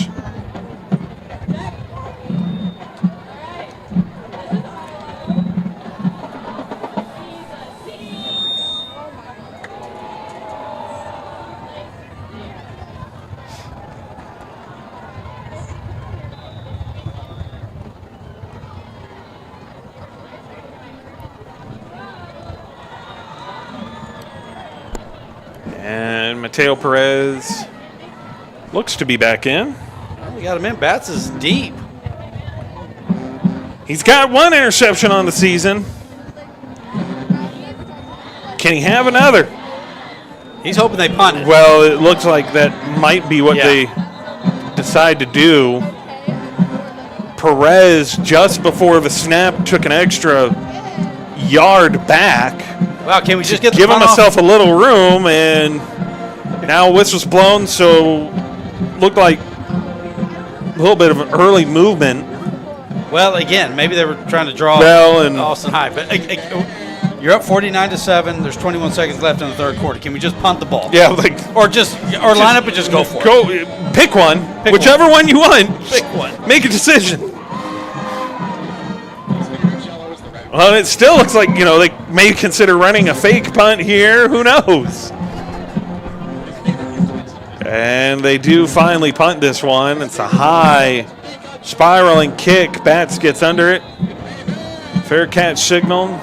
And Mateo Perez looks to be back in. Well, we got him in. Bats is deep. He's got 1 interception on the season. Can he have another? He's hoping they punt it. Well, it looks like that might be what they decide to do. Perez, just before the snap, took an extra yard back. Wow, can we just get the give punt himself off? a little room, and now whistle's blown, so looked like a little bit of an early movement. Well, again, maybe they were trying to draw and Austin High, but You're up 49-7. There's 21 seconds left in the third quarter. Can we just punt the ball? Yeah, like Or line up and just go for it. go pick one, whichever one you want. Pick one. Make a decision. Well, it still looks like, they may consider running a fake punt here. Who knows? And they do finally punt this one. It's a high spiraling kick. Bats gets under it. Fair catch signal.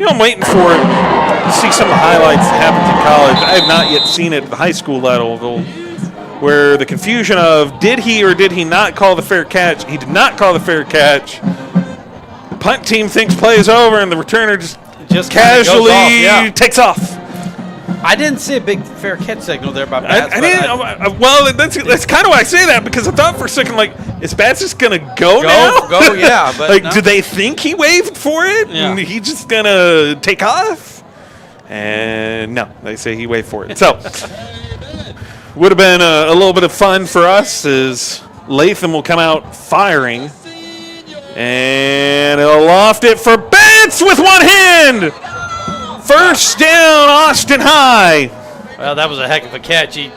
I'm waiting for to see some of the highlights that happened in college. I have not yet seen it at the high school level, where the confusion of did he or did he not call the fair catch? He did not call the fair catch. The punt team thinks play is over, and the returner just casually takes off. I didn't see a big fair catch signal there by Bats. I didn't. Well, that's kind of why I say that, because I thought for a second, like, is Bats just going to go now? Go, yeah. But like, no. do they think he waved for it? Yeah. And he just going to take off? And no, they say he waved for it. So, would have been a little bit of fun for us as Latham will come out firing. And he'll loft it for Bats with one hand. First down, Austin High. Well, that was a heck of a catch. He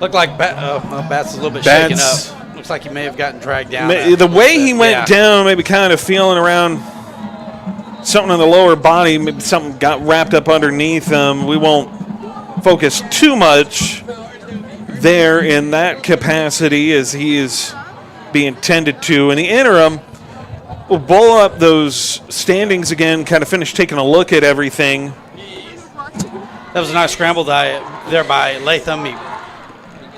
looked like Bats is a little bit shaken up. Looks like he may have gotten dragged down. The way he went down, maybe kind of feeling around something in the lower body, maybe something got wrapped up underneath him. We won't focus too much there in that capacity as he is being tended to. In the interim, we'll bowl up those standings again, kind of finish taking a look at everything. That was a nice scramble there by Latham. He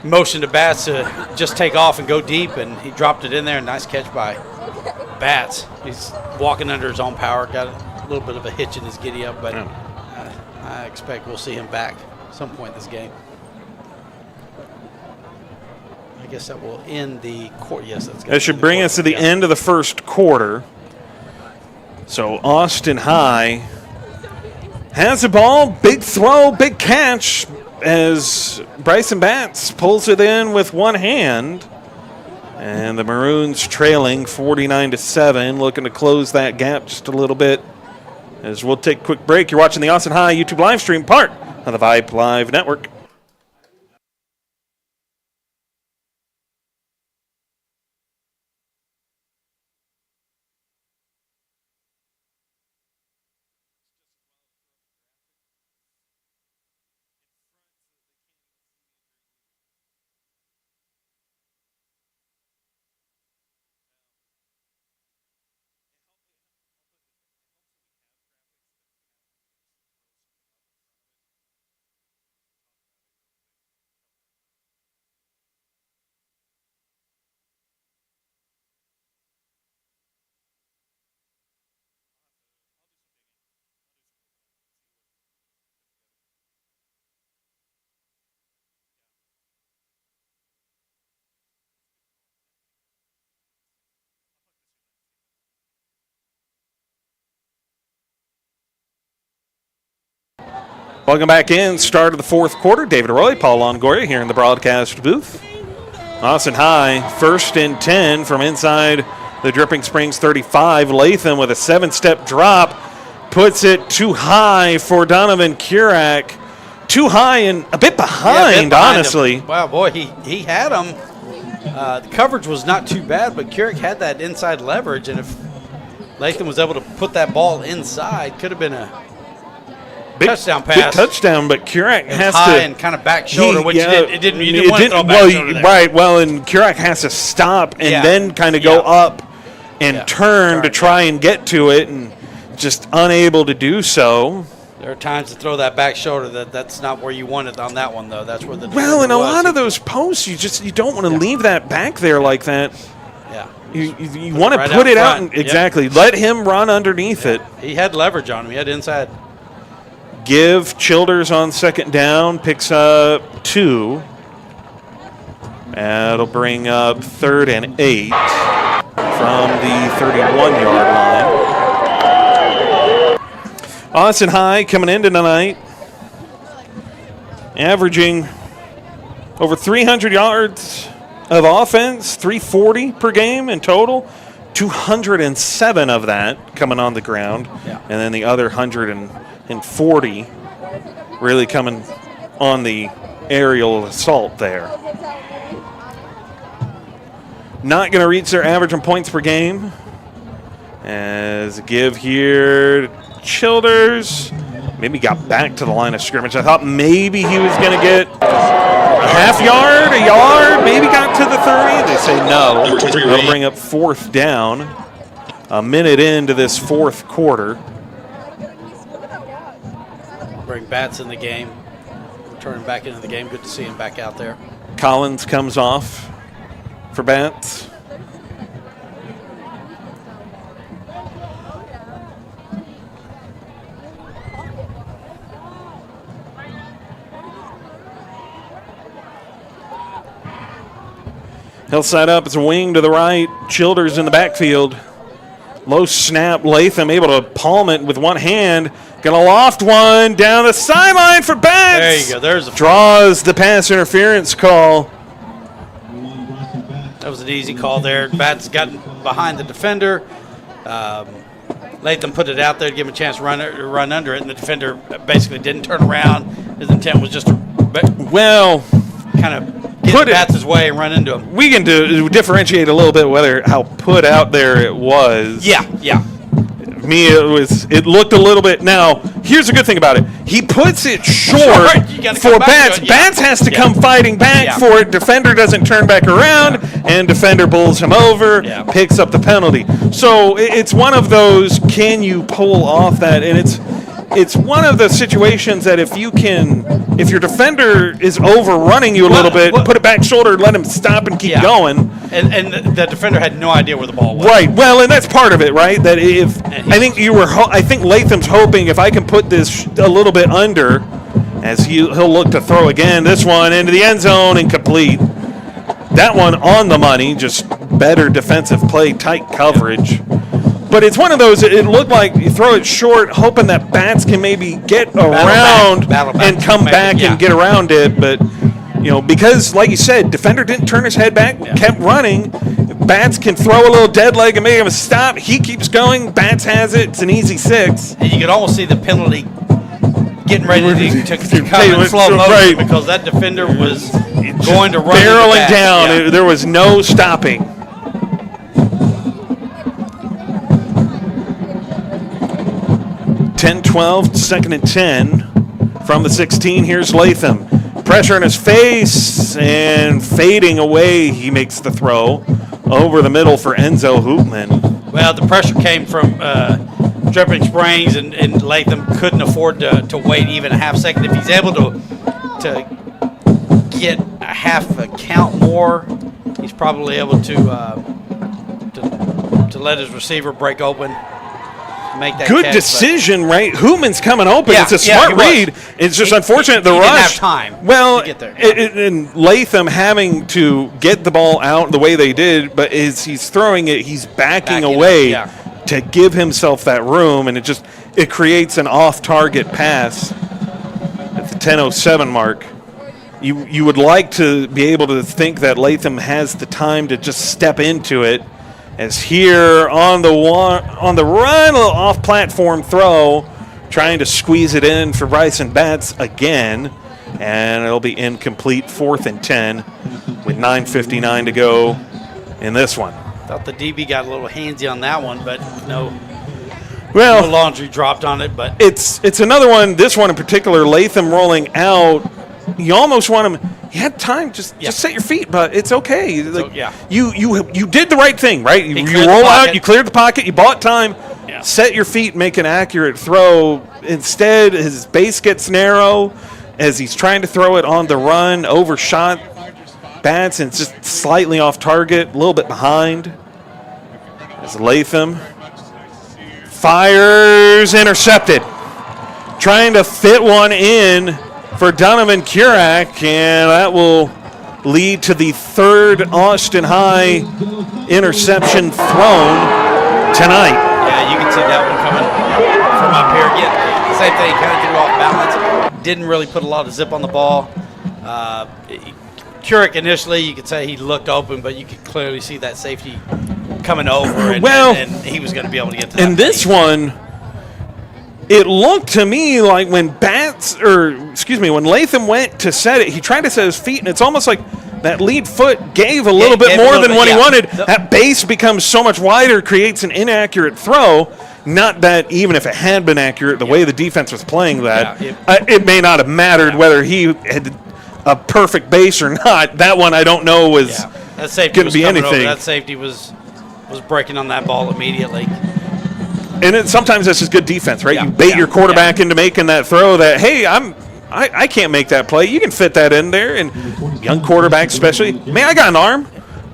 motioned to Bats to just take off and go deep, and he dropped it in there. Nice catch by Bats. He's walking under his own power. Got a little bit of a hitch in his giddy up, but I expect we'll see him back at some point this game. I guess that will end the quarter. Yes, that should bring us to the end of the first quarter. So Austin High has the ball. Big throw, big catch as Bryson Bats pulls it in with one hand. And the Maroons trailing 49-7, looking to close that gap just a little bit. As we'll take a quick break. You're watching the Austin High YouTube live stream, part of the Vibe Live Network. Welcome back in. Start of the fourth quarter. David Arroyo, Paul Longoria here in the broadcast booth. Austin High, 1st and 10 from inside the Dripping Springs 35. Latham with a 7-step drop puts it too high for Donovan Kurak. Too high and a bit behind, honestly. Him. Wow, boy, he had him. The coverage was not too bad, but Kurak had that inside leverage, and if Latham was able to put that ball inside, could have been a touchdown pass. Big touchdown, but Kurak has high to and kind of back shoulder, which you didn't want to throw back shoulder there. Right. Well, and Kurak has to stop and then kind of go up and turn to try and get to it, and just unable to do so. There are times to throw that back shoulder that's not where you want it on that one though. That's where the in a lot of those posts, you don't want to leave that back there like that. Yeah. You want to put it out and exactly let him run underneath it. He had leverage on him. He had inside. Give Childers on second down, picks up 2. That'll bring up 3rd and 8 from the 31-yard line. Austin High coming in tonight, averaging over 300 yards of offense, 340 per game in total, 207 of that coming on the ground, Yeah. and then the other 140 really coming on the aerial assault there. Not going to reach their average in points per game. As a give here to Childers. Maybe got back to the line of scrimmage. I thought maybe he was going to get a half yard, a yard, maybe got to the 30. They say no. That'll bring up 4th down. A minute into this 4th quarter. Bring Bats in the game. Returning back into the game. Good to see him back out there. Collins comes off for Bats. He'll set up. It's a wing to the right. Childers in the backfield. Low snap. Latham able to palm it with one hand. Gonna loft one down the sideline for Bats. There you go. There's a Draws the pass interference call. That was an easy call there. Bats got behind the defender. Latham put it out there to give him a chance to run under it, and the defender basically didn't turn around. His intent was just to Well, kind of get Bats' way and run into him. we can differentiate a little bit whether how put out there it was. Yeah. Me, it looked a little bit. Now, here's the good thing about it. He puts it short You gotta for come back Bats. to it, yeah. Bats has to come fighting back Yeah. for it. Defender doesn't turn back around, and defender bulls him over, Yeah. picks up the penalty. So it's one of those, can you pull off that? And it's one of the situations that if your defender is overrunning you a little bit, put it back shoulder, let him stop and keep going. And the defender had no idea where the ball was. Right. Well, and that's part of it, right? That I think Latham's hoping if I can put this a little bit under, as he'll look to throw again. This one into the end zone, incomplete. That one on the money, just better defensive play, tight coverage. But it's one of those. It looked like you throw it short, hoping that Bats can maybe get around Battle back. and come back Yeah. and get around it, but. Because, like you said, defender didn't turn his head back, kept running. Bats can throw a little dead leg and make him a stop. He keeps going. Bats has it. It's an easy 6. And you could almost see the penalty getting ready to come in Right. slow motion because that defender was going to run barreling down. Yeah. There was no stopping. (10-12), 2nd and 10 from the 16. Here's Latham. Pressure in his face and fading away. He makes the throw over the middle for Enzo Hoopman. Well, the pressure came from Dripping Springs, and Latham couldn't afford to wait even a half second. If he's able to get a half a count more, he's probably able to let his receiver break open. Make that Good catch, decision, right? Hoopman's coming open. Yeah, it's a yeah, smart he was. read. It's just unfortunate the he rush. didn't have time well, to get there. And Latham having to get the ball out the way they did, but as he's throwing it, he's backing away to give himself that room, and it creates an off-target pass at the 10:07 mark. You would like to be able to think that Latham has the time to just step into it. As here on the run, a little off-platform throw, trying to squeeze it in for Bryson Bats again, and it'll be incomplete. 4th and 10 with 9:59 to go in this one. Thought the DB got a little handsy on that one, but no laundry dropped on it. But it's another one. This one in particular, Latham rolling out. You almost want him. You had time. Just set your feet, but it's okay. You did the right thing, right? You roll out. You cleared the pocket. You bought time. Yeah. Set your feet. Make an accurate throw. Instead, his base gets narrow as he's trying to throw it on the run. Overshot Bats, and it's just slightly off target. A little bit behind. As Latham fires, intercepted. Trying to fit one in for Donovan Kurak, and that will lead to the 3rd Austin High interception thrown tonight. Yeah, you can see that one coming from up here. Again, same thing, kind of threw off balance. Didn't really put a lot of zip on the ball. Kurak initially, you could say he looked open, but you could clearly see that safety coming over, and, Well, and he was going to be able to get to that. And this place. one, it looked to me like when when Latham went to set it, he tried to set his feet, and it's almost like that lead foot gave a little bit more than what he wanted. That base becomes so much wider, creates an inaccurate throw. Not that even if it had been accurate, the way the defense was playing that, it may not have mattered whether he had a perfect base or not. That one I don't know was that safety going to was be coming anything. over. That safety was breaking on that ball immediately. And sometimes that's just good defense, right? Yeah, You bait your quarterback into making that throw that, hey, I can't make that play. You can fit that in there. And young quarterbacks especially, man, I got an arm.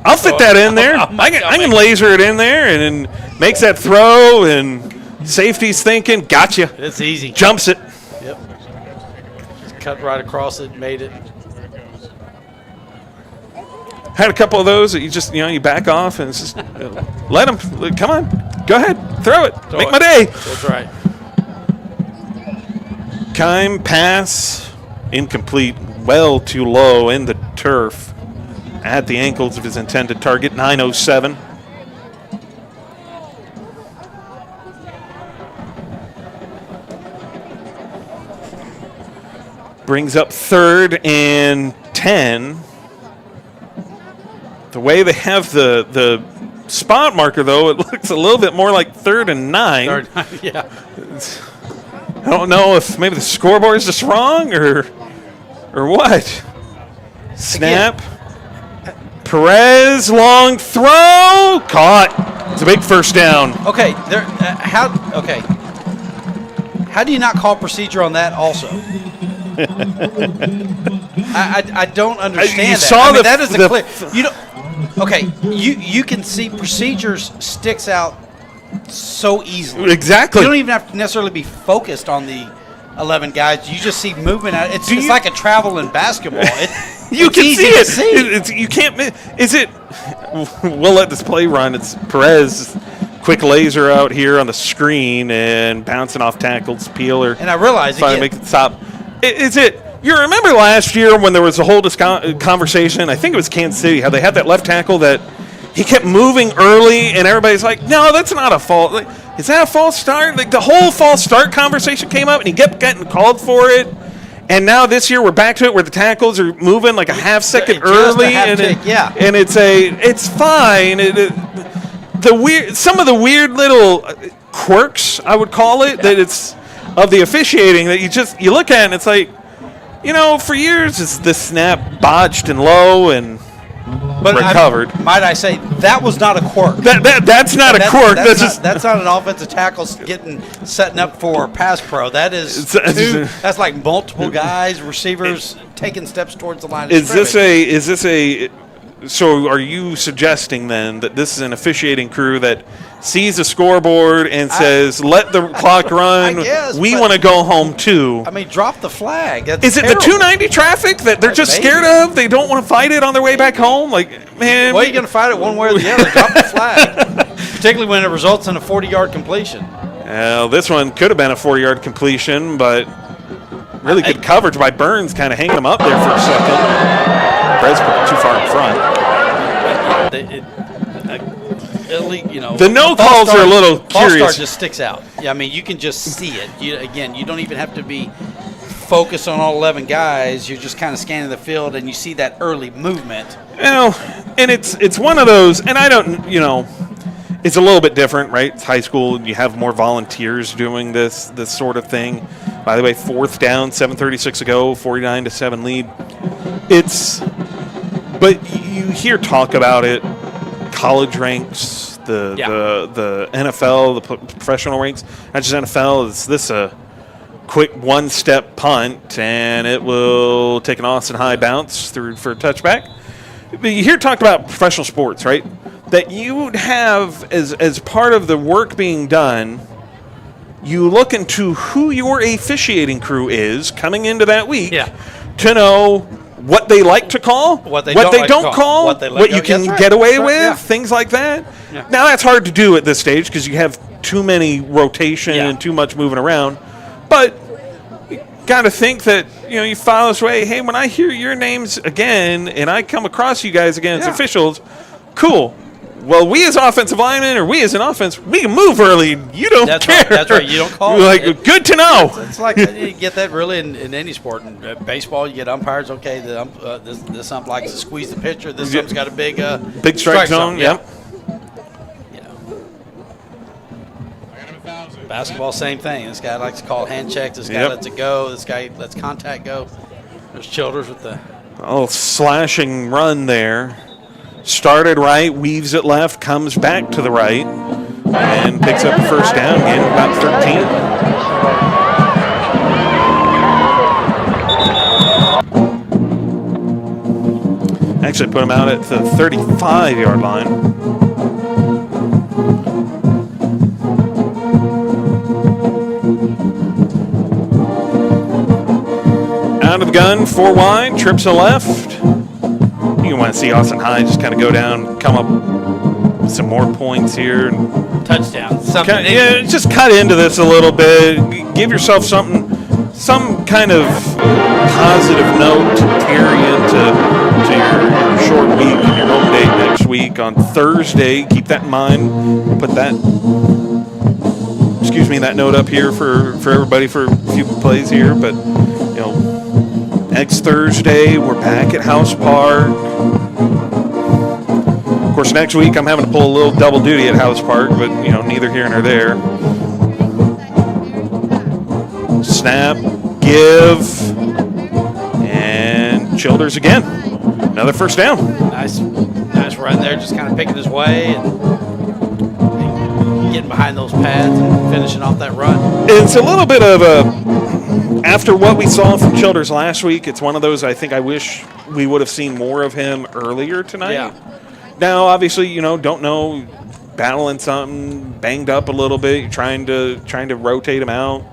I'll fit that in there. I can laser it in there and makes that throw, and safety's thinking, gotcha. It's easy. Jumps it. Yep. Just cut right across it, made it. Had a couple of those that you back off and it's just let him. Come on. Go ahead. Throw it. Make my day. That's right. Kime pass incomplete, well too low in the turf at the ankles of his intended target, 9:07. Brings up 3rd and 10. The way they have the spot marker, though, it looks a little bit more like 3rd and 9. Yeah. I don't know if maybe the scoreboard is just wrong or what. Snap. Perez, long throw. Caught. It's a big first down. Okay. How do you not call procedure on that also? I don't understand You that. saw that is a clear. You don't. Okay, you can see procedures sticks out so easily. Exactly. You don't even have to necessarily be focused on the 11 guys. You just see movement. It's like a travel in basketball. You it's can easy see to it. see. You can't. Is it? We'll let this play run. It's Perez, quick laser out here on the screen and bouncing off tackles. Peeler. And I realize finally again, make it stop. Is it? You remember last year when there was a whole conversation? I think it was Kansas City. How they had that left tackle that he kept moving early, and everybody's like, "No, that's not a fault. Like, is that a false start?" Like the whole false start conversation came up, and he kept getting called for it. And now this year we're back to it where the tackles are moving like a half second early, and it's fine. Some of the weird little quirks, I would call it, that it's of the officiating that you look at and it's like, for years it's this snap botched and low and recovered. Might I say that was not a quirk? That's not a quirk. That's not an offensive tackle setting up for pass pro. That is that's like multiple guys, receivers taking steps towards the line of scrimmage. So are you suggesting then that this is an officiating crew that sees the scoreboard and says, let the clock run, we want to go home too? I mean, drop the flag. Is it the 290 traffic that they're just scared of? They don't want to fight it on their way back home? Like, man. Well, you're going to fight it one way or the other. Drop the flag. Particularly when it results in a 40-yard completion. Well, this one could have been a 40-yard completion, but really good coverage by Burns, kind of hanging him up there for a second. Brad's too far in front. The no calls are a little curious. False start just sticks out. Yeah, I mean, you can just see it. You don't even have to be focused on all 11 guys. You're just kind of scanning the field, and you see that early movement. And it's one of those, and I don't, it's a little bit different, right? It's high school. You have more volunteers doing this sort of thing. By the way, 4th down, 7:36 to go, 49-7 lead. But you hear talk about it, college ranks, the NFL, the professional ranks, not just NFL. Is this a quick one-step punt, and it will take an Austin High bounce through for a touchback? But you hear talk about professional sports, right? That you would have, as part of the work being done, you look into who your officiating crew is coming into that week to know what they like to call, what they don't call, what you can get away with, things like that. Yeah. Now, that's hard to do at this stage because you have too many rotation and too much moving around. But you got to think that, you follow this way. Hey, when I hear your names again and I come across you guys again as officials, cool. well, we as offensive linemen or we as an offense, we can move early. You don't That's care. right. That's right. You don't call Like, it. good to know. It's like you get that really in any sport. In baseball, you get umpires. Okay, this ump likes to squeeze the pitcher. This ump's got a big Strike zone. Yep. Basketball, same thing. This guy likes to call hand checks. This guy lets it go. This guy lets contact go. There's Childers with the slashing run there. Started right, weaves it left, comes back to the right, and picks up the first down again, about 13. Actually put him out at the 35-yard line. Out of the gun, 4 wide, trips to left. You want to see Austin High just kind of go down, come up with some more points here. touchdown. Just cut into this a little bit. Give yourself some kind of positive note to carry into your short week and your home date next week on Thursday. Keep that in mind. Put that note up here for everybody for a few plays here. But next Thursday we're back at House Park. Of course, next week I'm having to pull a little double duty at House Park, but neither here nor there. Snap, give, and Childers again. Another first down. Nice run there, just kind of picking his way and getting behind those pads and finishing off that run. It's a little bit of after what we saw from Childers last week, it's one of those I wish we would have seen more of him earlier tonight. Yeah. Now, obviously, don't know, battling something, banged up a little bit, you're trying to rotate him out.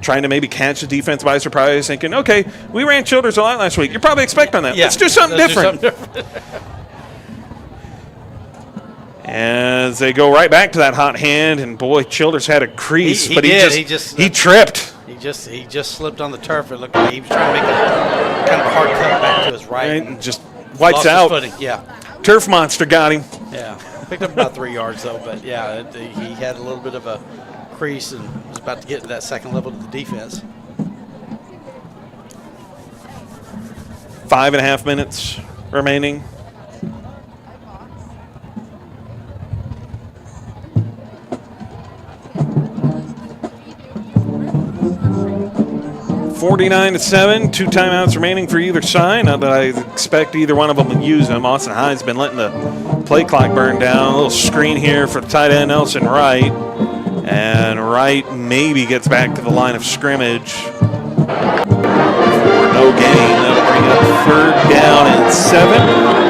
Trying to maybe catch the defense by surprise, thinking, okay, we ran Childers a lot last week. You're probably expecting that. Yeah. Let's do something different. As they go right back to that hot hand, and boy, Childers had a crease, he but tripped. He just slipped on the turf. It looked like he was trying to make a kind of a hard cut back to his right. and just wipes Lost his out. footing. Yeah. Turf monster got him. Yeah. Picked up about 3 yards though, but yeah, he had a little bit of a crease and was about to get to that second level of the defense. 5.5 minutes remaining. (49-7), 2 timeouts remaining for either side. Not that I expect either one of them to use them. Austin High's been letting the play clock burn down. A little screen here for the tight end, Nelson Wright. And Wright maybe gets back to the line of scrimmage for no gain. That'll bring up 3rd down and 7.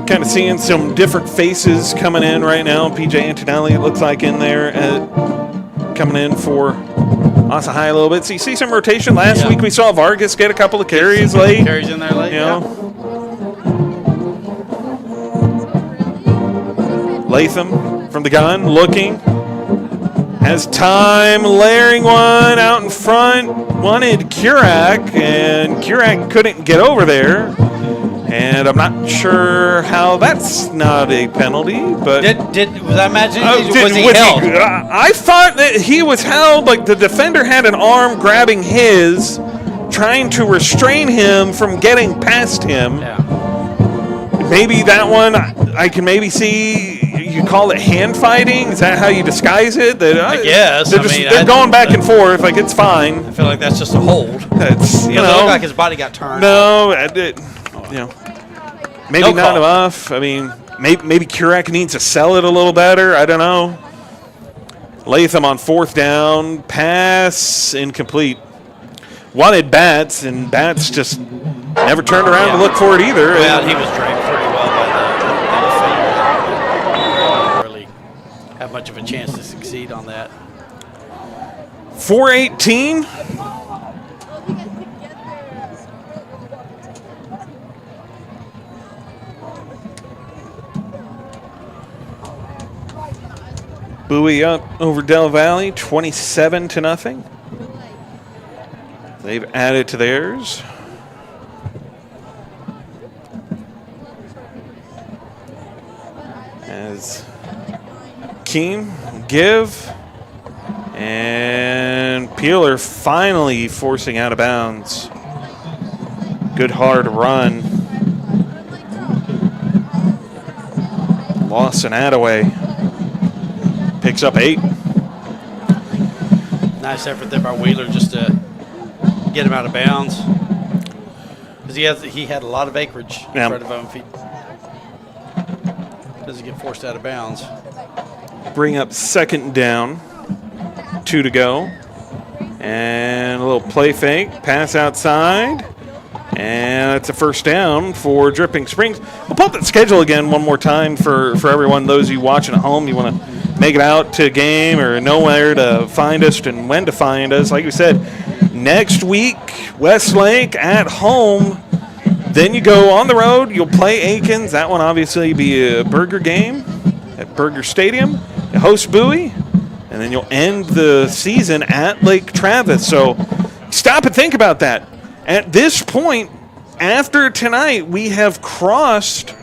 Kind of seeing some different faces coming in right now. PJ Antonelli, it looks like, in there coming in for Austin High a little bit. So you see some rotation. Last week we saw Vargas get a couple of carries late. Carries in there late. Latham from the gun, looking. Has time, layering one out in front. Wanted Kurak, and Kurak couldn't get over there. And I'm not sure how that's not a penalty, but was I imagining was he held? I thought that he was held, like the defender had an arm grabbing his, trying to restrain him from getting past him. Yeah. Maybe that one I can maybe see. You call it hand fighting? Is that how you disguise it? I guess. They're going back and forth. Like, it's fine. I feel like that's just a hold. It's It looked like his body got turned. No, maybe not enough. I mean, maybe Kurak needs to sell it a little better. I don't know. Latham on 4th down. Pass incomplete. Wanted Bats, and Bats just never turned around to look for it either. Well, he was draped pretty well by the defender. Really have much of a chance to succeed on that. 4:18. Bowie up over Del Valle, 27-0. They've added to theirs. As Keem, give, and Peeler finally forcing out of bounds. Good hard run. Lawson Attaway picks up 8. Nice effort there by Wheeler just to get him out of bounds. Because he had a lot of acreage in front of him. If he doesn't get forced out of bounds. Bring up 2nd down. 2 to go. And a little play fake. Pass outside. And it's a 1st down for Dripping Springs. We'll pull up that schedule again one more time for everyone. Those of you watching at home, you want to make it out to a game or know where to find us and when to find us. Like we said, next week, Westlake at home. Then you go on the road. You'll play Aikens. That one obviously be a Burger game at Burger Stadium. You host Bowie. And then you'll end the season at Lake Travis. So stop and think about that. At this point, after tonight, we have crossed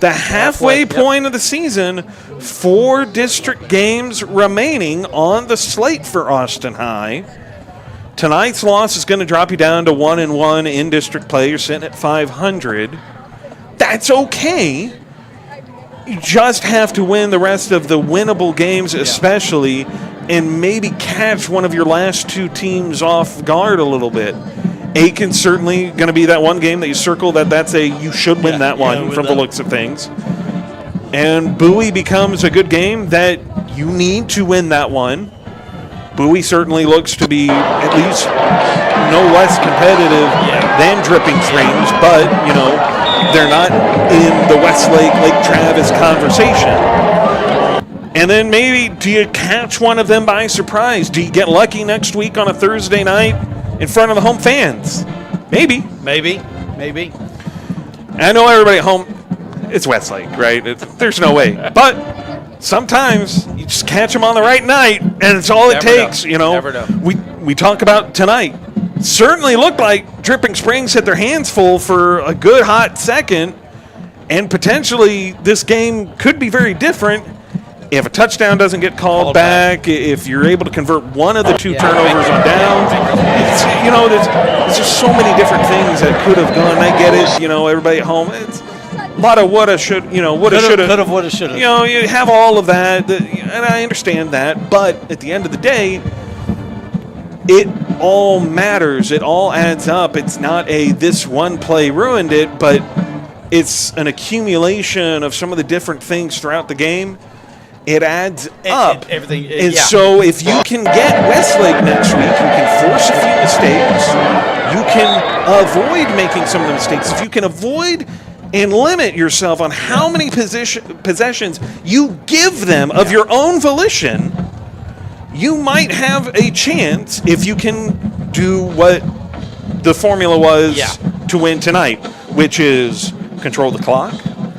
the halfway point of the season. 4 district games remaining on the slate for Austin High. Tonight's loss is going to drop you down to 1-1 in district play. You're sitting at 500. That's okay. You just have to win the rest of the winnable games, especially, and maybe catch one of your last 2 teams off guard a little bit. Aiken's certainly going to be that one game that you circle that's you should win that one from the looks of things. And Bowie becomes a good game that you need to win that one. Bowie certainly looks to be at least no less competitive than Dripping Springs, but, they're not in the Westlake, Lake Travis conversation. And then maybe do you catch one of them by surprise? Do you get lucky next week on a Thursday night in front of the home fans? Maybe. I know everybody at home, it's Westlake, right? There's no way. But sometimes you just catch them on the right night, and it's all it takes. Never know. We talk about tonight. Certainly looked like Dripping Springs had their hands full for a good hot second, and potentially this game could be very different if a touchdown doesn't get called back, if you're able to convert one of the 2 turnovers on downs. There's just so many different things that could have gone. I get it, everybody at home. It's a lot of woulda, shoulda, woulda, shoulda. Could have, woulda, shoulda. You have all of that, and I understand that. But at the end of the day, it all matters. It all adds up. It's not this one play ruined it, but it's an accumulation of some of the different things throughout the game. It adds up. So if you can get Westlake next week, you can force a few mistakes. You can avoid making some of the mistakes. If you can avoid and limit yourself on how many possessions you give them of your own volition, you might have a chance if you can do what the formula was to win tonight, which is control the clock,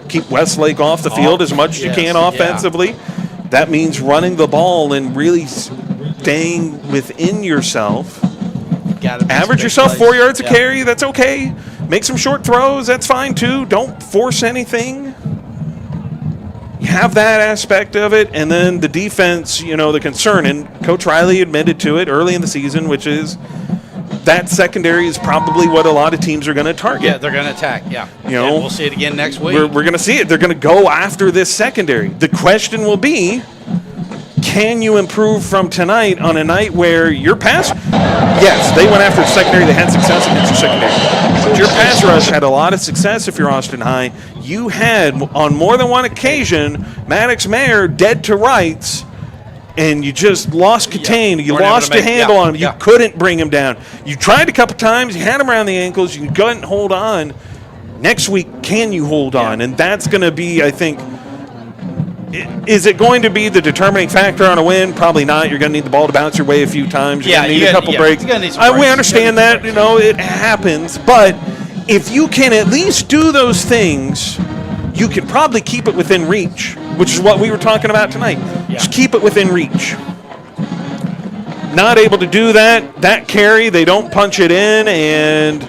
keep Westlake off the field as much as you can offensively. That means running the ball and really staying within yourself. Average yourself 4 yards a carry. That's okay. Make some short throws. That's fine too. Don't force anything. You have that aspect of it, and then the defense. The concern, and Coach Riley admitted to it early in the season, which is that secondary is probably what a lot of teams are going to target. Yeah, they're going to attack. Yeah, and we'll see it again next week. We're going to see it. They're going to go after this secondary. The question will be, can you improve from tonight on a night where your pass? Yes, they went after the secondary. They had success against your secondary. But your pass rush had a lot of success if you're Austin High. You had, on more than one occasion, Maddox Mayer dead to rights, and you just lost contain. You lost a handle on him. You couldn't bring him down. You tried a couple times. You had him around the ankles. You couldn't hold on. Next week, can you hold on? And that's going to be, I think, is it going to be the determining factor on a win? Probably not. You're going to need the ball to bounce your way a few times. You're going to need a couple breaks. We understand that. It happens. But if you can at least do those things, you can probably keep it within reach, which is what we were talking about tonight. Just keep it within reach. not able to do that carry. They don't punch it in, and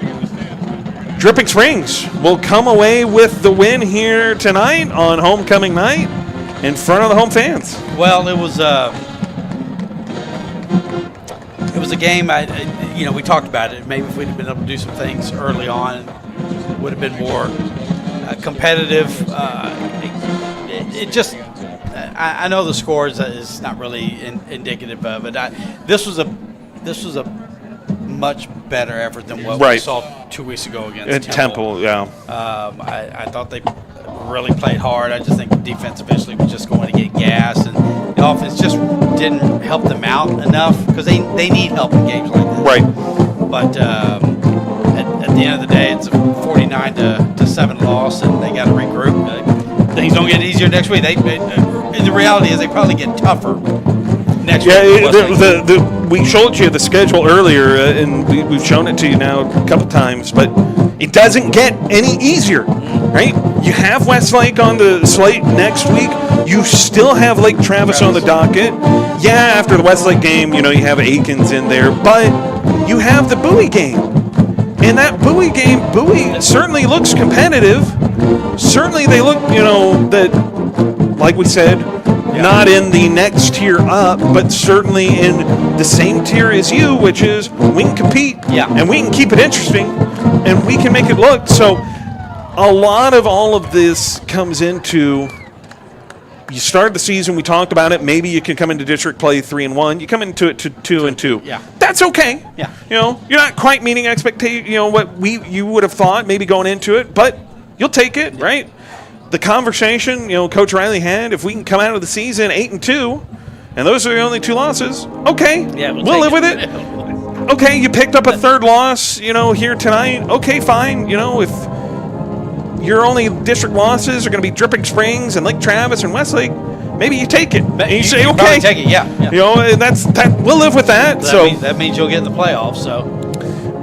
Dripping Springs will come away with the win here tonight on homecoming night in front of the home fans. Well, it was a game. We talked about it. Maybe if we'd have been able to do some things early on, it would have been more competitive. It just. I know the scores is not really indicative of it. This was a much better effort than what we saw 2 weeks ago against Temple. Yeah. I thought they really played hard. I just think the defense eventually was just going to get gas, and the offense just didn't help them out enough because they need help in games like this. Right. But at the end of the day, it's a 49-7 loss, and they got to regroup. Things don't get easier next week. The reality is they probably get tougher next week. Yeah, we showed you the schedule earlier, and we've shown it to you now a couple times, but it doesn't get any easier, right? You have Westlake on the slate next week. You still have Lake Travis on the docket. Yeah, after the Westlake game, you have Aikens in there, but you have the Bowie game. And that Bowie game, Bowie certainly looks competitive. Certainly they look, that, like we said, not in the next tier up, but certainly in the same tier as you, which is we can compete, and we can keep it interesting, and we can make it look. So a lot of all of this comes into, you start the season, we talked about it, maybe you can come into district play 3-1, you come into it to 2-2. Yeah. That's okay. Yeah. You're not quite meeting expectation, what you would have thought maybe going into it, but you'll take it, right? The conversation, Coach Riley had, if we can come out of the season 8-2, and those are the only 2 losses, okay, we'll live with it. Okay, you picked up a third loss, here tonight. Okay, fine. If your only district losses are going to be Dripping Springs and Lake Travis and Westlake, maybe you take it. And you say, okay, take it, yeah. We'll live with that. That means you'll get in the playoffs. So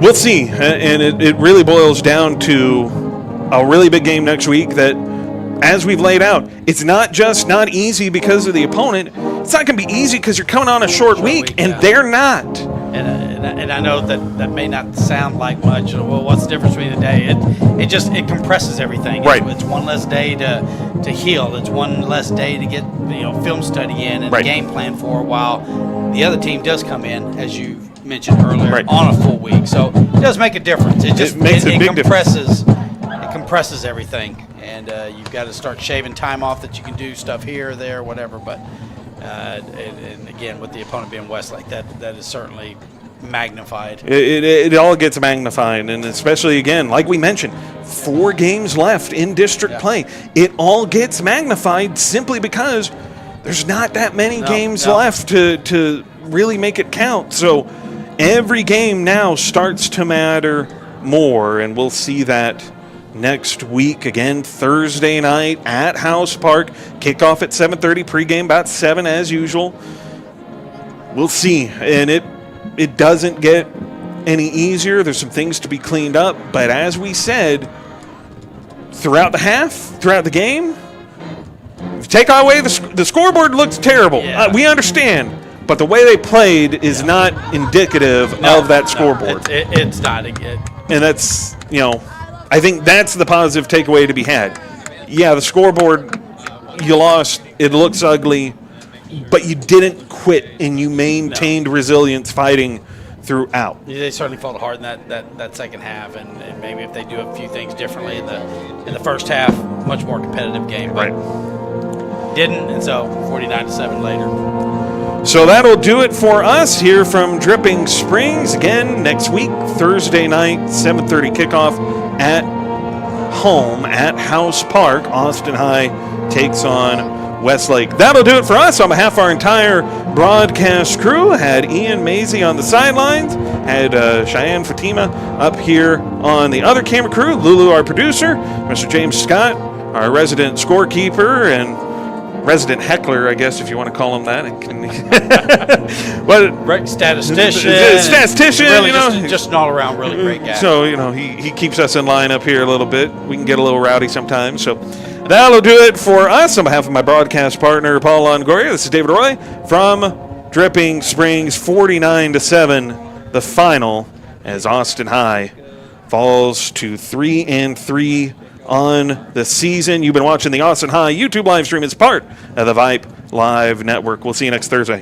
we'll see, and it really boils down to a really big game next week that, as we've laid out, it's not just not easy because of the opponent. It's not going to be easy because you're coming on a short week, and they're not. And I know that may not sound like much. Well, what's the difference between the day? It compresses everything. Right. It's one less day to heal. It's one less day to get film study in and game plan for, while the other team does come in, as you mentioned earlier, on a full week. So it does make a difference. It makes a big difference. It compresses everything. And you've got to start shaving time off that you can do stuff here or there, whatever. But and again, with the opponent being Westlake, that is certainly magnified. It all gets magnified, and especially, again, like we mentioned, 4 games left in district play. It all gets magnified simply because there's not that many games left to really make it count. So every game now starts to matter more, and we'll see that next week, again, Thursday night at House Park. Kickoff at 7:30, pregame about 7 as usual. We'll see. And it doesn't get any easier. There's some things to be cleaned up. But as we said, throughout the half, throughout the game, if you take away the scoreboard looks terrible. We understand. But the way they played is not indicative of that scoreboard. It's not. And that's, I think that's the positive takeaway to be had. Yeah, the scoreboard, you lost. It looks ugly, but you didn't quit, and you maintained resilience fighting throughout. They certainly fought hard in that second half, and maybe if they do a few things differently in the first half, much more competitive game. But didn't, and so 49-7 later. So that'll do it for us here from Dripping Springs. Again, next week, Thursday night, 7:30 kickoff at home at House Park. Austin High takes on Westlake. That'll do it for us. On behalf of our entire broadcast crew, had Ian Mazie on the sidelines, had Cheyenne Fatima up here on the other camera crew, Lulu, our producer, Mr. James Scott, our resident scorekeeper, and resident heckler, I guess, if you want to call him that. Statistician, really just an all-around really great guy. So, he keeps us in line up here a little bit. We can get a little rowdy sometimes. So that'll do it for us. On behalf of my broadcast partner, Paul Longoria, this is David Roy from Dripping Springs 49-7, the final, as Austin High falls to 3-3 on the season. You've been watching the Austin High YouTube live stream as part of the Vipe Live Network. We'll see you next Thursday.